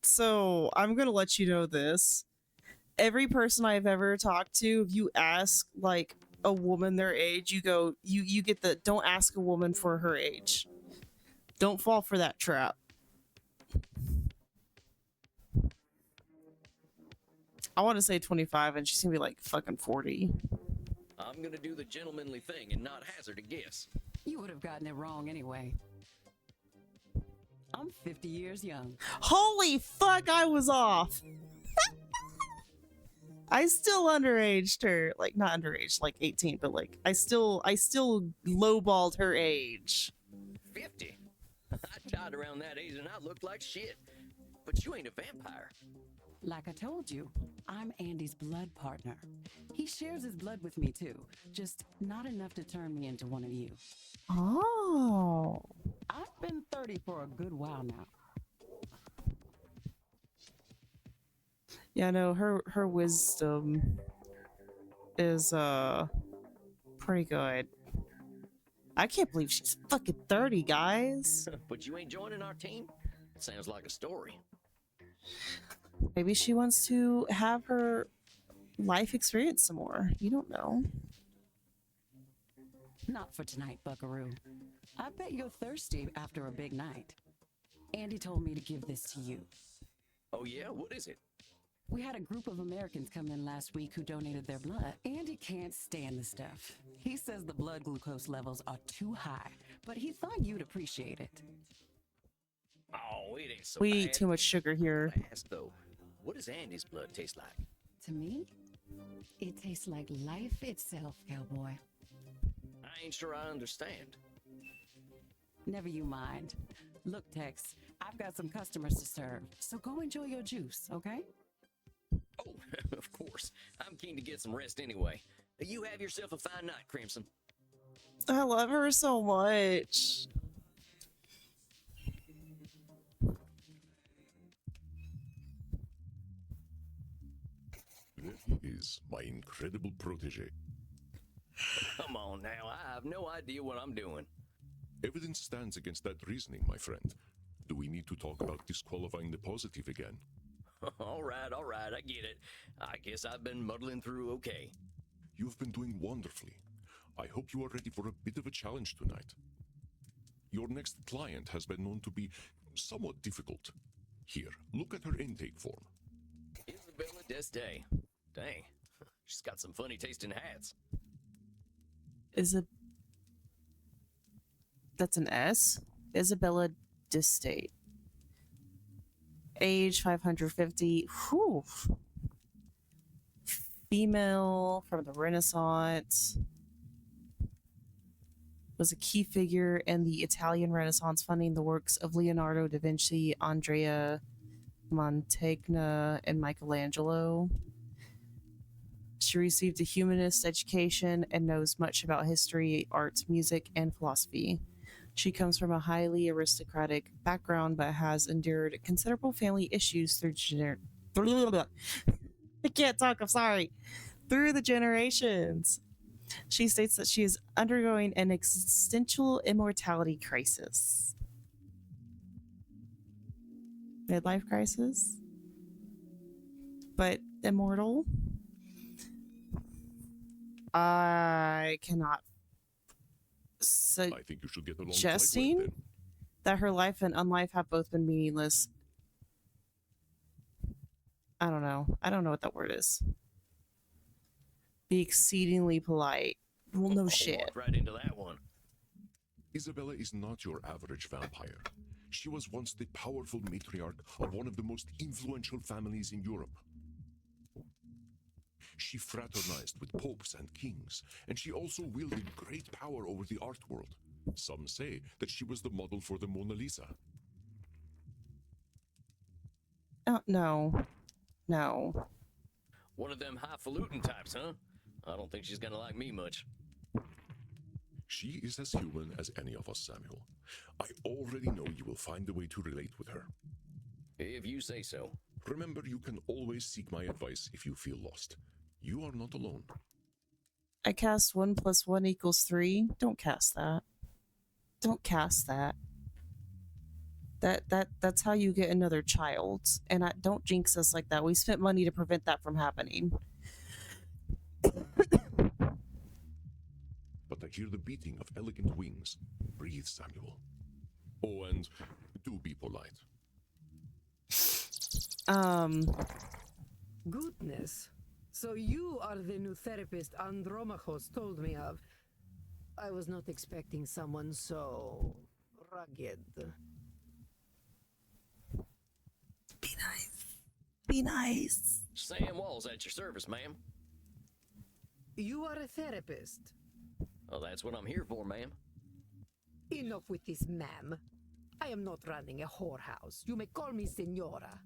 So I'm gonna let you know this. Every person I've ever talked to, if you ask like a woman their age, you get the don't ask a woman for her age. Don't fall for that trap. I want to say 25 and she's gonna be like fucking 40. I'm gonna do the gentlemanly thing and not hazard a guess. You would have gotten it wrong anyway. I'm 50 years young. Holy fuck, I was off. I still underaged her, like not underage, like 18, but like I still lowballed her age. 50? I died around that age and I looked like shit. But you ain't a vampire. Like I told you, I'm Andy's blood partner. He shares his blood with me too, just not enough to turn me into one of you. Oh. I've been 30 for a good while now. Yeah, no, her wisdom is pretty good. I can't believe she's fucking 30, guys. But you ain't joining our team? Sounds like a story. Maybe she wants to have her life experience some more. You don't know. Not for tonight, buckaroo. I bet you're thirsty after a big night. Andy told me to give this to you. Oh yeah? What is it? We had a group of Americans come in last week who donated their blood. Andy can't stand the stuff. He says the blood glucose levels are too high, but he thought you'd appreciate it. Oh, it ain't so We bad. eat too much sugar here. I ask though, what does Andy's blood taste like? To me, it tastes like life itself, cowboy. I ain't sure I understand. Never you mind. Look, Tex, I've got some customers to serve, so go enjoy your juice, okay? Oh, of course. I'm keen to get some rest anyway. You have yourself a fine night, Crimson. I love her so much. There he is, my incredible protege. Come on now, I have no idea what I'm doing. Evidence stands against that reasoning, my friend. Do we need to talk about disqualifying the positive again? All right, I get it. I guess I've been muddling through okay. You've been doing wonderfully. I hope you are ready for a bit of a challenge tonight. Your next client has been known to be somewhat difficult. Here, look at her intake form. Isabella Deste. Dang, she's got some funny tasting hats. That's an S? Isabella Distate. Age 550. Whew. Female from the Renaissance. Was a key figure in the Italian Renaissance, funding the works of Leonardo da Vinci, Andrea Mantegna, and Michelangelo. She received a humanist education and knows much about history, art, music, and philosophy. She comes from a highly aristocratic background but has endured considerable family issues through I can't talk, I'm sorry. Through the generations. She states that she is undergoing an existential immortality crisis. Midlife crisis? But immortal? I cannot I think you should get along quite well, suggesting then. that her life and unlife have both been meaningless. I don't know. I don't know what that word is. Be exceedingly polite. Well, no I'll shit. walk right into that one. Isabella is not your average vampire. She was once the powerful matriarch of one of the most influential families in Europe. She fraternized with popes and kings, and she also wielded great power over the art world. Some say that she was the model for the Mona Lisa. Oh, no. No. One of them highfalutin types, huh? I don't think she's gonna like me much. She is as human as any of us, Samuel. I already know you will find a way to relate with her. If you say so. Remember, you can always seek my advice if you feel lost. You are not alone. I cast 1 + 1 = 3. Don't cast that. Don't cast that. That's how you get another child. And don't jinx us like that. We spent money to prevent that from happening. But I hear the beating of elegant wings. Breathe, Samuel. Oh, and do be polite. Goodness. So you are the new therapist Andromachos told me of. I was not expecting someone so rugged. Be nice. Be nice. Sam Wall's at your service, ma'am. You are a therapist. Well, that's what I'm here for, ma'am. Enough with this, ma'am. I am not running a whorehouse. You may call me Senora.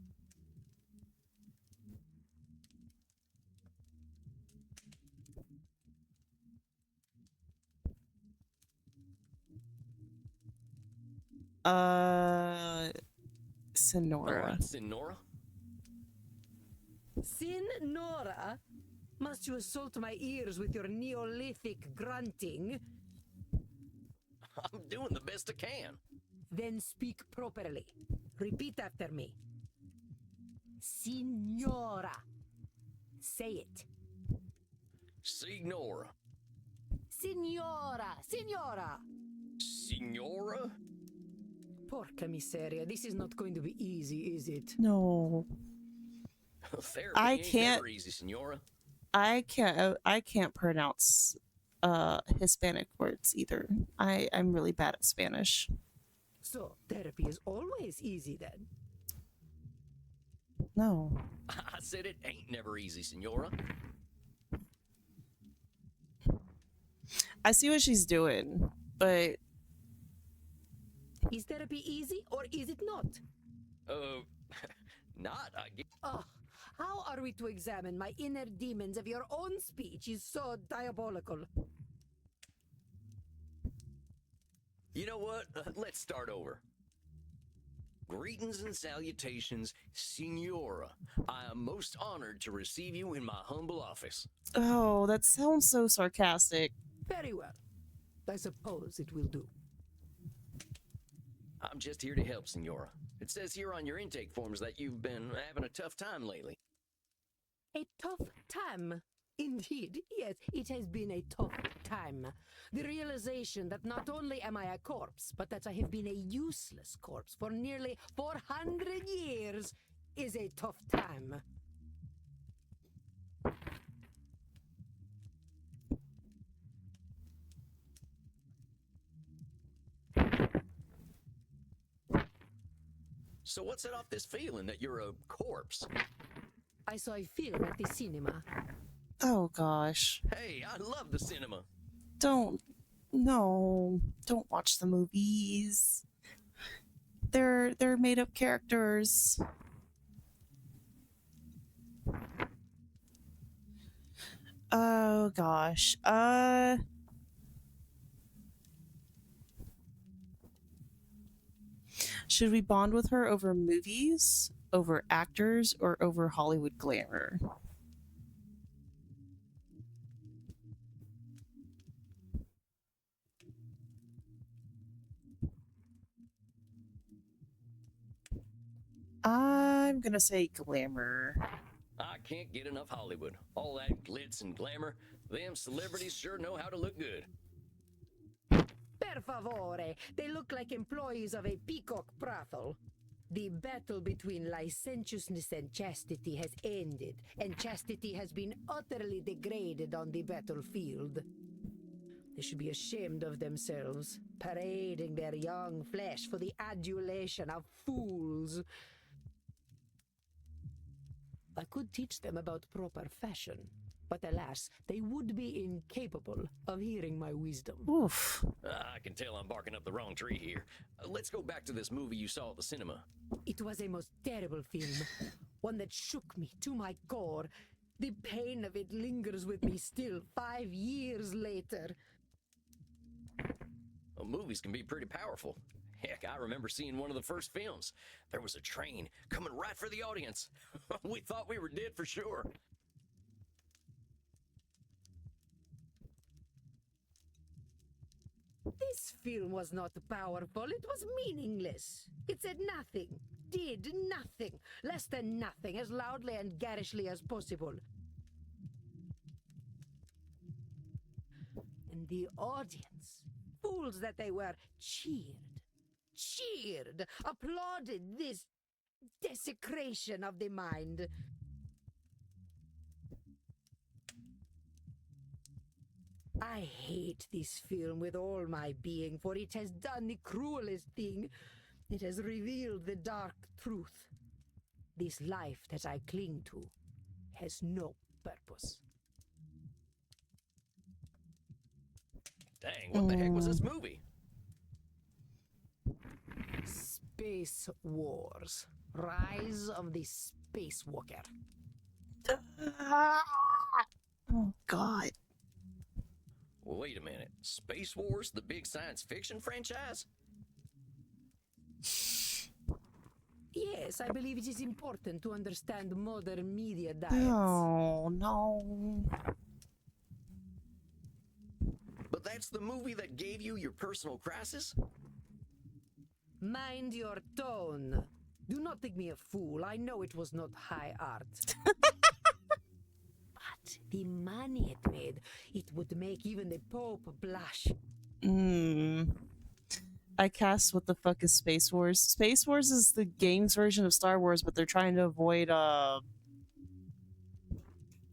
Sonora. All right, Senora. Senora? Must you assault my ears with your Neolithic grunting? I'm doing the best I can. Then speak properly. Repeat after me. Signora. Say it. Signora. Signora! Signora! Signora? Porca miseria, this is not going to be easy, is it? No. Therapy I ain't can't- never easy, Senora. I can't pronounce Hispanic words either. I'm really bad at Spanish. So, therapy is always easy then. No. I said it ain't never easy, Senora. I see what she's doing, but Is therapy easy or is it not? Not, I guess. Oh, how are we to examine my inner demons if your own speech is so diabolical? You know what? Let's start over. Greetings and salutations, Signora. I am most honored to receive you in my humble office. oh, that sounds so sarcastic. Very well. I suppose it will do. I'm just here to help, Signora. It says here on your intake forms that you've been having a tough time lately. A tough time. Indeed, yes, it has been a tough time. The realization that not only am I a corpse, but that I have been a useless corpse for nearly 400 years is a tough time. So what's it off this feeling that you're a corpse? I saw a film at the cinema. Oh gosh. Hey, I love the cinema. Don't watch the movies. They're made up characters. Oh gosh. Should we bond with her over movies, over actors, or over Hollywood glamour? I'm gonna say glamour. I can't get enough Hollywood. All that glitz and glamour. Them celebrities sure know how to look good. Per favore, they look like employees of a peacock brothel. The battle between licentiousness and chastity has ended, and chastity has been utterly degraded on the battlefield. They should be ashamed of themselves, parading their young flesh for the adulation of fools. I could teach them about proper fashion, but alas, they would be incapable of hearing my wisdom. Oof. I can tell I'm barking up the wrong tree here. Let's go back to this movie you saw at the cinema. It was a most terrible film, one that shook me to my core. The pain of it lingers with me still 5 years later. Well, movies can be pretty powerful. Heck, I remember seeing one of the first films. There was a train coming right for the audience. We thought we were dead for sure. This film was not powerful, it was meaningless. It said nothing, did nothing, less than nothing, as loudly and garishly as possible. And the audience, fools that they were, cheered, applauded this desecration of the mind. I hate this film with all my being, for it has done the cruelest thing. It has revealed the dark truth. This life that I cling to has no purpose. Dang, what the heck was this movie? Space Wars. Rise of the Spacewalker. Oh god. Wait a minute. Space Wars, the big science fiction franchise? Yes, I believe it is important to understand modern media diets. No. But that's the movie that gave you your personal crisis? Mind your tone. Do not think me a fool. I know it was not high art. But the money it made, it would make even the Pope blush. I cast what the fuck is Space Wars? Space Wars is the game's version of Star Wars, but they're trying to avoid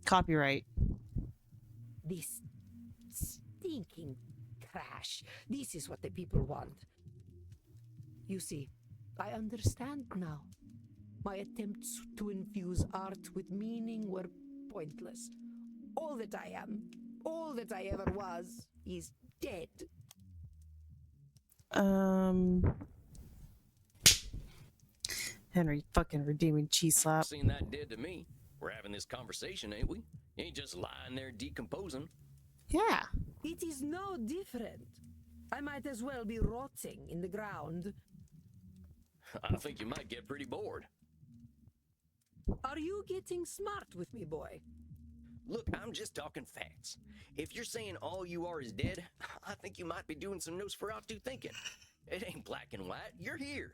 copyright. This stinking trash. This is what the people want. You see, I understand now. My attempts to infuse art with meaning were pointless. All that I am, all that I ever was, is dead. Henry fucking redeeming cheese slap. Seen that dead to me. We're having this conversation, ain't we? You ain't just lying there decomposing. Yeah. It is no different. I might as well be rotting in the ground. I think you might get pretty bored. Are you getting smart with me, boy? Look, I'm just talking facts. If you're saying all you are is dead, I think you might be doing some Nosferatu thinking. It ain't black and white. You're here.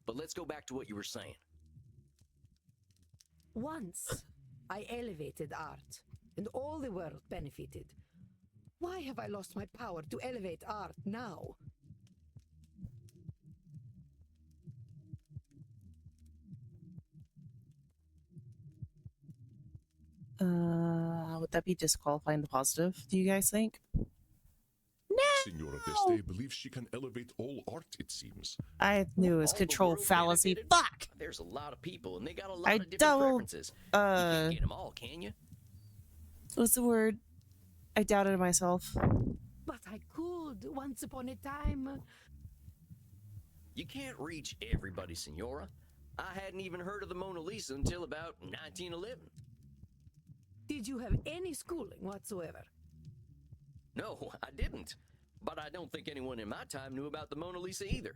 But let's go back to what you were saying. Once, I elevated art, and all the world benefited. Why have I lost my power to elevate art now? Would that be disqualifying the positive, do you guys think? Nah. Senora Deste believes she can elevate all art, it seems. I knew it was All the control world fallacy. benefited? Fuck! There's a lot of people, and they got a lot I of different doubled, preferences. You can't get them all, can you? What's the word? I doubted myself. But I could, once upon a time. You can't reach everybody, Senora. I hadn't even heard of the Mona Lisa until about 1911. Did you have any schooling whatsoever? No, I didn't. But I don't think anyone in my time knew about the Mona Lisa either.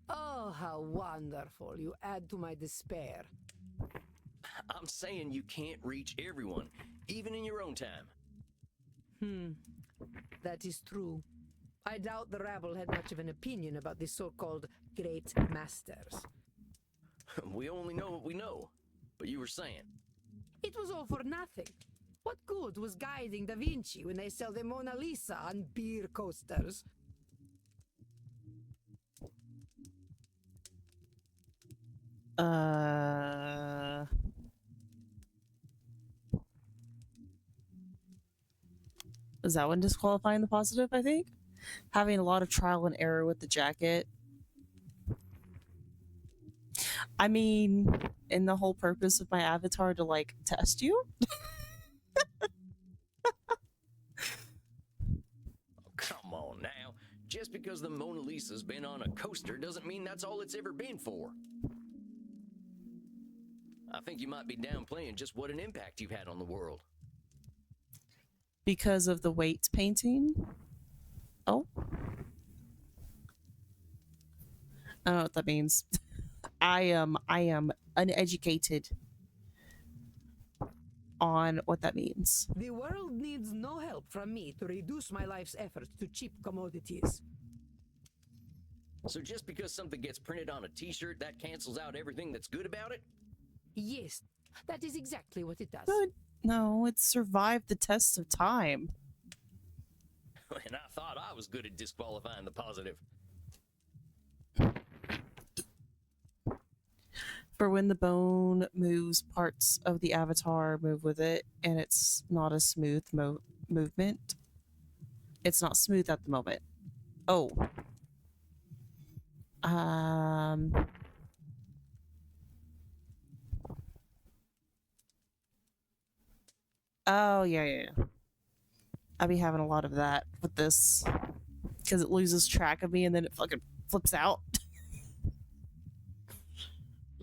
Oh, how wonderful. You add to my despair. I'm saying you can't reach everyone, even in your own time. That is true. I doubt the rabble had much of an opinion about the so-called great masters. We only know what we know. But you were saying. It was all for nothing. What good was guiding Da Vinci when they sell the Mona Lisa on beer coasters? Is that one disqualifying the positive, I think? Having a lot of trial and error with the jacket. I mean, in the whole purpose of my avatar to, like, test you? Come on now. Just because the Mona Lisa's been on a coaster doesn't mean that's all it's ever been for. I think you might be downplaying just what an impact you've had on the world. Because of the weight painting? Oh. I don't know what that means. I am uneducated on what that means. The world needs no help from me to reduce my life's efforts to cheap commodities. So just because something gets printed on a t-shirt, that cancels out everything that's good about it? Yes, that is exactly what it does. But no, it survived the test of time. And I thought I was good at disqualifying the positive. For when the bone moves, parts of the avatar move with it, and it's not a smooth movement. It's not smooth at the moment. Oh. Oh, yeah. I'll be having a lot of that with this. Because it loses track of me and then it fucking flips out.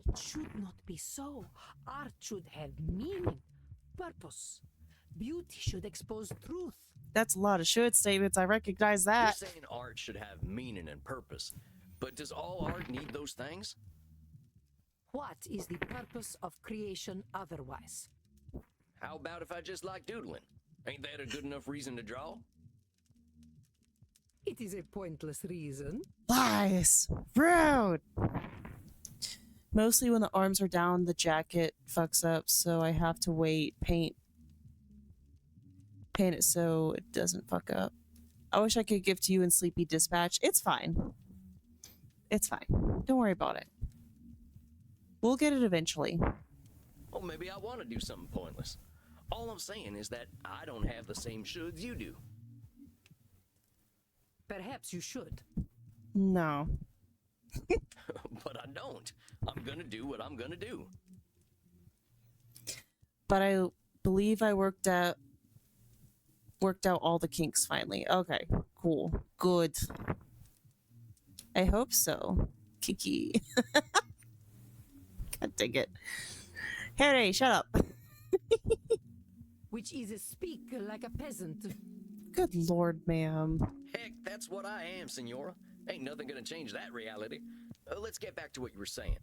It should not be so. Art should have meaning, purpose. Beauty should expose truth. That's a lot of should statements. I recognize that. You're saying art should have meaning and purpose. But does all art need those things? What is the purpose of creation otherwise? How about if I just like doodling? Ain't that a good enough reason to draw? It is a pointless reason. Lies. Rude. Mostly when the arms are down, the jacket fucks up, so I have to wait, paint it so it doesn't fuck up. I wish I could give to you in Sleepy Dispatch. It's fine. It's fine. Don't worry about it. We'll get it eventually. Well, maybe I want to do something pointless. All I'm saying is that I don't have the same shoulds you do. Perhaps you should. No. But I don't. I'm gonna do what I'm gonna do. But I believe I worked out all the kinks finally. Okay, cool. Good. I hope so. Kiki. God dang it. Harry, shut up. Which is a speak like a peasant. Good lord, ma'am. Heck, that's what I am, Senora. Ain't nothing gonna change that reality. Let's get back to what you were saying.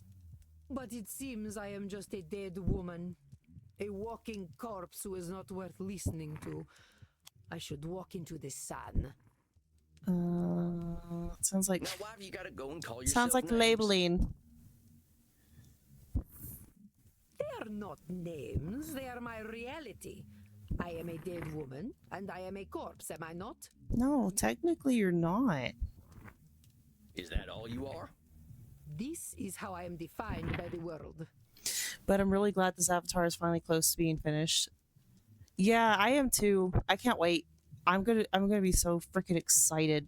But it seems I am just a dead woman. A walking corpse who is not worth listening to. I should walk into the sun. Sounds like... Now, why have you gotta go and call yourself Sounds like names? labeling. They are not names, they are my reality. I am a dead woman, and I am a corpse, am I not? No, technically you're not. Is that all you are? This is how I am defined by the world. But I'm really glad this avatar is finally close to being finished. Yeah, I am too. I can't wait. I'm gonna be so freaking excited.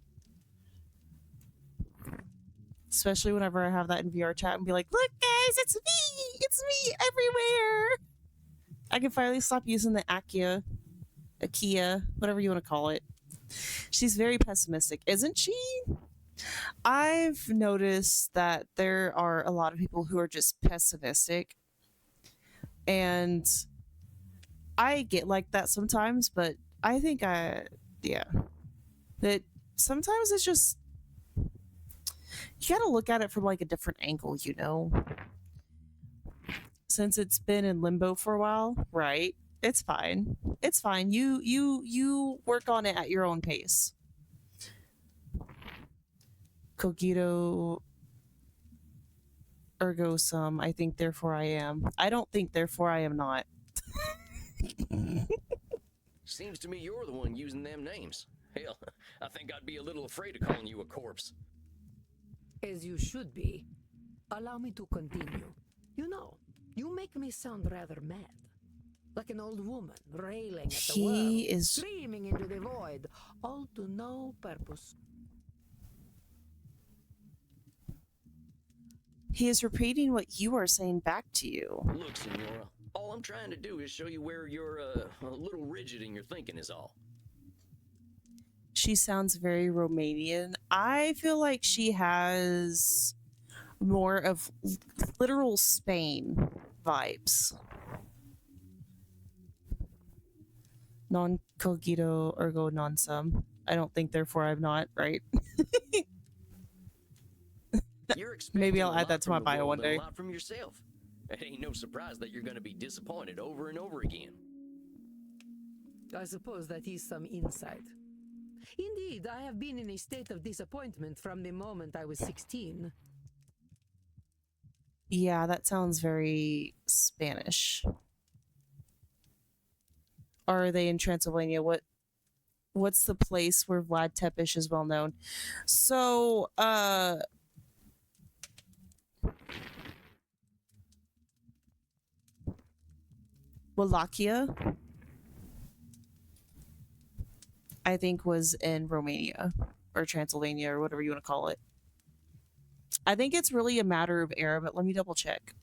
Especially whenever I have that in VR chat and be like, look guys, it's me everywhere. I can finally stop using the Akia, whatever you want to call it. She's very pessimistic, isn't she? I've noticed that there are a lot of people who are just pessimistic, and I get like that sometimes, but I think that sometimes it's just, you gotta look at it from like a different angle, you know? Since it's been in limbo for a while, right? It's fine. It's fine. You work on it at your own pace. Cogito ergo sum. I think therefore I am. I don't think therefore I am not. Seems to me you're the one using them names. Hell, I think I'd be a little afraid of calling you a corpse. As you should be. Allow me to continue. You know, you make me sound rather mad. Like an old woman railing at the world, screaming into the void, all to no purpose. He is repeating what you are saying back to you. Look, Senora, all I'm trying to do is show you where you're a little rigid in your thinking is all. She sounds very Romanian. I feel like she has more of literal Spain vibes. Non cogito ergo non sum. I don't think therefore I'm not, right? You're expecting Maybe I'll a add lot that to from my the bio world one and day. A lot from yourself. It ain't no surprise that you're going to be disappointed over and over again. I suppose that is some insight. Indeed, I have been in a state of disappointment from the moment I was 16. Yeah, that sounds very Spanish. Are they in Transylvania? What's the place where Vlad Tepes is well known? So, Wallachia, I think, was in Romania or Transylvania or whatever you want to call it. I think it's really a matter of era, but let me double check.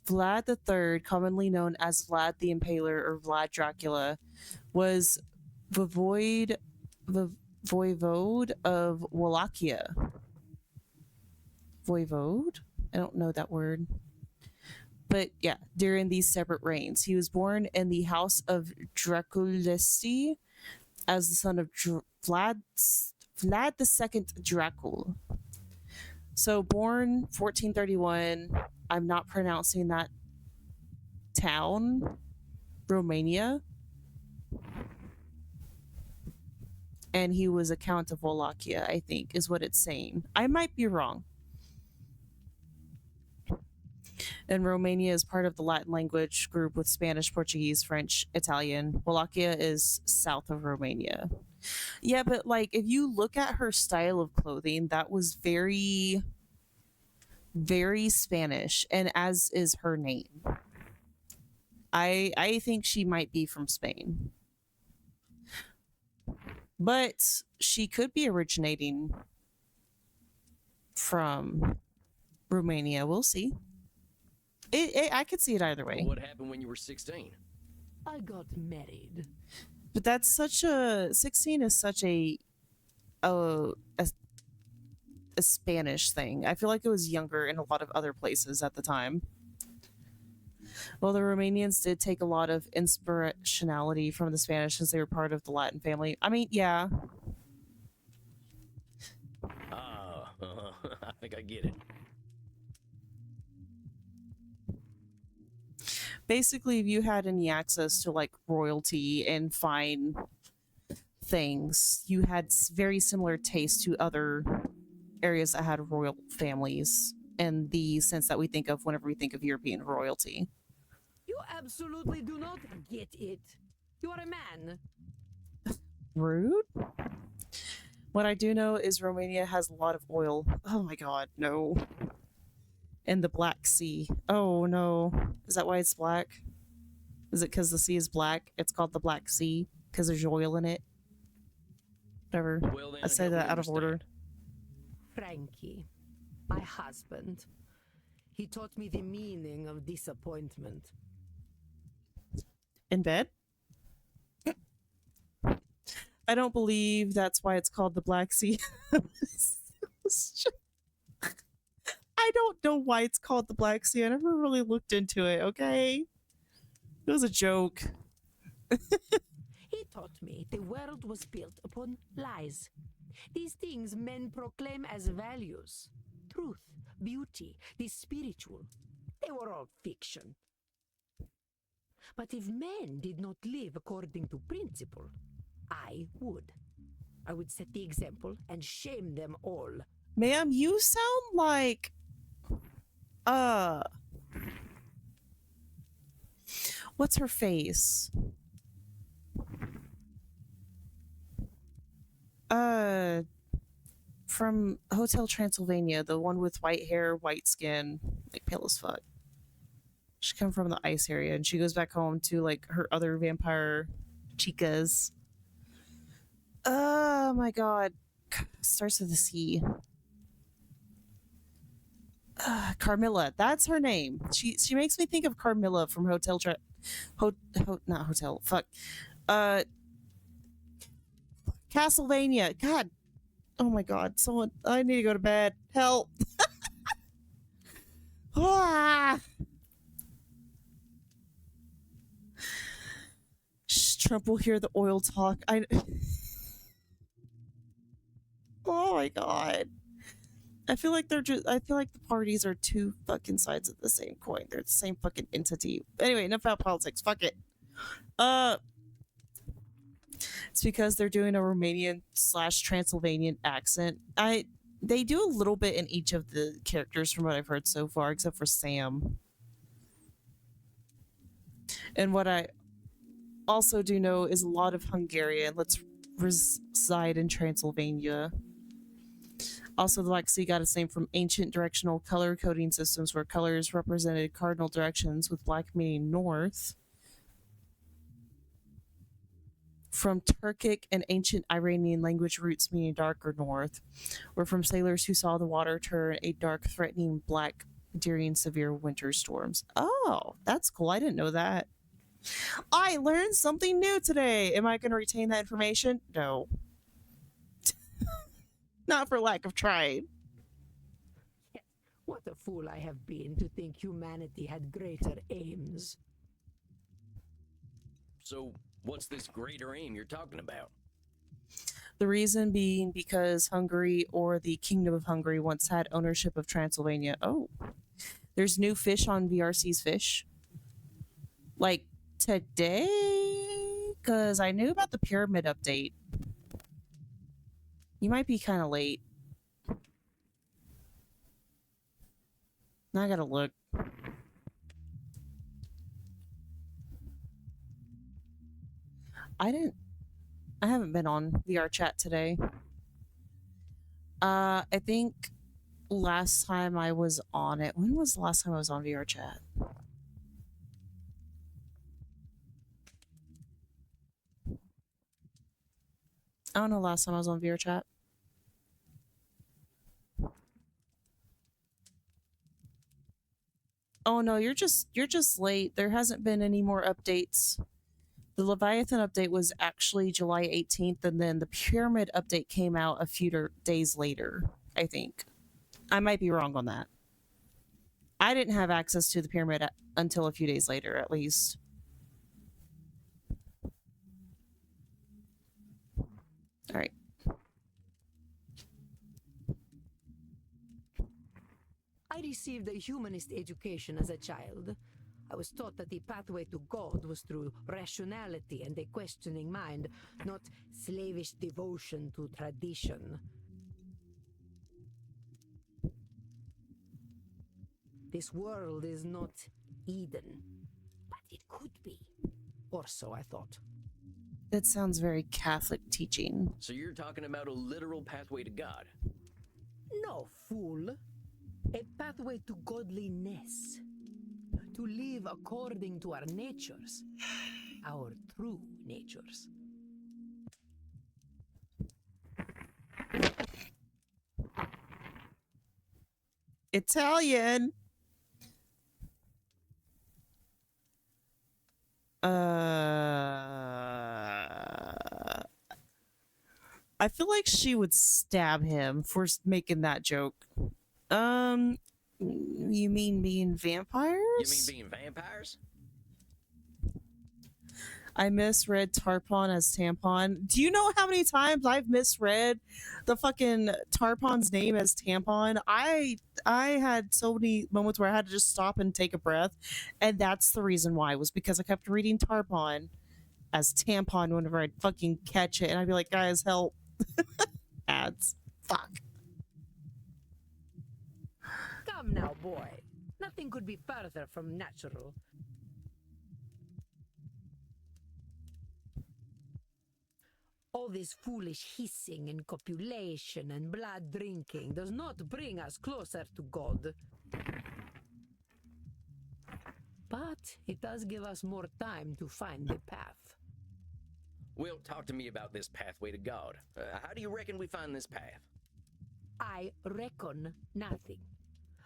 Vlad III, commonly known as Vlad the Impaler or Vlad Dracula, was voivode of Wallachia. Voivode? I don't know that word. But yeah, during these separate reigns. He was born in the house of Draculesti as the son of Vlad II Dracul. So born 1431. I'm not pronouncing that town, Romania. And he was a count of Wallachia, I think, is what it's saying. I might be wrong. And Romania is part of the Latin language group with Spanish, Portuguese, French, Italian. Wallachia is south of Romania. Yeah, but like if you look at her style of clothing, that was very, very Spanish, and as is her name. I think she might be from Spain. But she could be originating from Romania. We'll see. I could see it either way. Well, what happened when you were 16? I got married. But that's such a 16 is such a Spanish thing. I feel like it was younger in a lot of other places at the time. Well, the Romanians did take a lot of inspirationality from the Spanish since they were part of the Latin family. I mean, yeah. I think I get it. Basically, if you had any access to like royalty and fine things, you had very similar taste to other areas that had royal families in the sense that we think of whenever we think of European royalty. You absolutely do not get it. You are a man. Rude. What I do know is Romania has a lot of oil. Oh my god, no. And the Black Sea. Oh no. Is that why it's black? Is it because the sea is black? It's called the Black Sea because there's oil in it. Whatever. Well, then, I said help me that out of order. understand. Frankie, my husband, he taught me the meaning of disappointment. In bed? I don't believe that's why it's called the Black Sea. I don't know why it's called the Black Sea. I never really looked into it, okay? It was a joke. He taught me the world was built upon lies. These things men proclaim as values. Truth, beauty, the spiritual. They were all fiction. But if men did not live according to principle, I would. I would set the example and shame them all. Ma'am, you sound like what's her face? From Hotel Transylvania, the one with white hair, white skin, like pale as fuck. She come from the ice area and she goes back home to like her other vampire chicas. Oh my god. Starts with a C. Carmilla, that's her name. She makes me think of Carmilla from not Hotel. Fuck. Castlevania. God. Oh my god. Someone. I need to go to bed. Help. Ah. Shh, Trump will hear the oil talk. Oh my god. I feel like I feel like the parties are two fucking sides of the same coin. They're the same fucking entity. Anyway, enough about politics. Fuck it. It's because they're doing a Romanian/Transylvanian accent. They do a little bit in each of the characters from what I've heard so far, except for Sam. And what I also do know is a lot of Hungarian. Let's reside in Transylvania. Also, the Black Sea got its name from ancient directional color coding systems where colors represented cardinal directions, with black meaning north. From Turkic and ancient Iranian language roots meaning dark or north, or from sailors who saw the water turn a dark, threatening black during severe winter storms. Oh, that's cool. I didn't know that. I learned something new today. Am I going to retain that information? No. Not for lack of trying. What a fool I have been to think humanity had greater aims. So, what's this greater aim you're talking about? The reason being because Hungary, or the Kingdom of Hungary, once had ownership of Transylvania. Oh, there's new fish on VRC's Fish. Like today? Because I knew about the pyramid update. You might be kind of late. Now I gotta look. I haven't been on VR chat today. I think last time I was on it. When was the last time I was on VR chat? I don't know last time I was on VR chat. Oh no, you're just late. There hasn't been any more updates. The Leviathan update was actually July 18th, and then the Pyramid update came out a few days later, I think. I might be wrong on that. I didn't have access to the Pyramid until a few days later, at least. All right. I received a humanist education as a child. I was taught that the pathway to God was through rationality and a questioning mind, not slavish devotion to tradition. This world is not Eden, but it could be. Or so I thought. That sounds very Catholic teaching. So you're talking about a literal pathway to God? No, fool. A pathway to godliness. to live according to our natures, our true natures. Italian. I feel like she would stab him for making that joke. You mean being vampires? You mean being vampires? I misread tarpon as tampon. Do you know how many times I've misread the fucking tarpon's name as tampon? I had so many moments where I had to just stop and take a breath, and that's the reason why, was because I kept reading tarpon as tampon whenever I'd fucking catch it, and I'd be like, guys, help. Ads. Fuck. Come now, boy. Nothing could be further from natural. All this foolish hissing and copulation and blood drinking does not bring us closer to God. But it does give us more time to find the path. Well, talk to me about this pathway to God. How do you reckon we find this path? I reckon nothing.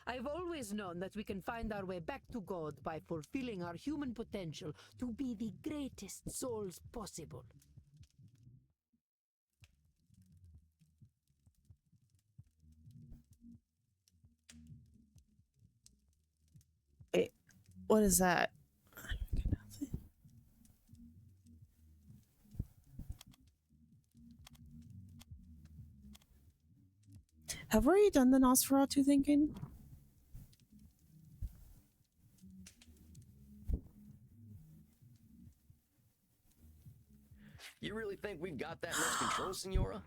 I've always known that we can find our way back to God by fulfilling our human potential to be the greatest souls possible. Wait, what is that? Have we already done the Nosferatu thinking? You really think we've got that much control, Senora?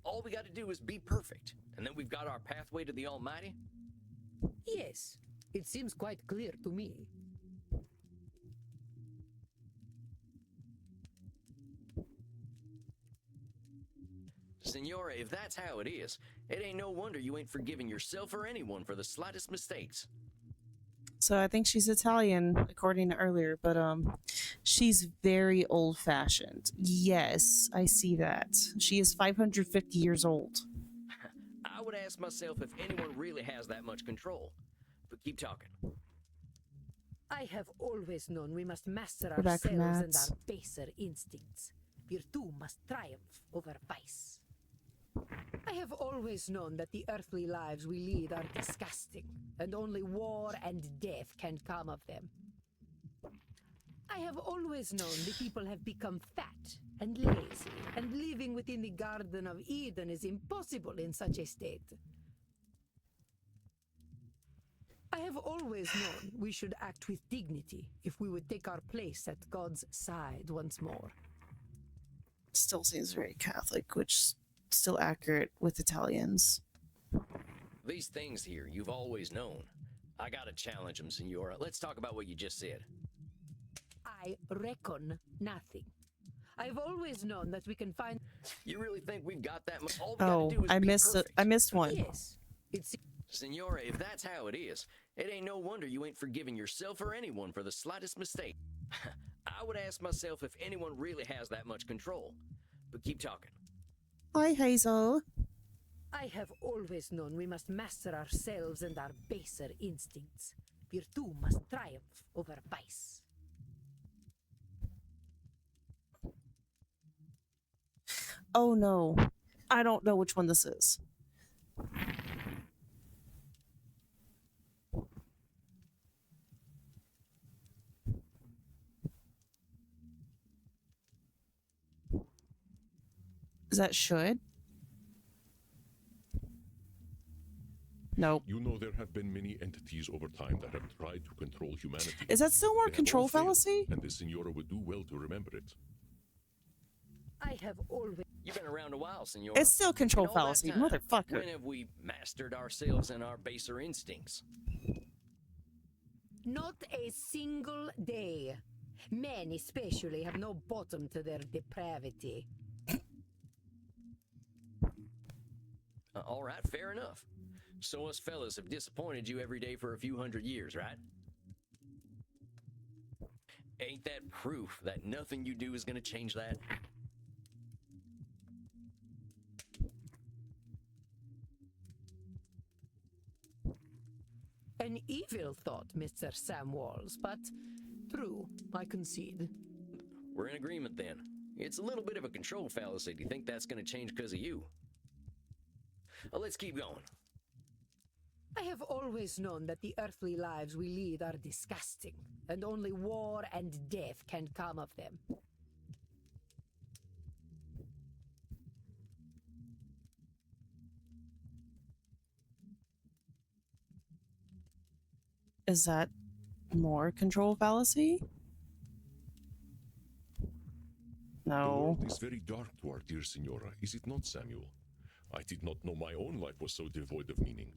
All we got to do is be perfect, and then we've got our pathway to the Almighty? Yes, it seems quite clear to me. Senora, if that's how it is, it ain't no wonder you ain't forgiving yourself or anyone for the slightest mistakes. So I think she's Italian, according to earlier, but she's very old-fashioned. Yes, I see that. She is 550 years old. I would ask myself if anyone really has that much control. But keep talking. I have always known we must master We're back from ourselves and that. our baser instincts. Virtue must triumph over vice. I have always known that the earthly lives we lead are disgusting, and only war and death can come of them. I have always known the people have become fat and lazy, and living within the Garden of Eden is impossible in such a state. I have always known we should act with dignity if we would take our place at God's side once more. Still seems very Catholic, which is still accurate with Italians. These things here you've always known. I gotta challenge them, Senora. Let's talk about what you just said. I reckon nothing. I've always known that we can find... You really think we've got that much? All we gotta do is I be missed it. perfect. I missed one. Yes, it's... Senora, if that's how it is, it ain't no wonder you ain't forgiving yourself or anyone for the slightest mistake. I would ask myself if anyone really has that much control. But keep talking. Hi, Hazel. I have always known we must master ourselves and our baser instincts. Virtue must triumph over vice. Oh no. I don't know which one this is. Is that should? Nope. You know there have been many entities over time that have tried to control humanity. Is that still more They have control all failed, fallacy? and the Senora would do well to remember it. I have always... You've been around a while, Senora. It's still control In all that fallacy, time, motherfucker. When have we mastered ourselves and our baser instincts? Not a single day. Men especially have no bottom to their depravity. All right, fair enough. So us fellas have disappointed you every day for a few hundred years, right? Ain't that proof that nothing you do is gonna change that? An evil thought, Mr. Sam Walls, but true, I concede. We're in agreement then. It's a little bit of a control fallacy to think that's gonna change because of you. Let's keep going. I have always known that the earthly lives we lead are disgusting, and only war and death can come of them. Is that more control fallacy? The No. world is very dark to our dear Signora, is it not, Samuel? I did not know my own life was so devoid of meaning.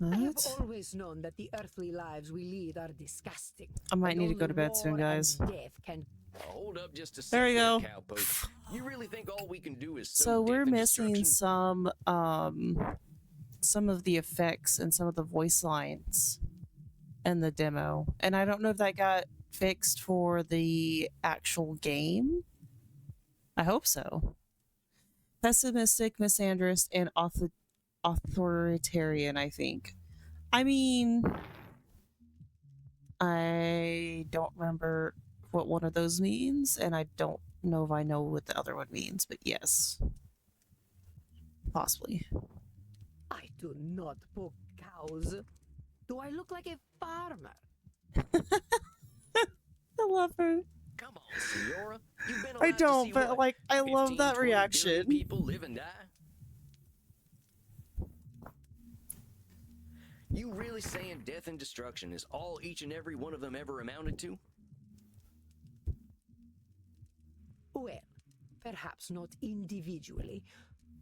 I have What? always known that the earthly lives we lead are disgusting. I might and need to go only to bed soon, war guys. and death can. Hold up just a There second, we go. cowpoke. You really think all we can do is So we're death and missing destruction? some of the effects and some of the voice lines in the demo. And I don't know if that got fixed for the actual game. I hope so. Pessimistic, misandrist, and authoritarian, I think. I mean, I don't remember what one of those means, and I don't know if I know what the other one means, but yes. Possibly. I do not poke cows. Do I look like a farmer? I love her. Come on, Senora. You've been I alive to don't, see but what, like, I 15, love that 20 billion reaction. people live and die? You really saying death and destruction is all each and every one of them ever amounted to? Well, perhaps not individually,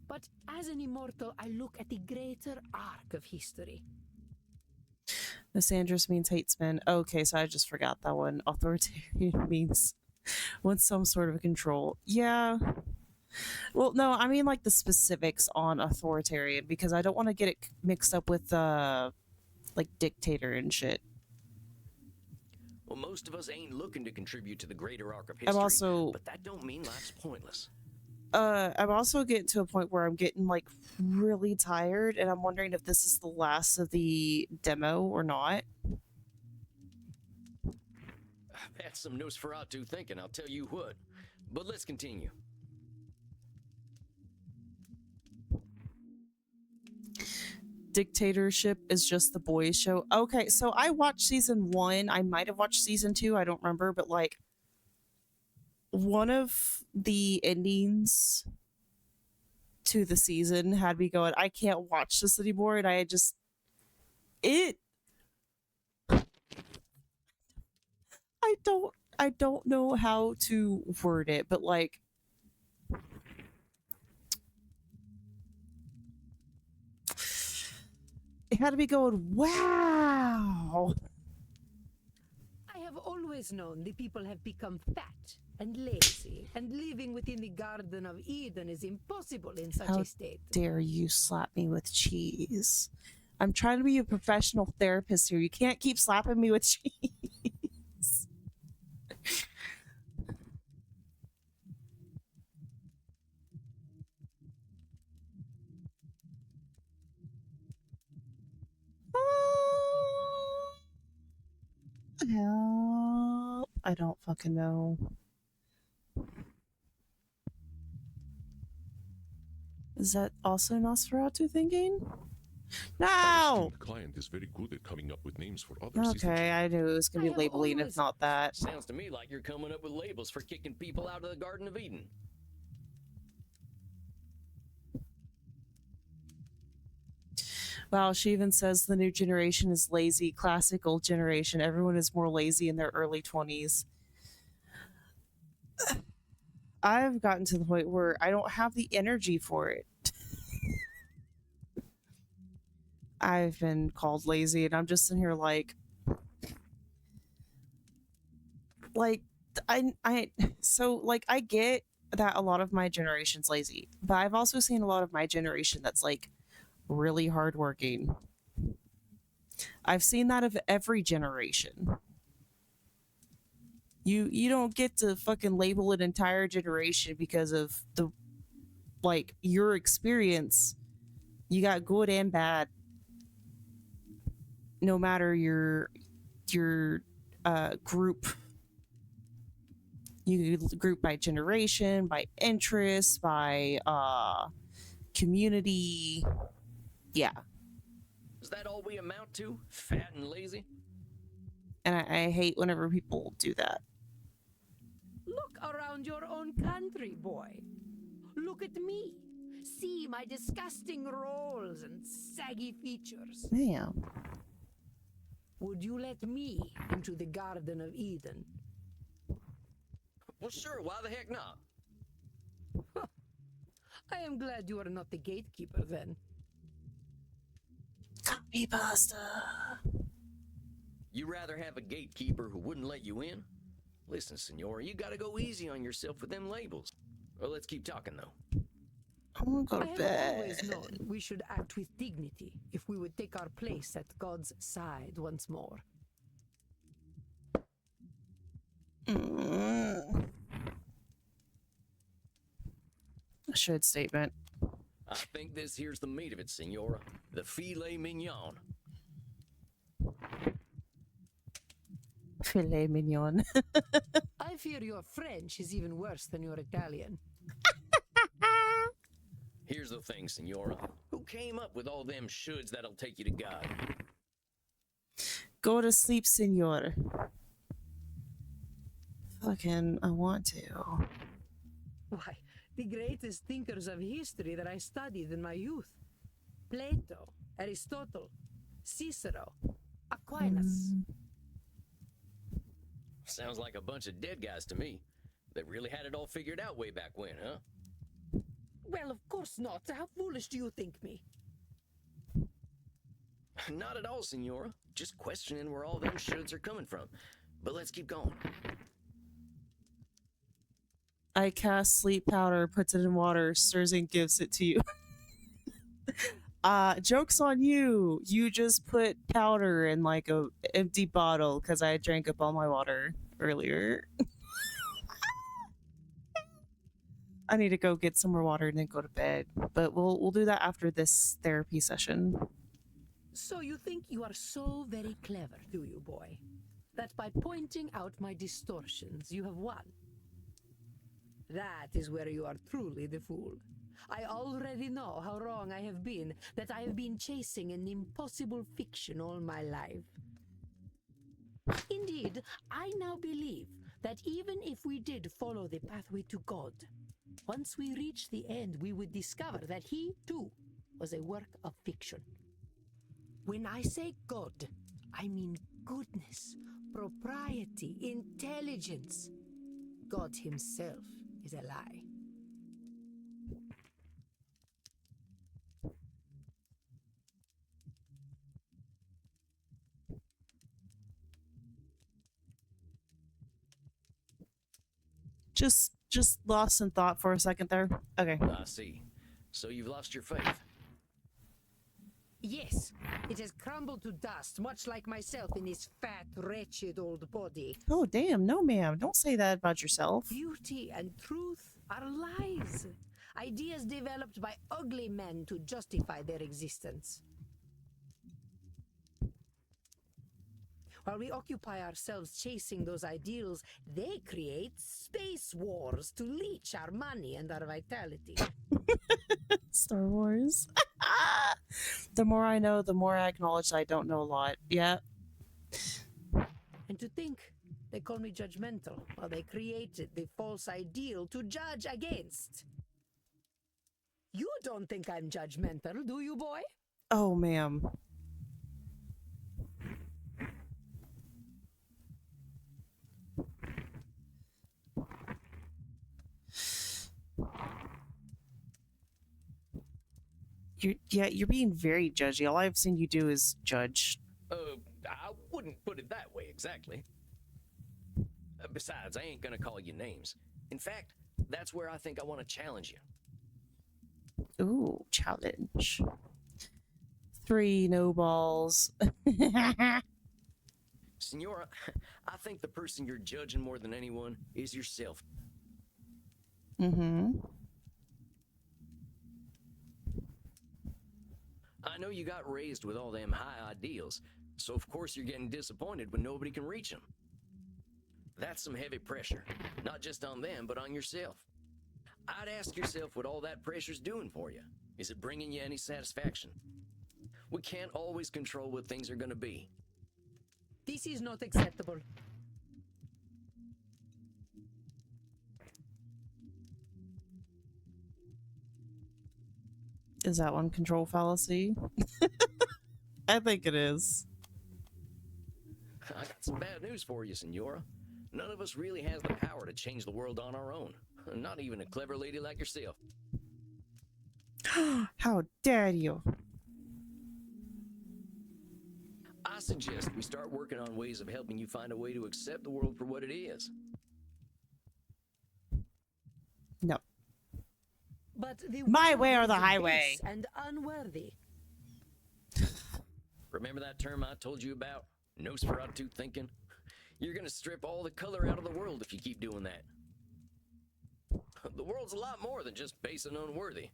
but as an immortal, I look at the greater arc of history. Misandrous means hatesman. Okay, so I just forgot that one. Authoritarian means wants some sort of control. Yeah. Well, no, I mean like the specifics on authoritarian because I don't want to get it mixed up with like dictator and shit. Well, most of us ain't looking to contribute to the greater arc of history, I'm also but that don't mean life's pointless. I'm also getting to a point where I'm getting like really tired and I'm wondering if this is the last of the demo or not. That's some Nosferatu thinking, I'll tell you what. But let's continue. Dictatorship is just the boys show. Okay, so I watched season 1. I might have watched season 2. I don't remember, but like one of the endings to the season had me going, I can't watch this anymore, and I just I don't know how to word it, but like it had to be going, wow. I have always known the people have become fat and lazy, and living within the Garden of Eden is impossible in such How a state. dare you slap me with cheese? I'm trying to be a professional therapist here. You can't keep slapping me with cheese. Help. I don't fucking know. Is that also Nosferatu thinking? Our No! esteemed client is very good at coming up with names for other seasons. Okay, I knew it was gonna I be have labeling if always- not that. Sounds to me like you're coming up with labels for kicking people out of the Garden of Eden. Wow, she even says the new generation is lazy. Classic old generation. Everyone is more lazy in their early 20s. I've gotten to the point where I don't have the energy for it. I've been called lazy, and I'm just sitting here like I get that a lot of my generation's lazy, but I've also seen a lot of my generation that's like really hardworking. I've seen that of every generation. You don't get to fucking label an entire generation because of the like your experience. You got good and bad. No matter your group. You group by generation, by interest, by community. Yeah. Is that all we amount to? Fat and lazy? And I hate whenever people do that. Look around your own country, boy. Look at me. See my disgusting rolls and saggy features. Damn. Would you let me into the Garden of Eden? Well, sure, why the heck not? I am glad you are not the gatekeeper then. Copy pasta. You rather have a gatekeeper who wouldn't let you in? Listen, Senora, you gotta go easy on yourself with them labels. Well, let's keep talking, though. I want to go I to have bed. always known we should act with dignity if we would take our place at God's side once more. A should statement. I think this here's the meat of it, Senora. The filet mignon. Filet mignon. I fear your French is even worse than your Italian. Here's the thing, Senora. Who came up with all them shoulds that'll take you to God? Go to sleep, senor. Fucking, I want to. Why, the greatest thinkers of history that I studied in my youth. Plato, Aristotle, Cicero, Aquinas. Sounds like a bunch of dead guys to me. They really had it all figured out way back when, huh? Well, of course not. How foolish do you think me? Not at all, Senora. Just questioning where all them shoulds are coming from. But let's keep going. I cast sleep powder, puts it in water, stirs and gives it to you. Joke's on you. You just put powder in like a empty bottle because I drank up all my water earlier. I need to go get some more water and then go to bed. But we'll do that after this therapy session. So you think you are so very clever, do you, boy? That by pointing out my distortions, you have won? That is where you are truly the fool. I already know how wrong I have been, that I have been chasing an impossible fiction all my life. Indeed, I now believe that even if we did follow the pathway to God, once we reach the end, we would discover that he, too, was a work of fiction. When I say God, I mean goodness, propriety, intelligence. God himself is a lie. Just lost in thought for a second there. Okay. I see. So you've lost your faith. Yes, it has crumbled to dust, much like myself in this fat, wretched old body. Oh, damn. No, ma'am. Don't say that about yourself. Beauty and truth are lies. Ideas developed by ugly men to justify their existence. While we occupy ourselves chasing those ideals, they create space wars to leech our money and our vitality. Star Wars. The more I know, the more I acknowledge I don't know a lot. Yeah. And to think, they call me judgmental, while they created the false ideal to judge against. You don't think I'm judgmental, do you, boy? Oh, ma'am. You're being very judgy. All I've seen you do is judge. I wouldn't put it that way exactly. Besides, I ain't gonna call you names. In fact, that's where I think I want to challenge you. Ooh, challenge. Free no balls. Senora, I think the person you're judging more than anyone is yourself. Mm-hmm. I know you got raised with all them high ideals, so of course you're getting disappointed when nobody can reach them. That's some heavy pressure, not just on them, but on yourself. I'd ask yourself what all that pressure's doing for you. Is it bringing you any satisfaction? We can't always control what things are gonna be. This is not acceptable. Is that one control fallacy? I think it is. I got some bad news for you, Senora. None of us really has the power to change the world on our own. Not even a clever lady like yourself. How dare you? I suggest we start working on ways of helping you find a way to accept the world for what it is. No. But the My world way or is the highway. base and unworthy. Remember that term I told you about? Nosferatu thinking? You're gonna strip all the color out of the world if you keep doing that. The world's a lot more than just base and unworthy.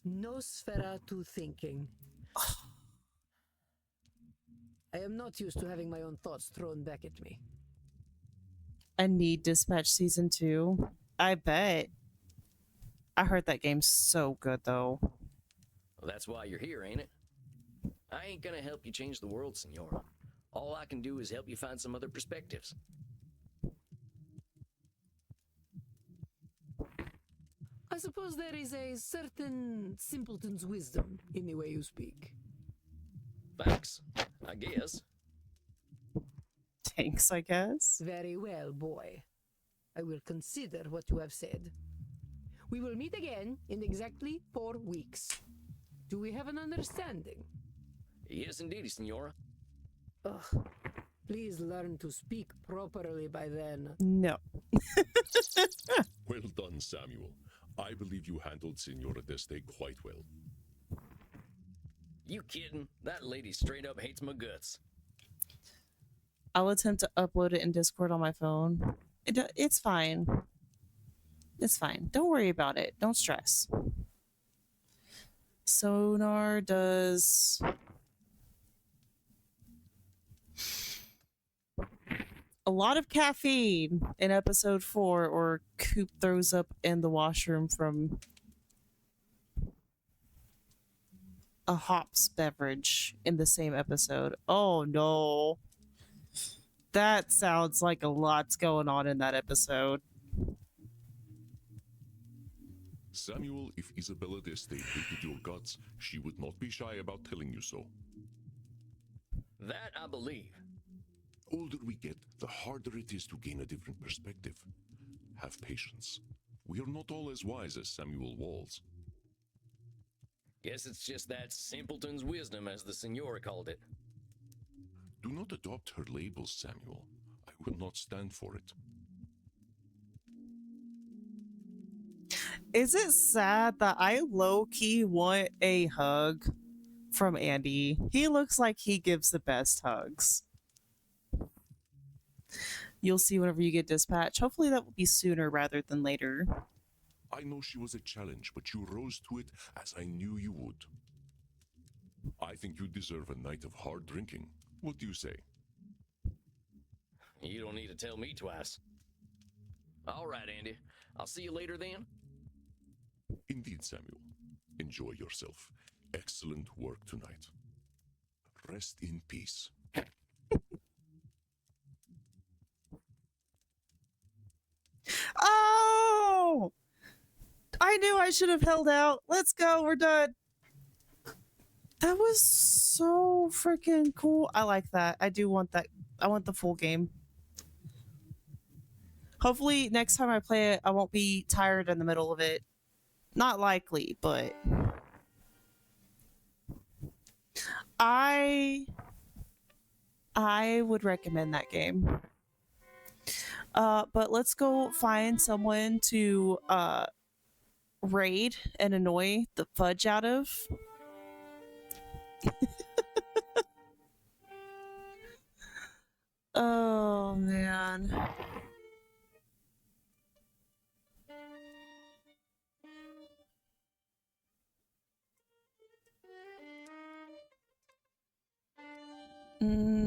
Nosferatu thinking. I am not used to having my own thoughts thrown back at me. I need Dispatch Season 2. I bet. I heard that game's so good, though. Well, that's why you're here, ain't it? I ain't gonna help you change the world, Senora. All I can do is help you find some other perspectives. I suppose there is a certain simpleton's wisdom in the way you speak. Thanks, I guess. Thanks, I guess. Very well, boy. I will consider what you have said. We will meet again in exactly 4 weeks. Do we have an understanding? Yes, indeed, Senora. Ugh. Please learn to speak properly by then. No. Well done, Samuel. I believe you handled Senora Deste quite well. You kidding? That lady straight up hates my guts. I'll attempt to upload it in Discord on my phone. It's fine. It's fine. Don't worry about it. Don't stress. Sonar does... a lot of caffeine in episode 4, or Coop throws up in the washroom from a hops beverage in the same episode. Oh no. That sounds like a lot's going on in that episode. Samuel, if Isabella Deste hated your guts, she would not be shy about telling you so. That I believe. Older we get, the harder it is to gain a different perspective. Have patience. We are not all as wise as Samuel Walls. Guess it's just that simpleton's wisdom, as the Senora called it. Do not adopt her labels, Samuel. I will not stand for it. Is it sad that I low-key want a hug from Andy? He looks like he gives the best hugs. You'll see whenever you get dispatched. Hopefully that will be sooner rather than later. I know she was a challenge, but you rose to it as I knew you would. I think you deserve a night of hard drinking. What do you say? You don't need to tell me twice. All right, Andy. I'll see you later then. Indeed, Samuel. Enjoy yourself. Excellent work tonight. Rest in peace. Oh! I knew I should have held out. Let's go. We're done. That was so freaking cool. I like that. I do want that. I want the full game. Hopefully next time I play it, I won't be tired in the middle of it. Not likely, but I would recommend that game. But let's go find someone to raid and annoy the fudge out of. Oh man. Mm.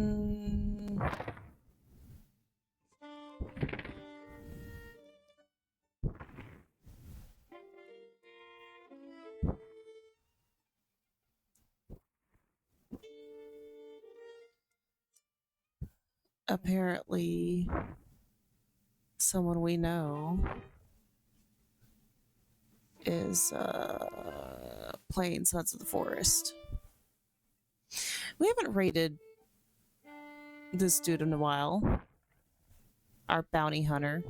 Apparently, someone we know is playing Sons of the Forest. We haven't raided this dude in a while. Our bounty hunter.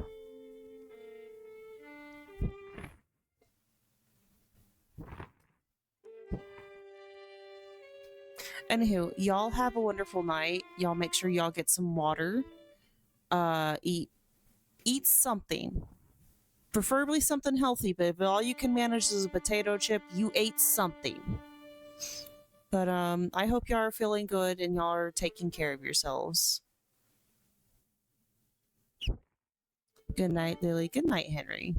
Anywho, y'all have a wonderful night. Y'all make sure y'all get some water. Eat something. Preferably something healthy, but if all you can manage is a potato chip, you ate something. But I hope y'all are feeling good and y'all are taking care of yourselves. Good night, Lily. Good night, Henry.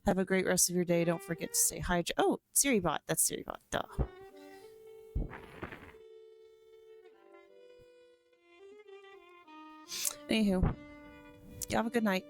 Have a great rest of your day. Don't forget to say hi. Oh, Siribot. That's Siribot. Duh. Anywho, you have a good night.